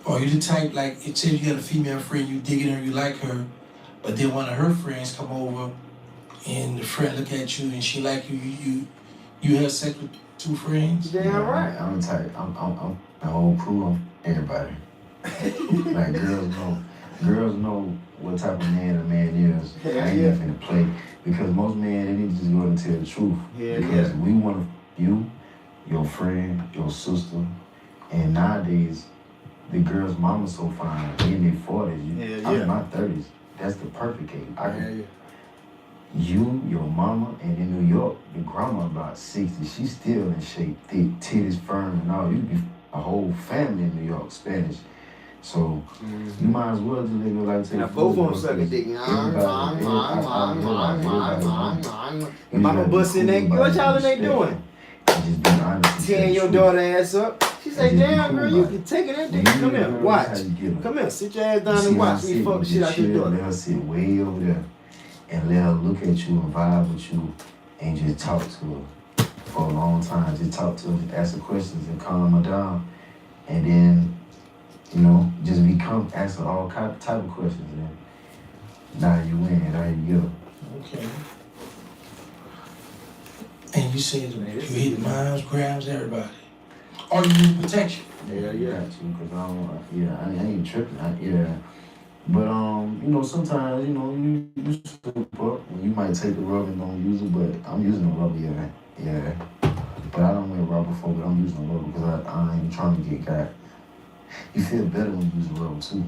C: Are you the type, like, say you got a female friend, you dig in her, you like her, but then one of her friends come over and the friend look at you and she like you have sex with 2 friends.
A: Damn right.
B: I'm the type. I'm the whole crew. I'm everybody. Like girls know what type of man a man is.
A: Hell
B: I ain't
A: yeah.
B: even finna play because most men they need to just go and tell the truth.
A: Hell
B: Because
A: yeah.
B: we want you, your friend, your sister, and nowadays the girl's mama so fine. They in their 40s.
A: Hell
B: I'm
A: yeah.
B: in my 30s. That's the perfect case.
A: Hell yeah.
B: You, your mama, and in New York, your grandma about 60. She's still in shape, thick, titties firm, and all. You be a whole family in New York, Spanish. So you might as well just live your life.
A: Now both of them sucking dick. Your mama busting that. What y'all in they doing?
B: Just be honest.
A: Tearing your daughter ass up. She say, damn girl, you can take it that dick. Come here, watch. Come here, sit your ass down and watch me fuck the shit out your daughter.
B: Let her sit way over there and let her look at you and vibe with you and just talk to her for a long time. Just talk to her, just ask her questions and calm her down. And then, you know, just ask her all type of questions. And now you win, now you get her.
C: Okay. And you said you hit moms, grams, everybody. Or you need protection.
A: Yeah.
B: Got you, cause I ain't tripping. But you know, sometimes, you know, you slip up and you might take the rubber and don't use it, but I'm using the rubber, yeah. But I don't wear rubber before, but I'm using the rubber because I ain't trying to get got. You feel better when you use the rubber too.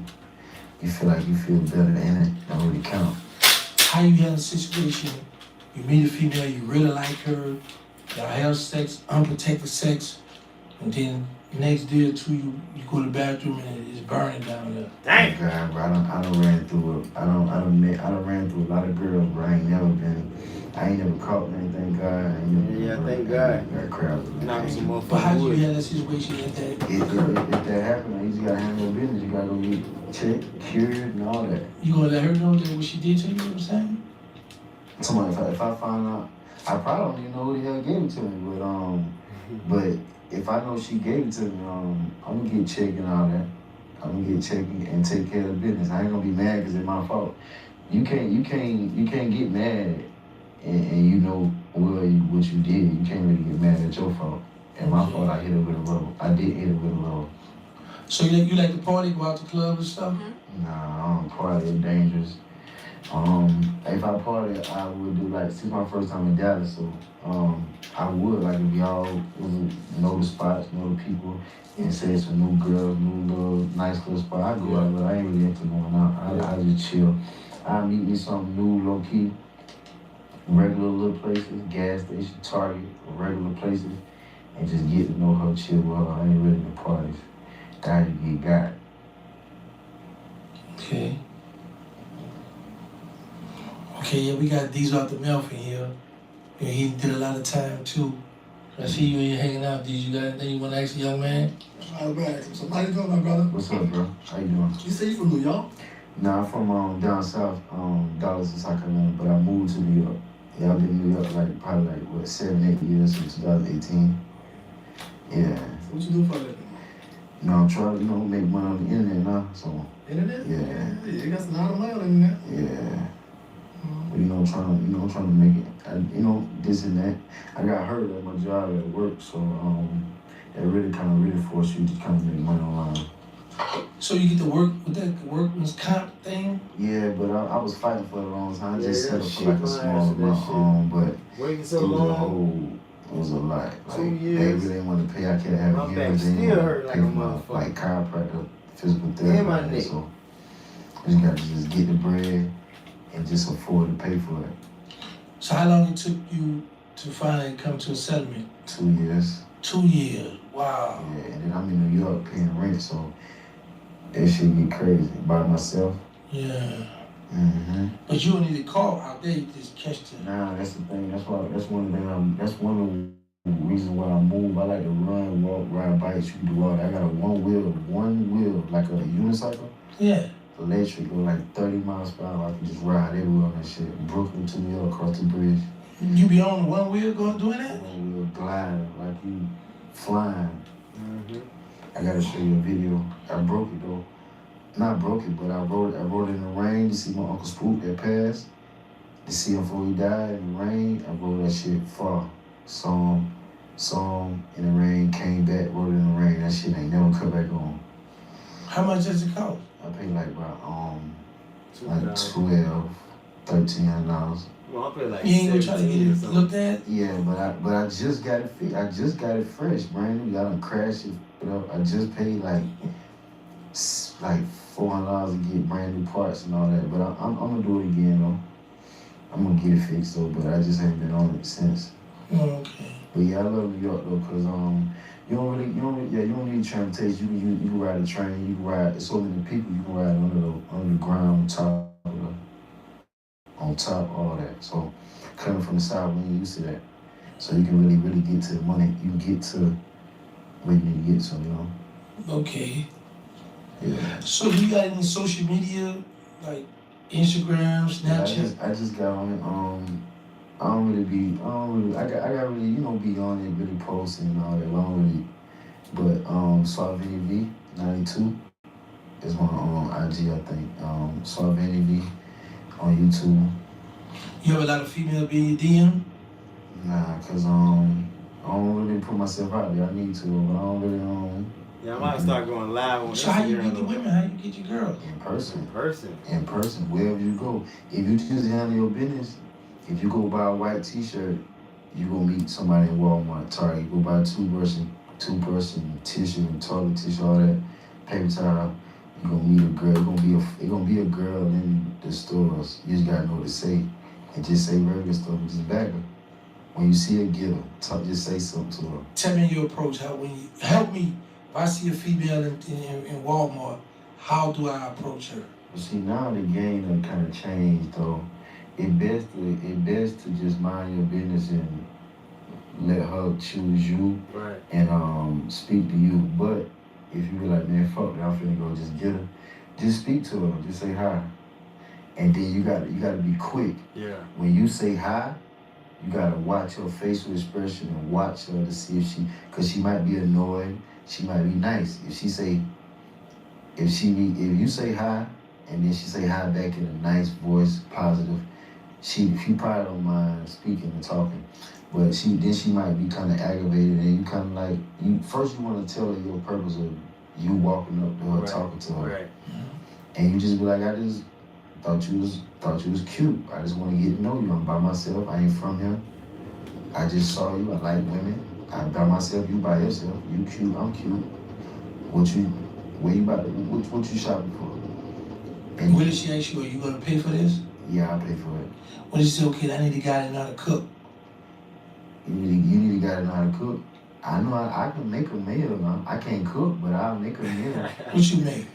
B: You feel like you feel better and it don't really count.
C: How you handle a situation, you meet a female, you really like her, y'all have sex, unprotected sex, and then next day or two you go to the bathroom and it's burning down there.
A: Dang.
B: God, bro, I done ran through I done ran through a lot of girls, bro. I ain't never caught anything, God.
A: Thank God.
B: Got crowds.
A: Knock some motherfuckers.
C: But how do you handle that situation like that?
B: If that happens, you just gotta handle your business. You gotta go get checked, cured, and all that.
C: You gonna let her know that what she did to you, you know what I'm saying?
B: Somebody, if I find out, I probably don't even know who the hell gave it to me, but if I know she gave it to me, I'm gonna get checked and all that. I'm gonna get checked and take care of the business. I ain't gonna be mad because it's my fault. You can't get mad and you know what you did. You can't really get mad at your fault. And my fault, I hit her with a rubber. I did hit her with a rubber.
C: So you like to party, go out to club and stuff?
B: Nah, I don't party. It's dangerous. If I party, I would do like, since my first time in Dallas, so I would like if y'all know the spots, know the people, and say it's a new girl, new little nice little spot. I go out, but I ain't really into going out. I just chill. I meet me something new, low key, regular little places, gas station, Target, regular places, and just get to know her, chill with her. I ain't really in parties. I get got.
C: Okay. Okay, yeah, we got these out the mouth in here. Yeah, he did a lot of time too. I see you here hanging out. Did you got anything you want to ask the young man?
D: All right, so how you doing, my brother?
B: What's up, bro? How you doing?
D: You say you from New York?
B: Nah, I'm from down south, Dallas and South Carolina, but I moved to New York. Yeah, I've been in New York probably 7, 8 years since 2018. Yeah.
D: What you do for a living?
B: You know, I'm trying to, make money on the internet now, so.
D: Internet?
B: Yeah.
D: You got a lot of money on the internet.
B: Yeah. But, trying to make it, this and that. I got hurt at my job at work, so that really forced you to kind of make money online.
C: So you get to work with that workman's comp thing?
B: Yeah, but I was fighting for a long time. I just
A: Yeah,
B: set up for like a small amount, but
A: Waiting
B: it
A: so
B: was
A: long.
B: It was a lot.
A: 2
B: Like,
A: years.
B: they really didn't want to pay. I kept having
A: My back
B: hearings. They
A: still
B: didn't
A: hurt like
B: pay
A: a
B: for my,
A: motherfucker.
B: like chiropractor, physical therapy.
A: And my neck.
B: So I just got to just get the bread and just afford to pay for it.
C: So how long it took you to finally come to a settlement?
B: 2 years.
C: 2 years. Wow.
B: Yeah, and then I'm in New York paying rent, so that shit get crazy by myself.
C: Yeah.
B: Mm-hmm.
C: But you don't need a car out there. You just catch the.
B: Nah, that's the thing. That's one of the reasons why I move. I like to run, walk, ride bikes, you can do all that. I got a one wheel, like a unicycle.
C: Yeah.
B: Electric, go like 30 miles per hour. I can just ride everywhere on that shit. Brooklyn to New York, across the bridge.
C: You be on the one wheel doing that?
B: One wheel gliding, like you flying.
A: Mm-hmm.
B: I gotta show you a video. I broke it though. Not broke it, but I rode it in the rain to see my Uncle Spook that passed. To see him before he died in the rain. I rode that shit far. So song in the rain, came back, wrote it in the rain. That shit ain't never come back on.
C: How much does it cost?
B: I paid like about like
A: $2.
B: $1,200, $1,300.
A: Well, I pay like
C: You ain't gonna try to get
A: 17 or
C: it
A: something.
C: looked at?
B: Yeah, but I just got it I just got it fresh, brand new. Y'all done crashed it. I just paid like $400 to get brand new parts and all that. But I'm gonna do it again though. I'm gonna get it fixed though, but I just haven't been on it since.
C: Okay.
B: But yeah, I love New York though, cause you don't need transportation. You can ride a train. You can ride. There's so many people you can ride under the ground, on top, all that. So coming from the South, we ain't used to that. So you can really get to the money. You can get to where you need to get to, you know.
C: Okay.
B: Yeah.
C: So you got any social media, like Instagram, Snapchat?
B: Yeah, I just got on it. I got really, be on it, really posting and all that. I don't really, but SuavenyV 92 is my IG, I think. SuavenyV on YouTube.
C: You have a lot of females being your DM?
B: Nah, cause I don't really put myself out there. I need to, but I don't really
A: Yeah, I might start going live on
C: So how you get the
A: Instagram.
C: women? How you get your girls?
B: In person, wherever you go. If you just handle your business, if you go buy a white T-shirt, you gonna meet somebody in Walmart, Target. You go buy a two-person tissue and toilet tissue, all that paper towel. You gonna meet a girl. It gonna be a girl in the stores. You just gotta know what to say, and just say regular stuff. Just back her. When you see her, get her. Just say something to her.
C: Tell me your approach. Help me. If I see a female in Walmart, how do I approach her?
B: But see, now the game done kind of changed though. It best to just mind your business and let her choose you,
A: Right.
B: And speak to you. But if you be like, man, fuck it, I'm finna go just get her, just speak to her, just say hi. And then you gotta be quick.
A: Yeah.
B: When you say hi, you gotta watch her facial expression and watch her to see cause she might be annoyed, she might be nice. If you say hi and then she say hi back in a nice voice, positive, she probably don't mind speaking and talking. But she might be kind of aggravated, and you kind of like, you want to tell her your purpose of you walking up to her, talking to her.
A: Right.
B: And you just be like, I just thought you was cute. I just want to get to know you. I'm by myself. I ain't from here. I just saw you. I like women. I'm by myself. You by yourself. You cute. I'm cute. What you shopping for?
C: And what did she ask you? Are you gonna pay for this?
B: Yeah, I pay for it.
C: What did she say? Okay, I need a guy that know how to cook.
B: You need a guy that know how to cook. I know I can make a meal now. I can't cook, but I'll make a meal.
C: What you make?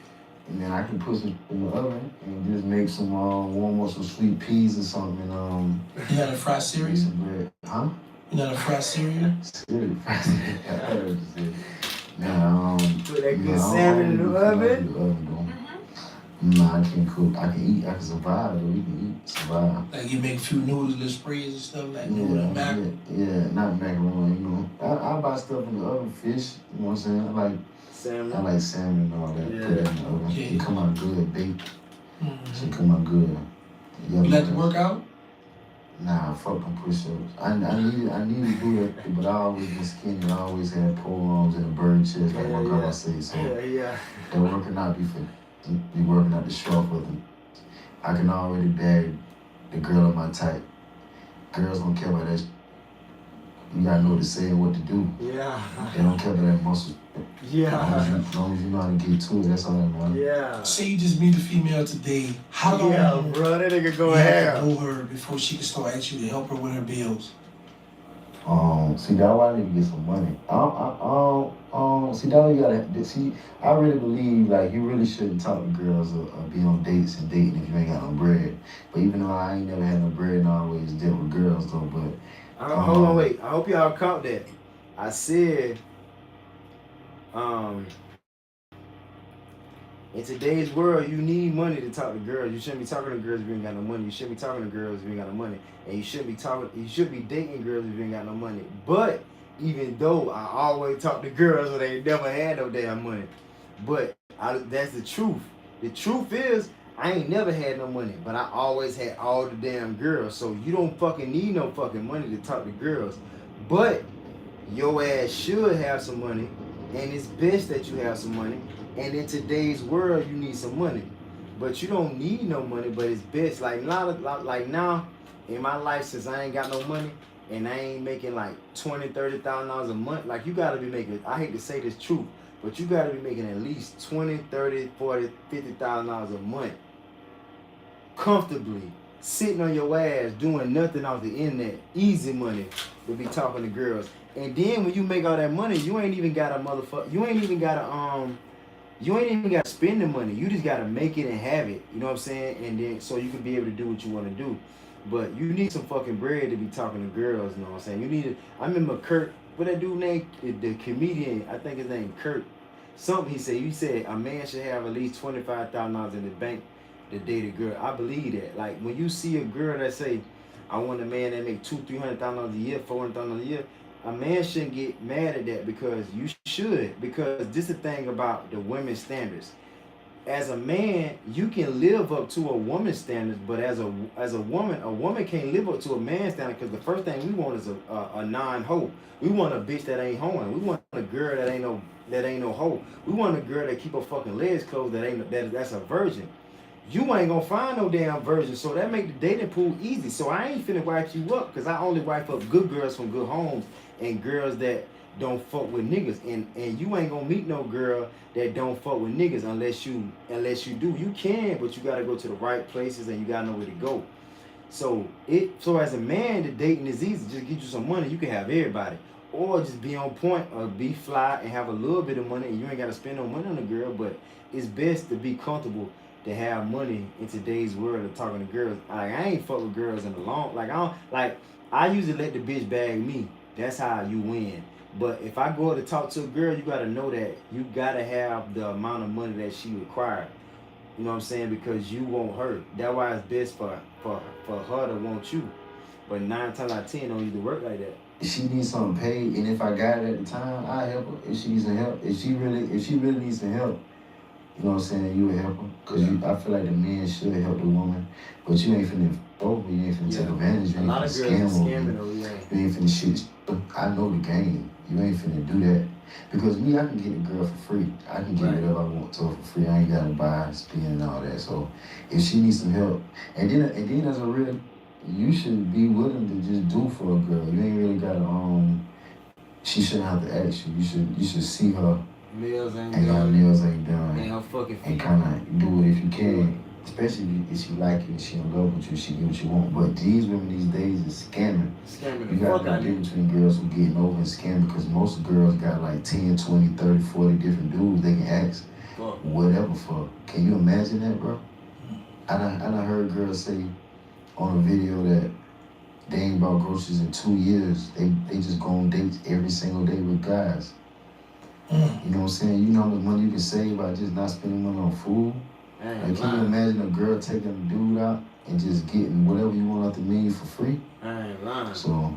B: And then I can put some in the oven and just make some warm up some sweet peas or something. And
C: You know how to fry cereal?
B: some bread. Huh?
C: You know how to fry cereal?
B: Cereal. I heard what you said. Nah,
A: Put that good salmon in the oven.
B: Nah, I can't cook. I can eat. I can survive though. You can eat, survive.
C: Like you make a few noodles, little sprays and stuff like noodle and macaroni.
B: Yeah, not macaroni. I buy stuff in the oven, fish. You know what I'm saying? I like salmon and all that.
A: Yeah.
B: Put that in the oven.
C: Yeah.
B: It come out good, baked.
C: Mm-hmm.
B: Should come out good.
C: You like to work out?
B: Nah, fuck them push-ups. I need to do that, but I always been skinny. I always had pole arms and a bird chest, like my grandma say. So
A: Yeah.
B: that working out be working out the short for them. I can already bag the girl of my type. Girls don't care about that. You gotta know what to say and what to do.
A: Yeah.
B: They don't care about that muscle.
A: Yeah.
B: As long as you know how to get to it, that's all that matters.
A: Yeah.
C: Say you just meet a female today. How long
A: Yeah, bro, that nigga go
C: you have
A: ahead.
C: to know her before she can start asking you to help her with her bills?
B: See, that's why I need to get some money. See, that's why you gotta. See, I really believe like you really shouldn't talk to girls or be on dates and dating if you ain't got no bread. But even though I ain't never had no bread and I always dealt with girls though, but.
A: Hold on, wait. I hope y'all caught that. I said, in today's world, you need money to talk to girls. You shouldn't be talking to girls if you ain't got no money. You shouldn't be talking to girls if you ain't got no money. And you should be dating girls if you ain't got no money. But even though I always talk to girls when they never had no damn money. But that's the truth. The truth is, I ain't never had no money, but I always had all the damn girls. So you don't fucking need no fucking money to talk to girls. But your ass should have some money, and it's best that you have some money. And in today's world, you need some money, but you don't need no money. But it's best. Like now, in my life, since I ain't got no money and I ain't making like $20,000-$30,000 a month, like you gotta be making. I hate to say this truth, but you gotta be making at least $20,000, $30,000, $40,000, $50,000 a month comfortably, sitting on your ass doing nothing off the internet, easy money to be talking to girls. And then when you make all that money, you ain't even got to you ain't even got to spend the money. You just got to make it and have it. You know what I'm saying? And then so you can be able to do what you want to do. But you need some fucking bread to be talking to girls. You know what I'm saying? You need to. I remember Kurt. What that dude named the comedian? I think his name Kurt. Something he said. You said a man should have at least $25,000 in the bank to date a girl. I believe that. Like when you see a girl that say, I want a man that make $200,000-$300,000 a year, $400,000 a year, a man shouldn't get mad at that, because you should. Because this is the thing about the women's standards. As a man, you can live up to a woman's standards, but as a woman can't live up to a man's standard, because the first thing we want is a non-hoe. We want a bitch that ain't hoeing. We want a girl that ain't no hoe. We want a girl that keep her fucking legs closed, that's a virgin. You ain't gonna find no damn virgin, so that make the dating pool easy. So I ain't finna wipe you up, because I only wipe up good girls from good homes and girls that don't fuck with niggas. And you ain't gonna meet no girl that don't fuck with niggas unless you do. You can, but you gotta go to the right places and you gotta know where to go. So as a man, the dating is easy. Just get you some money, you can have everybody. Or just be on point, or be fly and have a little bit of money, and you ain't gotta spend no money on a girl. But it's best to be comfortable to have money in today's world of talking to girls. I ain't fuck with girls in the long, I usually let the bitch bag me. That's how you win. But if I go to talk to a girl, you gotta know that you gotta have the amount of money that she requires. You know what I'm saying? Because you want her. That's why it's best for her to want you. But 9 times out of 10 don't usually work like that.
B: If she needs something paid, and if I got it at the time, I help her. If she needs some help, if she really needs some help, you know what I'm saying, you would help her. Because I feel like the man should help the woman. But you ain't finna over, you ain't finna take advantage, you ain't finna scam her. You ain't finna shit. I know the game. You ain't finna do that. Because me, I can get a girl for free. I can get whatever I want to her for free. I ain't gotta buy, spend, and all that. So if she needs some help, and then as a real, you should be willing to just do for a girl. You ain't really gotta she shouldn't have to ask you. You should see her.
A: Nails ain't
B: and
A: done.
B: Nails ain't done.
A: And her fucking feet.
B: And kind of do it if you can. Especially if she like you and she in love with you, she get what you want. But these women these days is scamming. You got to know between girls who getting over and scamming, because most girls got like 10, 20, 30, 40 different dudes they can ask whatever for. Can you imagine that, bro? I done heard girls say on a video that they ain't bought groceries in 2 years. They just go on dates every single day with guys. You know what I'm saying? You know how much money you can save by just not spending money on food? Like, can you imagine a girl taking a dude out and just getting whatever you want out the menu for free?
A: I ain't lying.
B: So,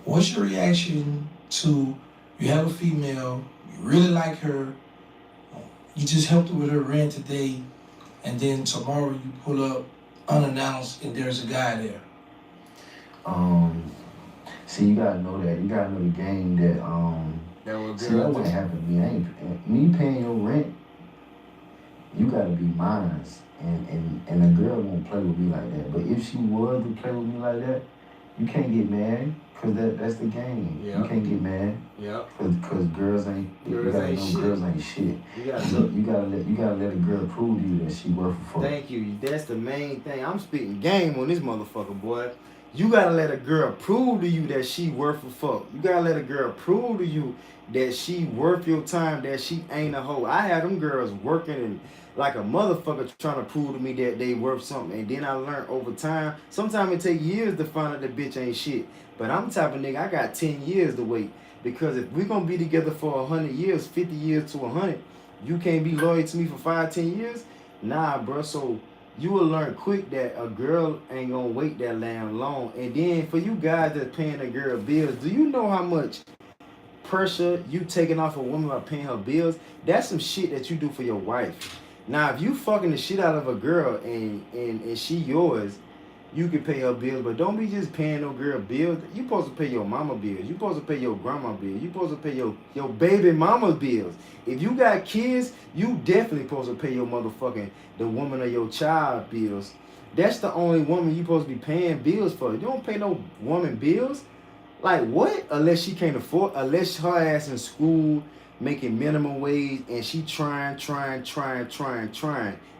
C: what's your reaction to, you have a female, you really like her, you just helped her with her rent today, and then tomorrow you pull up unannounced and there's a guy there?
B: see, you gotta know that. You gotta know the game that
A: that
B: wouldn't happen to me. Me paying your rent, you gotta be mine. And a girl won't play with me like that. But if she was to play with me like that, you can't get mad, because that's the game.
A: Yeah.
B: You can't get mad.
A: Yeah.
B: Because girls ain't shit. Girls ain't shit. You gotta let a girl prove to you that she worth a fuck.
A: Thank you. That's the main thing. I'm spitting game on this motherfucker, boy. You gotta let a girl prove to you that she worth a fuck. You gotta let a girl prove to you that she worth your time, that she ain't a hoe. I had them girls working and like a motherfucker trying to prove to me that they worth something. And then I learned over time, sometimes it take years to find out the bitch ain't shit. But I'm the type of nigga, I got 10 years to wait. Because if we gonna be together for 100 years, 50 years to 100, you can't be loyal to me for 5, 10 years? Nah, bro. So you will learn quick that a girl ain't gonna wait that long. And then for you guys that's paying a girl bills, do you know how much pressure you taking off a woman by paying her bills? That's some shit that you do for your wife. Now, if you fucking the shit out of a girl and she yours, you can pay her bills, but don't be just paying no girl bills. You supposed to pay your mama bills. You supposed to pay your grandma bills. You supposed to pay your baby mama's bills. If you got kids, you definitely supposed to pay your motherfucking, the woman of your child bills. That's the only woman you supposed to be paying bills for. You don't pay no woman bills. Like what? Unless she can't afford, unless her ass in school making minimum wage and she trying.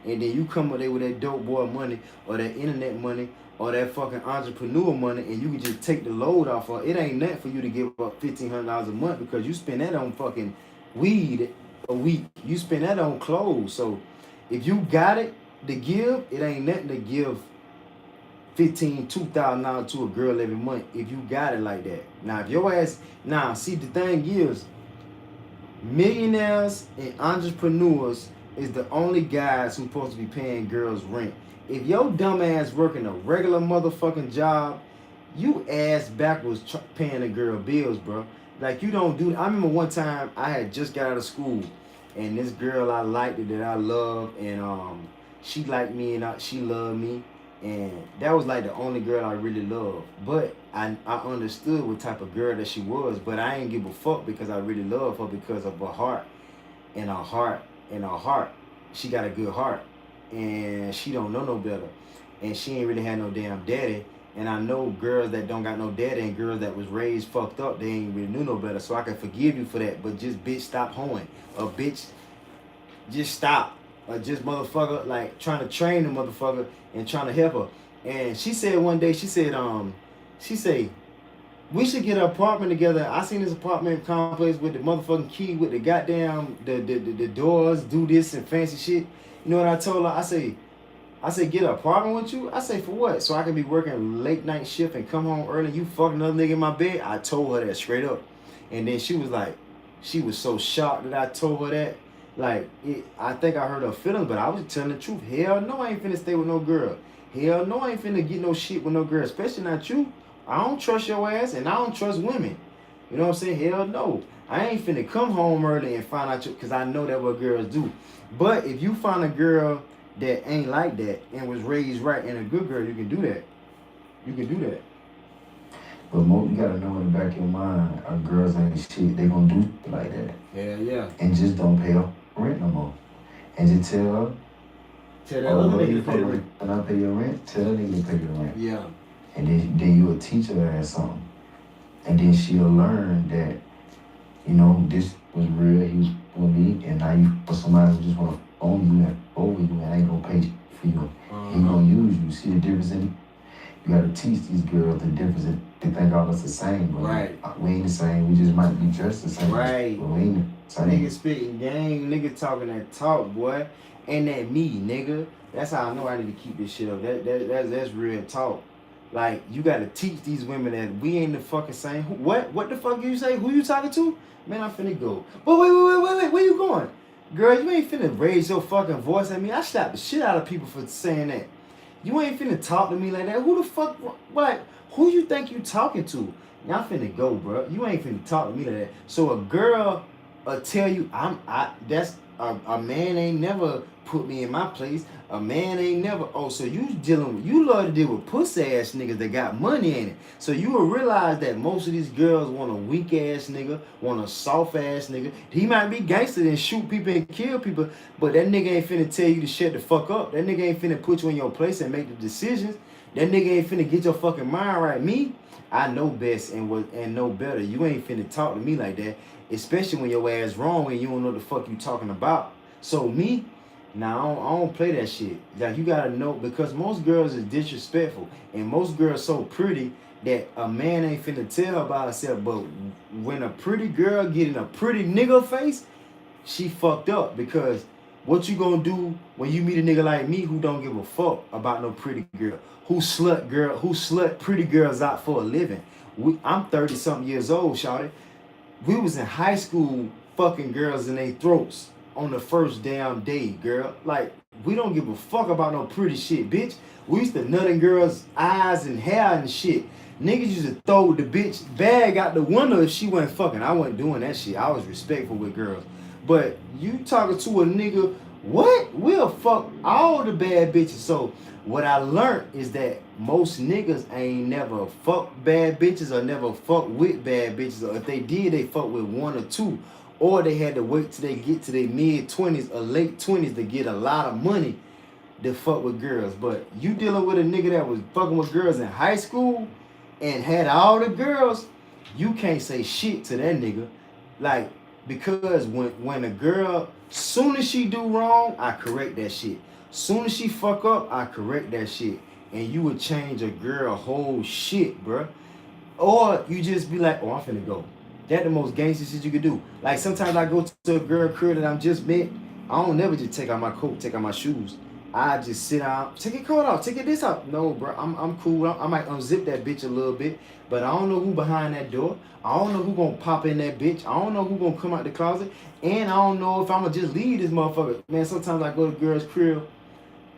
A: And then you come up there with that dope boy money or that internet money or that fucking entrepreneur money and you can just take the load off her. It ain't nothing for you to give up $1,500 a month because you spend that on fucking weed a week. You spend that on clothes. So if you got it to give, it ain't nothing to give $2,000 to a girl every month if you got it like that. Now if your ass, see the thing is, millionaires and entrepreneurs is the only guys who supposed to be paying girls rent. If your dumb ass working a regular motherfucking job, you ass backwards paying a girl bills, bro. Like you don't do. I remember one time I had just got out of school, and this girl I liked that I love, and she liked me and she loved me, and that was like the only girl I really loved. But I understood what type of girl that she was, but I ain't give a fuck because I really love her because of her heart, and her heart. She got a good heart, and she don't know no better, and she ain't really had no damn daddy. And I know girls that don't got no daddy and girls that was raised fucked up, they ain't really knew no better. So I can forgive you for that, but just bitch stop hoeing, or bitch just stop, or just motherfucker like trying to train the motherfucker and trying to help her. And she said one day, she said we should get an apartment together. I seen this apartment complex with the motherfucking key, with the goddamn, the doors, do this and fancy shit. You know what I told her? I say, get an apartment with you? I say, for what? So I can be working late night shift and come home early. You fuck another nigga in my bed? I told her that straight up. And then she was like, she was so shocked that I told her that. Like, I think I hurt her feelings, but I was telling the truth. Hell no, I ain't finna stay with no girl. Hell no, I ain't finna get no shit with no girl, especially not you. I don't trust your ass, and I don't trust women. You know what I'm saying? Hell no. I ain't finna come home early and find out you, because I know that what girls do. But if you find a girl that ain't like that and was raised right and a good girl, you can do that. You can do that.
B: But you gotta know in the back of your mind, our girls ain't shit. They gonna do like that.
A: Yeah.
B: And just don't pay her rent no more. And just tell her,
A: that other nigga to pay rent.
B: When I pay your rent, tell that nigga to pay your rent.
A: Yeah.
B: And then you'll teach her that something. And then she'll learn that, you know, this was real, he was with me, and now you for somebody who just wanna own you and over you and ain't gonna pay for you. He gonna use you. See the difference in it? You gotta teach these girls the difference. They think all us the same, but
A: right.
B: We ain't the same. We just might be dressed the same.
A: Right.
B: But we ain't the same.
A: Nigga spitting game, nigga talking that talk, boy. And that me, nigga. That's how I know I need to keep this shit up. That's real talk. Like, you gotta teach these women that we ain't the fucking same. What the fuck you say? Who you talking to? Man, I'm finna go. But wait, where you going? Girl, you ain't finna raise your fucking voice at me. I slap the shit out of people for saying that. You ain't finna talk to me like that. Who the fuck, like, who you think you talking to? Y'all finna go, bro. You ain't finna talk to me like that. So a girl tell you, that's, a man ain't never put me in my place. A man ain't never, so you love to deal with pussy ass niggas that got money in it. So you will realize that most of these girls want a weak ass nigga, want a soft ass nigga. He might be gangster and shoot people and kill people, but that nigga ain't finna tell you to shut the fuck up. That nigga ain't finna put you in your place and make the decisions. That nigga ain't finna get your fucking mind right. Me, I know best and know better. You ain't finna talk to me like that, especially when your ass wrong and you don't know the fuck you talking about. So me, now I don't play that shit. Like, you gotta know, because most girls is disrespectful, and most girls so pretty that a man ain't finna tell her about herself. But when a pretty girl get in a pretty nigga face, she fucked up. Because what you gonna do when you meet a nigga like me who don't give a fuck about no pretty girl, who slut pretty girls out for a living? I'm 30 something years old, shawty. We was in high school fucking girls in their throats on the first damn day, girl. Like, we don't give a fuck about no pretty shit, bitch. We used to nut in girls' eyes and hair and shit. Niggas used to throw the bitch bag out the window if she wasn't fucking. I wasn't doing that shit. I was respectful with girls. But you talking to a nigga What? We'll fuck all the bad bitches. So what I learned is that most niggas ain't never fuck bad bitches or never fuck with bad bitches. Or if they did, they fuck with one or two. Or they had to wait till they get to their mid-20s or late 20s to get a lot of money to fuck with girls. But you dealing with a nigga that was fucking with girls in high school and had all the girls, you can't say shit to that nigga. Like, because when a girl, soon as she do wrong, I correct that shit. Soon as she fuck up, I correct that shit. And you would change a girl whole shit, bruh. Or you just be like, oh, I'm finna go. That the most gangster shit you could do. Like, sometimes I go to a girl crib that I'm just met, I don't never just take out my coat, take out my shoes. I just sit down, take your coat off, take your this out. No, bro, I'm cool. I might unzip that bitch a little bit, but I don't know who behind that door. I don't know who gonna pop in that bitch. I don't know who gonna come out the closet. And I don't know if I'ma just leave this motherfucker. Man, sometimes I go to girls' crib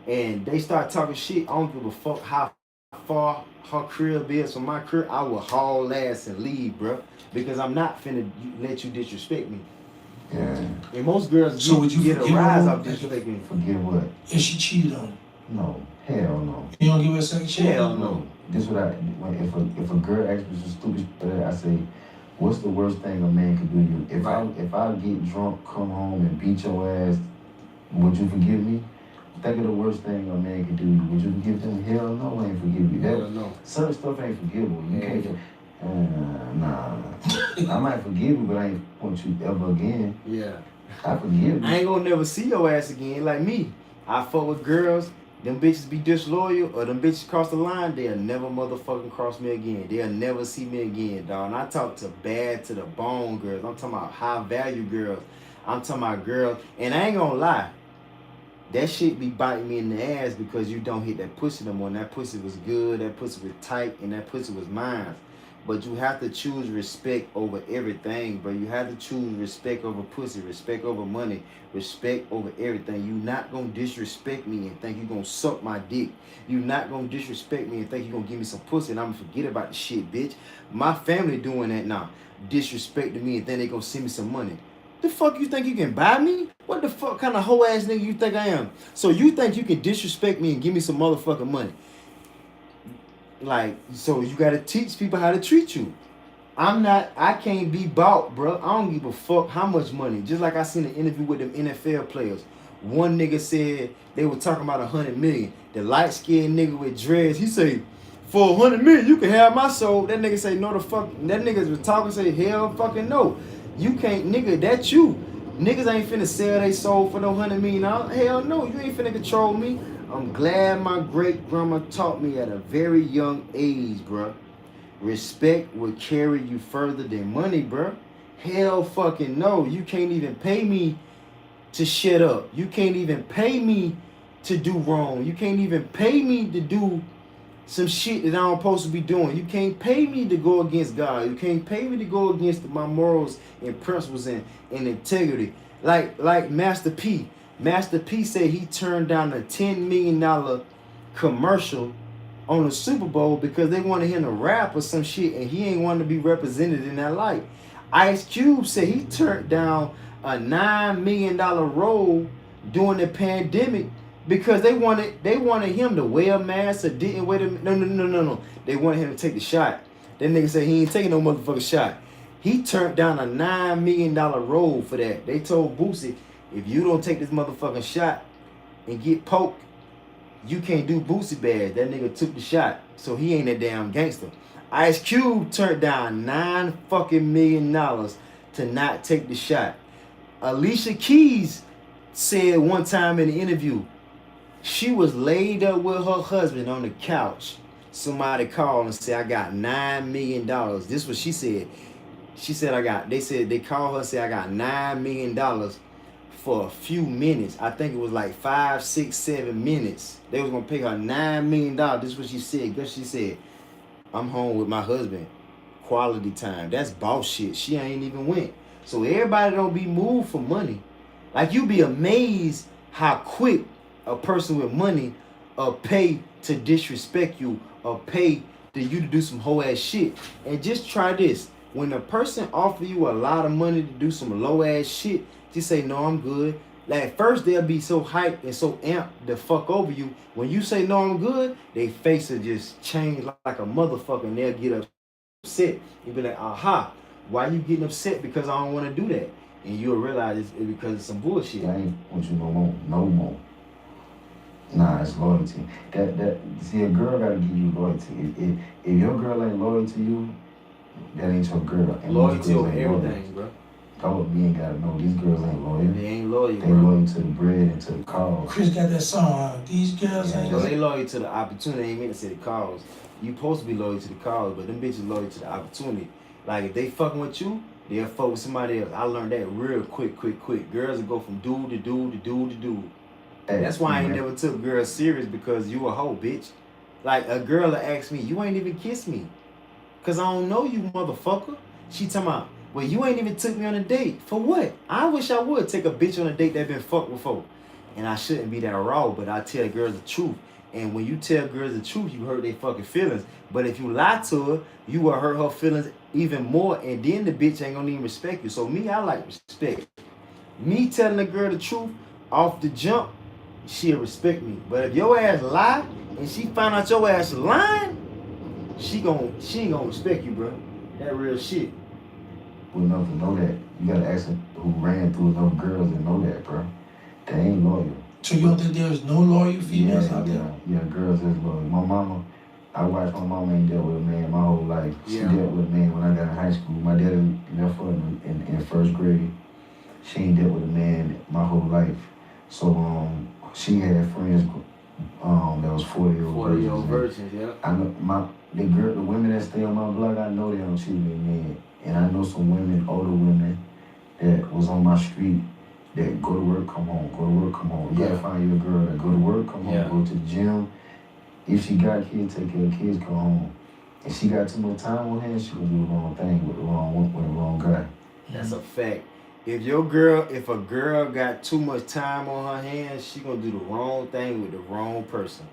A: and they start talking shit. I don't give a fuck how far her crib is from my crib. I will haul ass and leave, bro. Because I'm not finna let you disrespect me.
B: Yeah.
A: And most girls
C: So would you
A: get a
C: forgive
A: rise
C: her?
A: off disrespecting me.
B: Forget what?
C: If she cheated on you,
B: No. Hell no.
C: you don't give her a second chance?
A: Hell no.
B: This what if a girl asks me some stupid shit, I say, what's the worst thing a man could do to you? If I get drunk, come home and beat your ass, would you forgive me? Think of the worst thing a man could do to you. Would you forgive them? Hell no, I ain't forgive you.
A: Hell no.
B: Certain stuff ain't forgivable. You
A: Yeah.
B: can't. Nah. I might forgive you, but I ain't want you ever again.
A: Yeah.
B: I forgive you.
A: I ain't gonna never see your ass again like me. I fuck with girls, them bitches be disloyal or them bitches cross the line, they'll never motherfucking cross me again. They'll never see me again, dog. And I talk to bad to the bone girls. I'm talking about high value girls. I'm talking about girls. And I ain't gonna lie. That shit be biting me in the ass because you don't hit that pussy no more. And that pussy was good, that pussy was tight, and that pussy was mine. But you have to choose respect over everything, bro. You have to choose respect over pussy, respect over money, respect over everything. You not gonna disrespect me and think you gonna suck my dick. You not gonna disrespect me and think you gonna give me some pussy and I'm gonna forget about the shit, bitch. My family doing that now. Disrespecting me and then they gonna send me some money. The fuck you think you can buy me? What the fuck kind of hoe ass nigga you think I am? So you think you can disrespect me and give me some motherfucking money? Like, so you gotta teach people how to treat you. I can't be bought, bro. I don't give a fuck how much money. Just like I seen an interview with them NFL players. One nigga said they were talking about 100 million. The light-skinned nigga with dreads, he say, for 100 million, you can have my soul. That nigga say, no the fuck. That nigga was talking, say, hell fucking no. You can't, nigga, that's you. Niggas ain't finna sell their soul for no $100 million. Hell no, you ain't finna control me. I'm glad my great grandma taught me at a very young age, bruh. Respect will carry you further than money, bruh. Hell fucking no. You can't even pay me to shut up. You can't even pay me to do wrong. You can't even pay me to do some shit that I don't supposed to be doing. You can't pay me to go against God. You can't pay me to go against my morals and principles and integrity. Like Master P. Master P said he turned down a $10 million commercial on the Super Bowl because they wanted him to rap or some shit and he ain't want to be represented in that light. Ice Cube said he turned down a $9 million role during the pandemic because they wanted him to wear a mask or didn't wear the no. They wanted him to take the shot. That nigga said he ain't taking no motherfucking shot. He turned down a $9 million role for that. They told Boosie, if you don't take this motherfucking shot and get poked, you can't do Boosie bad. That nigga took the shot, so he ain't a damn gangster. Ice Cube turned down $9 million to not take the shot. Alicia Keys said one time in the interview, she was laid up with her husband on the couch. Somebody called and said, I got $9 million. This is what she said. She said, they called her and said, I got $9 million for a few minutes. I think it was like 5, 6, 7 minutes. They was gonna pay her $9 million. This is what she said. Guess she said, I'm home with my husband. Quality time. That's boss shit. She ain't even went. So everybody don't be moved for money. Like you be amazed how quick a person with money pay to disrespect you or pay to you to do some whole ass shit. And just try this. When a person offer you a lot of money to do some low ass shit, just say, no, I'm good. Like at first they'll be so hyped and so amped to fuck over you. When you say no, I'm good, they face will just change like a motherfucker and they'll get upset. You'll be like, aha, why you getting upset? Because I don't want to do that. And you'll realize it's because it's some bullshit.
B: I ain't want you no more. Nah, it's loyalty. See, a girl gotta give you loyalty. If your girl ain't loyal to you, that ain't your girl. And
A: Loyalty over everything, bro.
B: Oh, we ain't gotta know. These girls ain't loyal.
A: They ain't loyal,
B: They
A: bro.
B: loyal to the bread and to the cause.
C: Chris got that song. These girls ain't.
A: So they loyal to the opportunity. They ain't meant to say the cause. You supposed to be loyal to the cause, but them bitches loyal to the opportunity. Like if they fucking with you, they'll fuck with somebody else. I learned that real quick. Girls will go from dude to dude to dude to dude. That's why I ain't never took girls serious, because you a hoe, bitch. Like a girl will ask me, you ain't even kiss me. Cause I don't know you, motherfucker. She talking about, well, you ain't even took me on a date. For what? I wish I would take a bitch on a date that been fucked before. And I shouldn't be that raw, but I tell girls the truth. And when you tell girls the truth, you hurt their fucking feelings. But if you lie to her, you will hurt her feelings even more, and then the bitch ain't gonna even respect you. So me, I like respect. Me telling the girl the truth off the jump, she'll respect me. But if your ass lie and she find out your ass lying, she ain't gonna respect you, bro. That real shit.
B: Enough to know that. You gotta ask them who ran through enough girls and know that, bro. They ain't loyal.
C: So you don't think there's no loyal females out there?
B: Yeah, girls is loyal. My mama, I watched my mama ain't dealt with a man my whole life. She dealt with a man when I got in high school. My daddy left her in first grade. She ain't dealt with a man my whole life. So she had friends that was 40-year-old
A: virgins, yeah.
B: I know the women that stay on my block, I know they don't cheat with men. And I know some women, older women, that was on my street that go to work, come home, go to work, come home. You gotta find you a girl that go to work, come home, go to the gym. If she got kids, take care of kids, come home. If she got too much time on hand, she gonna do the wrong thing with the wrong guy.
A: That's a fact. If a girl got too much time on her hands, she gonna do the wrong thing with the wrong person.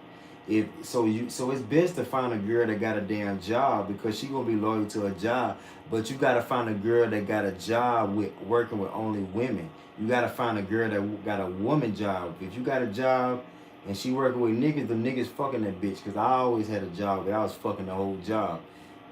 A: So it's best to find a girl that got a damn job, because she gonna be loyal to her job. But you gotta find a girl that got a job with working with only women. You gotta find a girl that got a woman job. If you got a job and she working with niggas, the niggas fucking that bitch. Cause I always had a job where I was fucking the whole job.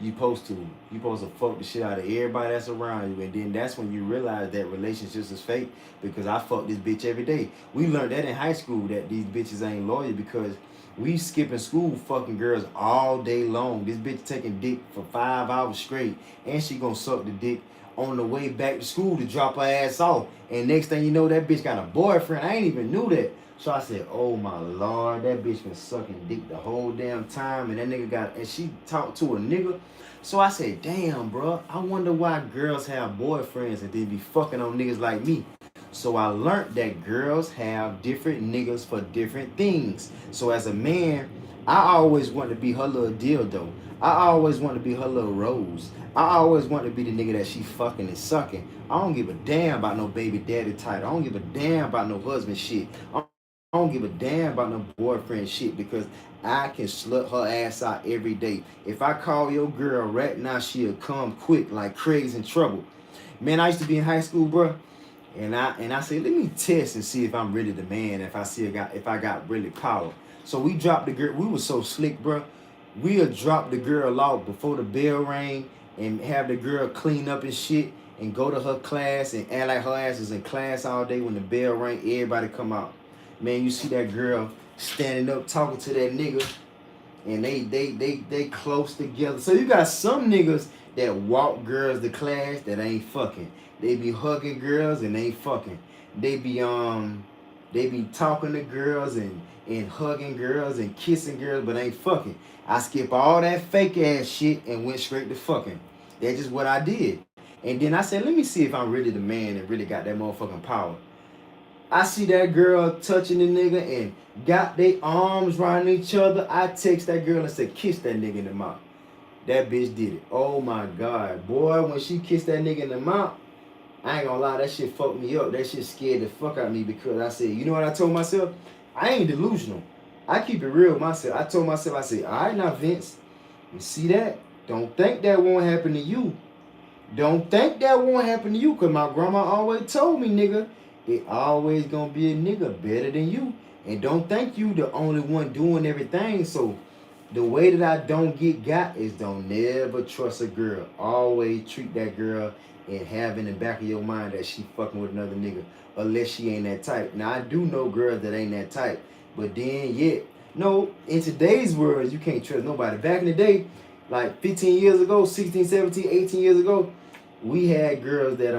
A: You supposed to fuck the shit out of everybody that's around you, and then that's when you realize that relationships is fake. Because I fuck this bitch every day. We learned that in high school, that these bitches ain't loyal, because we skipping school fucking girls all day long. This bitch taking dick for 5 hours straight, and she gonna suck the dick on the way back to school to drop her ass off. And next thing you know, that bitch got a boyfriend. I ain't even knew that. So I said, oh my Lord, that bitch been sucking dick the whole damn time, and that nigga and she talked to a nigga. So I said, damn, bro, I wonder why girls have boyfriends and they be fucking on niggas like me. So I learned that girls have different niggas for different things. So as a man, I always want to be her little dildo. I always want to be her little rose. I always want to be the nigga that she fucking and sucking. I don't give a damn about no baby daddy title. I don't give a damn about no husband shit. I don't give a damn about no boyfriend shit, because I can slut her ass out every day. If I call your girl right now, she'll come quick like Craig's in trouble. Man, I used to be in high school, bro. And I said, let me test and see if I'm really the man, if I got really power. So we dropped the girl. We was so slick, bro. We'll drop the girl off before the bell rang and have the girl clean up and shit and go to her class and act like her ass is in class all day. When the bell rang, everybody come out. Man, you see that girl standing up talking to that nigga, and they close together. So you got some niggas that walk girls to class that ain't fucking. They be hugging girls and ain't fucking. They be talking to girls and hugging girls and kissing girls, but ain't fucking. I skip all that fake ass shit and went straight to fucking. That's just what I did. And then I said, let me see if I'm really the man and really got that motherfucking power. I see that girl touching the nigga and got their arms around each other. I text that girl and said, kiss that nigga in the mouth. That bitch did it. Oh my God. Boy, when she kissed that nigga in the mouth, I ain't gonna lie, that shit fucked me up. That shit scared the fuck out of me, because I said, you know what I told myself? I ain't delusional. I keep it real with myself. I told myself, I said, all right now, Vince, you see that? Don't think that won't happen to you. Don't think that won't happen to you, because my grandma always told me, nigga, it always gonna be a nigga better than you. And don't think you the only one doing everything. So the way that I don't get got is don't never trust a girl. Always treat that girl and have in the back of your mind that she fucking with another nigga. Unless she ain't that type. Now I do know girls that ain't that type. But then yet, no, in today's world, you can't trust nobody. Back in the day, like 15 years ago, 16, 17, 18 years ago, we had girls that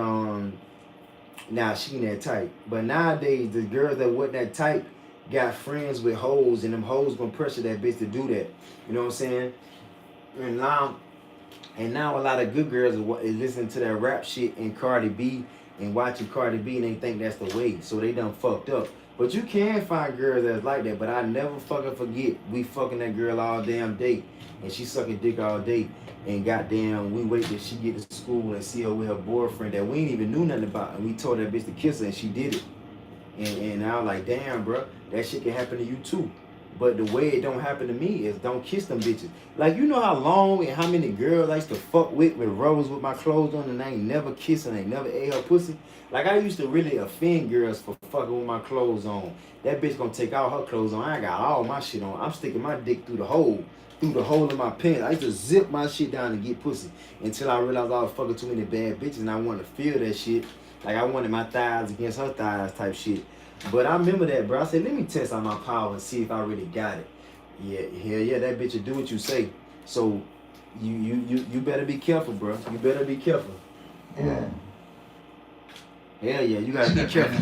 A: now she ain't that type. But nowadays, the girls that wasn't that type got friends with hoes, and them hoes gonna pressure that bitch to do that. You know what I'm saying? And now a lot of good girls is listening to that rap shit and Cardi B and watching Cardi B, and they think that's the way. So they done fucked up. But you can find girls that's like that. But I never fucking forget we fucking that girl all damn day, and she sucking dick all day. And goddamn, we wait till she get to school and see her with her boyfriend that we ain't even knew nothing about. And we told that bitch to kiss her, and she did it. And I was like, damn, bro, that shit can happen to you too. But the way it don't happen to me is don't kiss them bitches. Like, you know how long and how many girls I used to fuck with Rose with my clothes on, and I ain't never kissed and I ain't never ate her pussy. Like, I used to really offend girls for fucking with my clothes on. That bitch gonna take all her clothes on. I got all my shit on. I'm sticking my dick through the hole of my pants. I used to zip my shit down and get pussy until I realized I was fucking too many bad bitches and I wanted to feel that shit. Like, I wanted my thighs against her thighs type shit. But I remember that, bro. I said, let me test out my power and see if I really got it. Yeah, hell yeah, that bitch will do what you say. So you better be careful, bro. You better be careful.
B: Yeah.
A: Hell yeah, you gotta be careful.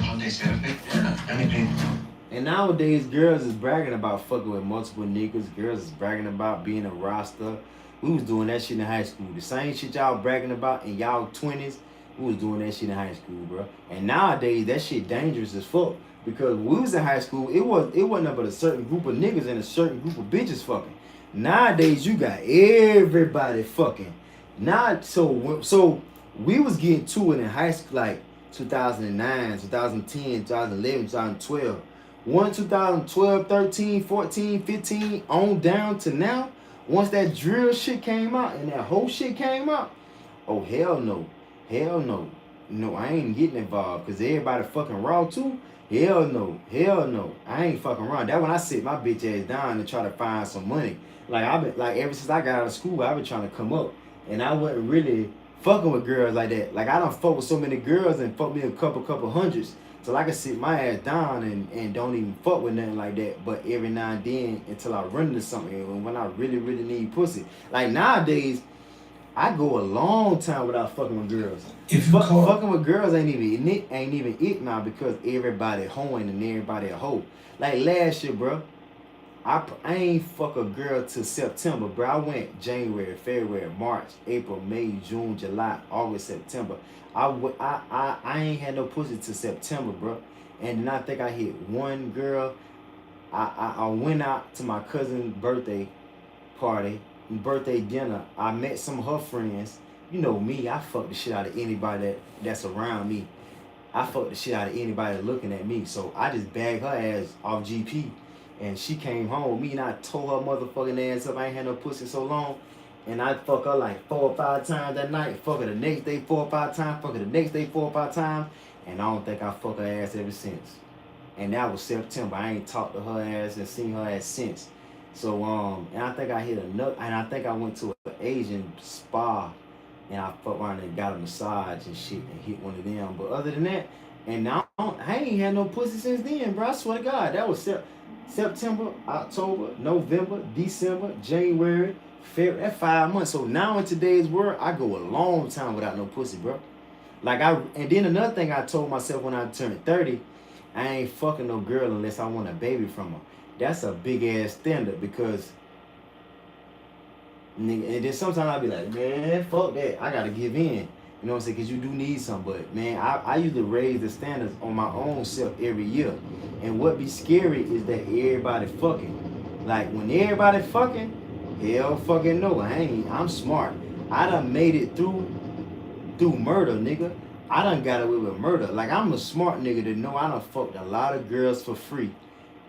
A: And nowadays, girls is bragging about fucking with multiple niggas. Girls is bragging about being a roster. We was doing that shit in high school. The same shit y'all bragging about in y'all 20s, we was doing that shit in high school, bro. And nowadays, that shit dangerous as fuck. Because when we was in high school, it wasn't but a certain group of niggas and a certain group of bitches fucking. Nowadays, you got everybody fucking. So we was getting to it in high school, like 2009, 2010, 2011, 2012. 2012, 13, 14, 15, on down to now. Once that drill shit came out and that whole shit came out, oh, hell no. Hell no. No, I ain't getting involved because everybody fucking raw too. Hell no. Hell no. I ain't fucking around. That when I sit my bitch ass down and try to find some money. Like, I've been, like, ever since I got out of school, I've been trying to come up. And I wasn't really fucking with girls like that. Like, I done fuck with so many girls and fuck me a couple hundreds. So I can sit my ass down and don't even fuck with nothing like that. But every now and then until I run into something. And when I really, really need pussy. Like, nowadays, I go a long time without fucking with girls. Fucking with girls ain't even it now because everybody hoeing and everybody a hoe. Like last year, bro, I ain't fuck a girl till September, bro. I went January, February, March, April, May, June, July, August, September. I ain't had no pussy till September, bro. And then I think I hit one girl. I went out to my cousin's birthday dinner. I met some of her friends. You know me, I fuck the shit out of anybody that's around me. I fuck the shit out of anybody looking at me. So I just bagged her ass off GP. And she came home with me and I tore her motherfucking ass up. I ain't had no pussy so long. And I fuck her like 4 or 5 times that night. Fuck her the next day 4 or 5 times. Fuck her the next day 4 or 5 times. And I don't think I fuck her ass ever since. And that was September. I ain't talked to her ass and seen her ass since. So, and I think I hit another, and I think I went to an Asian spa and I fucked around and got a massage and shit and hit one of them. But other than that, and now I ain't had no pussy since then, bro. I swear to God. That was September, October, November, December, January, February. That's 5 months. So now in today's world, I go a long time without no pussy, bro. Like and then another thing I told myself when I turned 30, I ain't fucking no girl unless I want a baby from her. That's a big ass standard because, nigga, and then sometimes I'll be like, man, fuck that. I gotta give in. You know what I'm saying? Because you do need some. But, man, I usually raise the standards on my own self every year. And what be scary is that everybody fucking. Like, when everybody fucking, hell fucking no. I'm smart. I done made it through murder, nigga. I done got away with murder. Like, I'm a smart nigga to know I done fucked a lot of girls for free.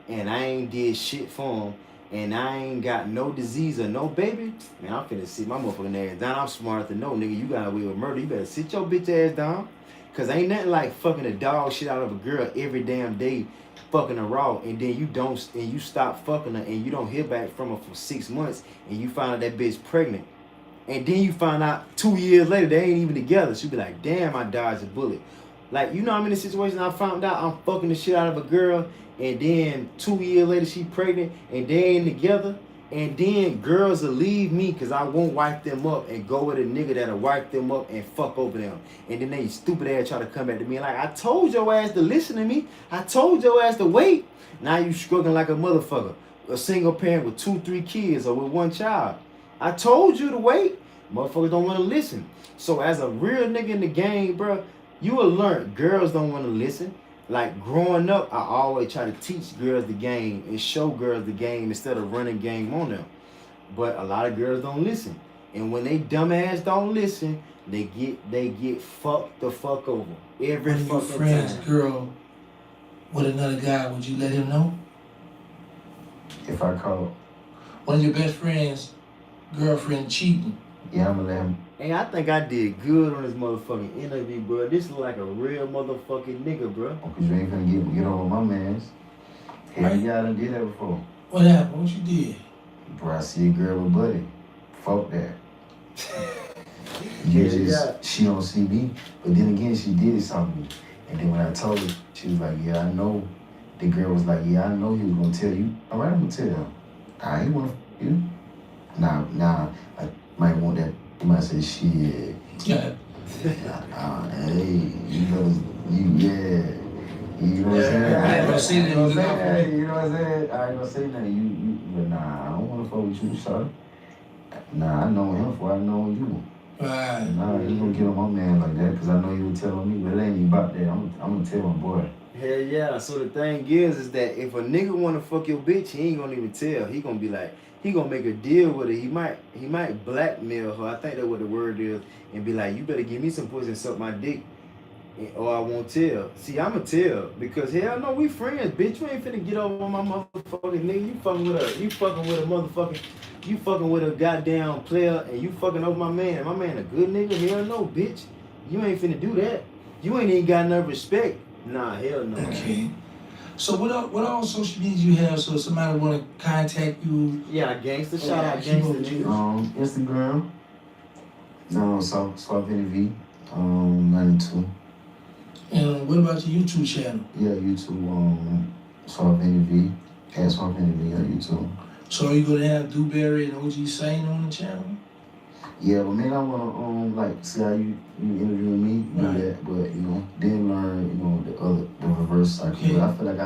A: And I ain't did shit for them. And I ain't got no disease or no baby, man, I'm finna sit my motherfucking ass down. I'm smart to know, nigga, you got away with murder. You better sit your bitch ass down. Cause ain't nothing like fucking a dog shit out of a girl every damn day, fucking her raw, and then you stop fucking her and you don't hear back from her for 6 months, and you find out that bitch pregnant. And then you find out 2 years later they ain't even together. She'll be like, damn, I dodged a bullet. Like, you know how many situations I found out I'm fucking the shit out of a girl, and then 2 years later she pregnant, and they ain't together, and then girls will leave me because I won't wipe them up and go with a nigga that'll wipe them up and fuck over them. And then they stupid ass try to come back to me like, I told your ass to listen to me. I told your ass to wait. Now you struggling like a motherfucker. A single parent with 2, 3 kids or with 1 child. I told you to wait. Motherfuckers don't want to listen. So as a real nigga in the game, bro, you will learn girls don't want to listen. Like growing up, I always try to teach girls the game and show girls the game instead of running game on them. But a lot of girls don't listen. And when they dumbass don't listen, they get fucked the fuck over. Every
C: One of your
A: fucking
C: friends,
A: time.
C: girl, with another guy, would you let him know?
B: If I call,
C: One of your best friends, girlfriend cheating.
B: yeah, I'm gonna let him.
A: Hey, I think I did good on this motherfucking interview, bro. This look like a real motherfucking nigga, bro.
B: Cause you ain't finna get over my mans. Hell
C: Right.
B: yeah, I done did that before.
C: What happened? What you did?
B: Bro, I see a girl with buddy. Fuck that. She don't see me. But then again, she did something. And then when I told her, she was like, yeah, I know. The girl was like, yeah, I know he was gonna tell you. All right, I'm gonna tell him. I ain't wanna f you. Nah, I might want that. You might say, shit.
C: Yeah.
B: Hey, you know, yeah. You know what I'm saying?
C: I ain't gonna say that.
B: You know what I'm saying? You know what I'm saying? I ain't gonna say nothing. But nah, I don't wanna fuck with you, sorry. Nah, I know him before I know you.
C: Right.
B: Nah, you gonna get on my man like that, cause I know you were telling me, but it ain't even about that. I'm gonna tell my boy.
A: Hell yeah. So the thing is that if a nigga wanna fuck your bitch, he ain't gonna even tell. He gonna be like, he gonna make a deal with her. He might blackmail her. I think that's what the word is, and be like, you better give me some pussy and suck my dick, or I won't tell. See, I'ma tell because hell no, we friends, bitch. You ain't finna get over on my motherfucking nigga. You fucking with a motherfucking. You fucking with a goddamn player and you fucking over my man. My man a good nigga? Hell no, bitch. You ain't finna do that. You ain't even got enough respect. Nah, hell no.
C: Okay. So what all social media you have? So if somebody wanna contact you?
A: Yeah, Gangsta. Shout out
C: keep
A: Gangsta,
C: on
A: nigga.
B: Instagram. No, SuavenyV. 92.
C: And what about your YouTube channel?
B: Yeah, YouTube. SuavenyV. At SuavenyV on YouTube.
C: So are you gonna have Dewberry and OG Sane on the channel?
B: Yeah, but man, I wanna like see how you interviewing me, do
C: Right.
B: that, but you know, then learn, you know, the reverse cycle.
C: Okay.
B: But I feel like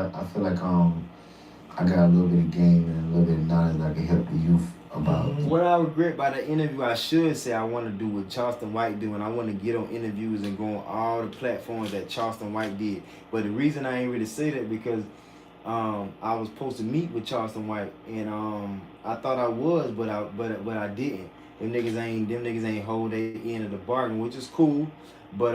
B: I got a little bit of game and a little bit of knowledge that can help the youth about.
C: Mhm.
A: What I regret by the interview, I should say I want to do what Charleston White do, and I want to get on interviews and go on all the platforms that Charleston White did. But the reason I ain't really say that because I was supposed to meet with Charleston White, and I thought I was, but I didn't. Them niggas ain't hold their end of the bargain, which is cool. But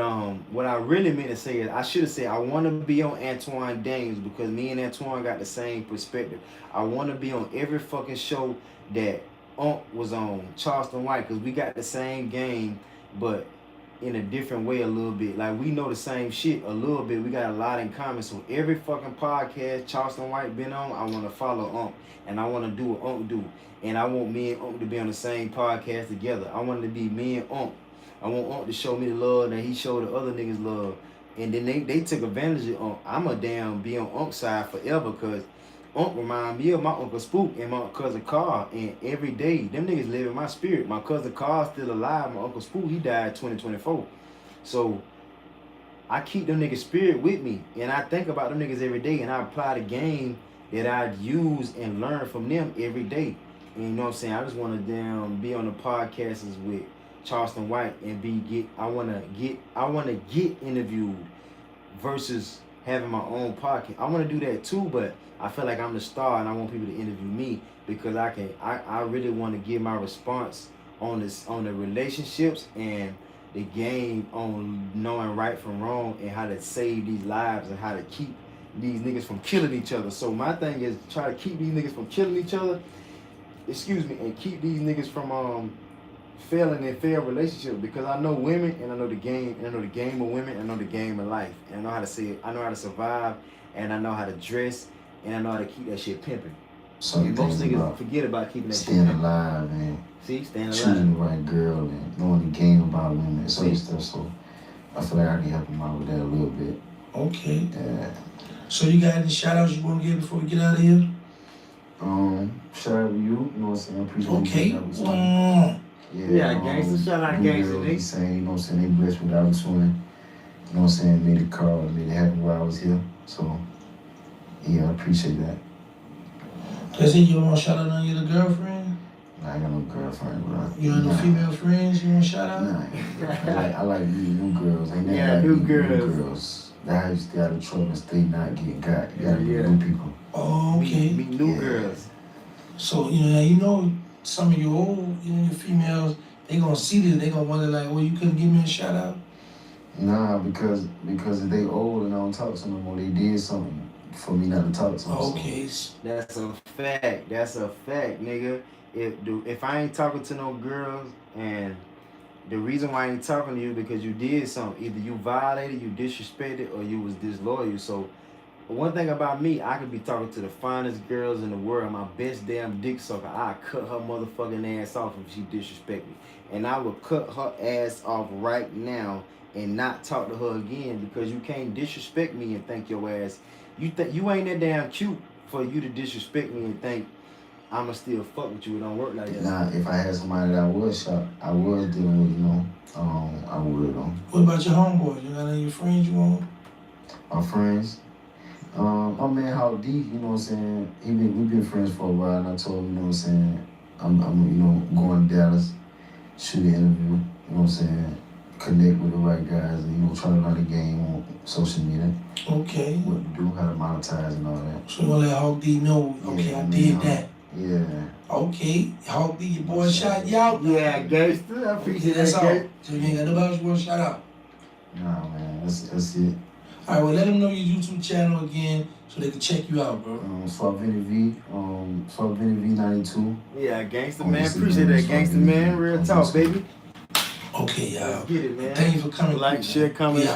A: what I really meant to say is I should have said I want to be on Antoine Dames because me and Antoine got the same perspective. I want to be on every fucking show that was on Charleston White because we got the same game, but in a different way a little bit. Like we know the same shit a little bit. We got a lot in common. So every fucking podcast Charleston White been on, I want to follow and I want to do what do. And I want me and to be on the same podcast together. I want it to be me and I want to show me the love that he showed the other niggas love. And then they took advantage of I'ma damn be on side forever because remind me of my Uncle Spook and my cousin Carl. And every day, them niggas live in my spirit. My cousin Carl's still alive. My Uncle Spook, he died 2024. So I keep them niggas' spirit with me. And I think about them niggas every day. And I apply the game that I use and learn from them every day. And you know what I'm saying? I just want to damn be on the podcasts with Charleston White and I wanna get interviewed versus having my own podcast. I want to do that too, but I feel like I'm the star and I want people to interview me because I really want to give my response on the relationships and the game on knowing right from wrong and how to save these lives and how to keep these niggas from killing each other. So my thing is try to keep these niggas from killing each other. And keep these niggas failing in fair relationships because I know women and I know the game and I know the game of women and I know the game of life and I know how to say it. I know how to survive and I know how to dress and I know how to keep that shit pimping.
B: Some
A: Most
B: things
A: niggas
B: about
A: forget about keeping that shit
B: staying
A: pimping.
B: alive and
A: See, staying alive.
B: choosing the right girl and knowing the game about women and certain stuff. So I feel like I can help them out with that a little bit.
C: Okay.
B: Yeah.
C: So you got any shout outs you want to give before we get out of here?
B: Shout out to you, you know what I'm saying? Appreciate
C: Okay.
B: you giving that opportunity.
A: Yeah, Gangsta, shout out
B: New
A: Gangsta,
B: girls
A: nigga.
B: be saying, you know what I'm saying, they blessed with the opportunity. You know what I'm saying, made it call, made it happen while I was here. So, yeah, I appreciate that.
C: That's it, you want to shout out on your girlfriend?
B: Nah, I ain't got no girlfriend, bro.
C: You ain't no female friends you want to shout out?
B: Nah, I like meeting new girls. Ain't
A: Yeah,
B: like
A: new
B: meeting
A: girls.
B: New girls. That's how you stay out of trouble and stay not getting got. You gotta meet
A: Yeah.
B: new people.
C: Oh, okay.
A: Meet new
B: Yeah.
A: girls.
C: So, some of your old, your females, they gonna see this, they gonna wonder like, well, you couldn't give me a shout out?
B: Nah, because if they old and I don't talk to them no more, they did something for me not to talk to them.
C: Okay.
A: That's a fact. That's a fact, nigga. If I ain't talking to no girls and the reason why I ain't talking to you because you did something. Either you violated, you disrespected, or you was disloyal. So one thing about me, I could be talking to the finest girls in the world, my best damn dick sucker. I cut her motherfucking ass off if she disrespect me. And I would cut her ass off right now and not talk to her again because you can't disrespect me and think your ass. You ain't that damn cute for you to disrespect me and think I'ma still fuck with you. It don't work like that.
B: Nah, if I had somebody that I was dealing with, I would.
C: What about your homeboys? You got any of your friends you want?
B: My friends. My man Hawk D, you know what I'm saying? We've been friends for a while, and I told him, you know what I'm saying, I'm going to Dallas, shoot an interview, you know what I'm saying, connect with the right guys, and try to learn the game on social media.
C: Okay.
B: What to do, how to monetize and all that.
C: So you wanna let Hawk D know, okay,
B: Yeah,
C: I did
B: man,
C: that.
B: Yeah.
C: Okay, Hawk D, your boy shot you out.
A: Yeah, Gangsta. I appreciate
C: That's
A: that,
C: all.
A: Gangsta.
C: So you ain't got nobody else you want to shout out?
B: Nah, man, that's it.
C: All right, well, let them know your YouTube channel again so they can check you out, bro.
B: SuavenyV, SuavenyV 92.
A: Yeah, Gangsta,
B: On
A: man.
B: Instagram,
A: Appreciate that, Gangsta, man. Real
B: on
A: talk,
B: Instagram.
A: baby.
C: Okay, y'all.
A: Let's get it, man.
C: Thank you for coming.
A: Like, share, comment.
C: Yeah.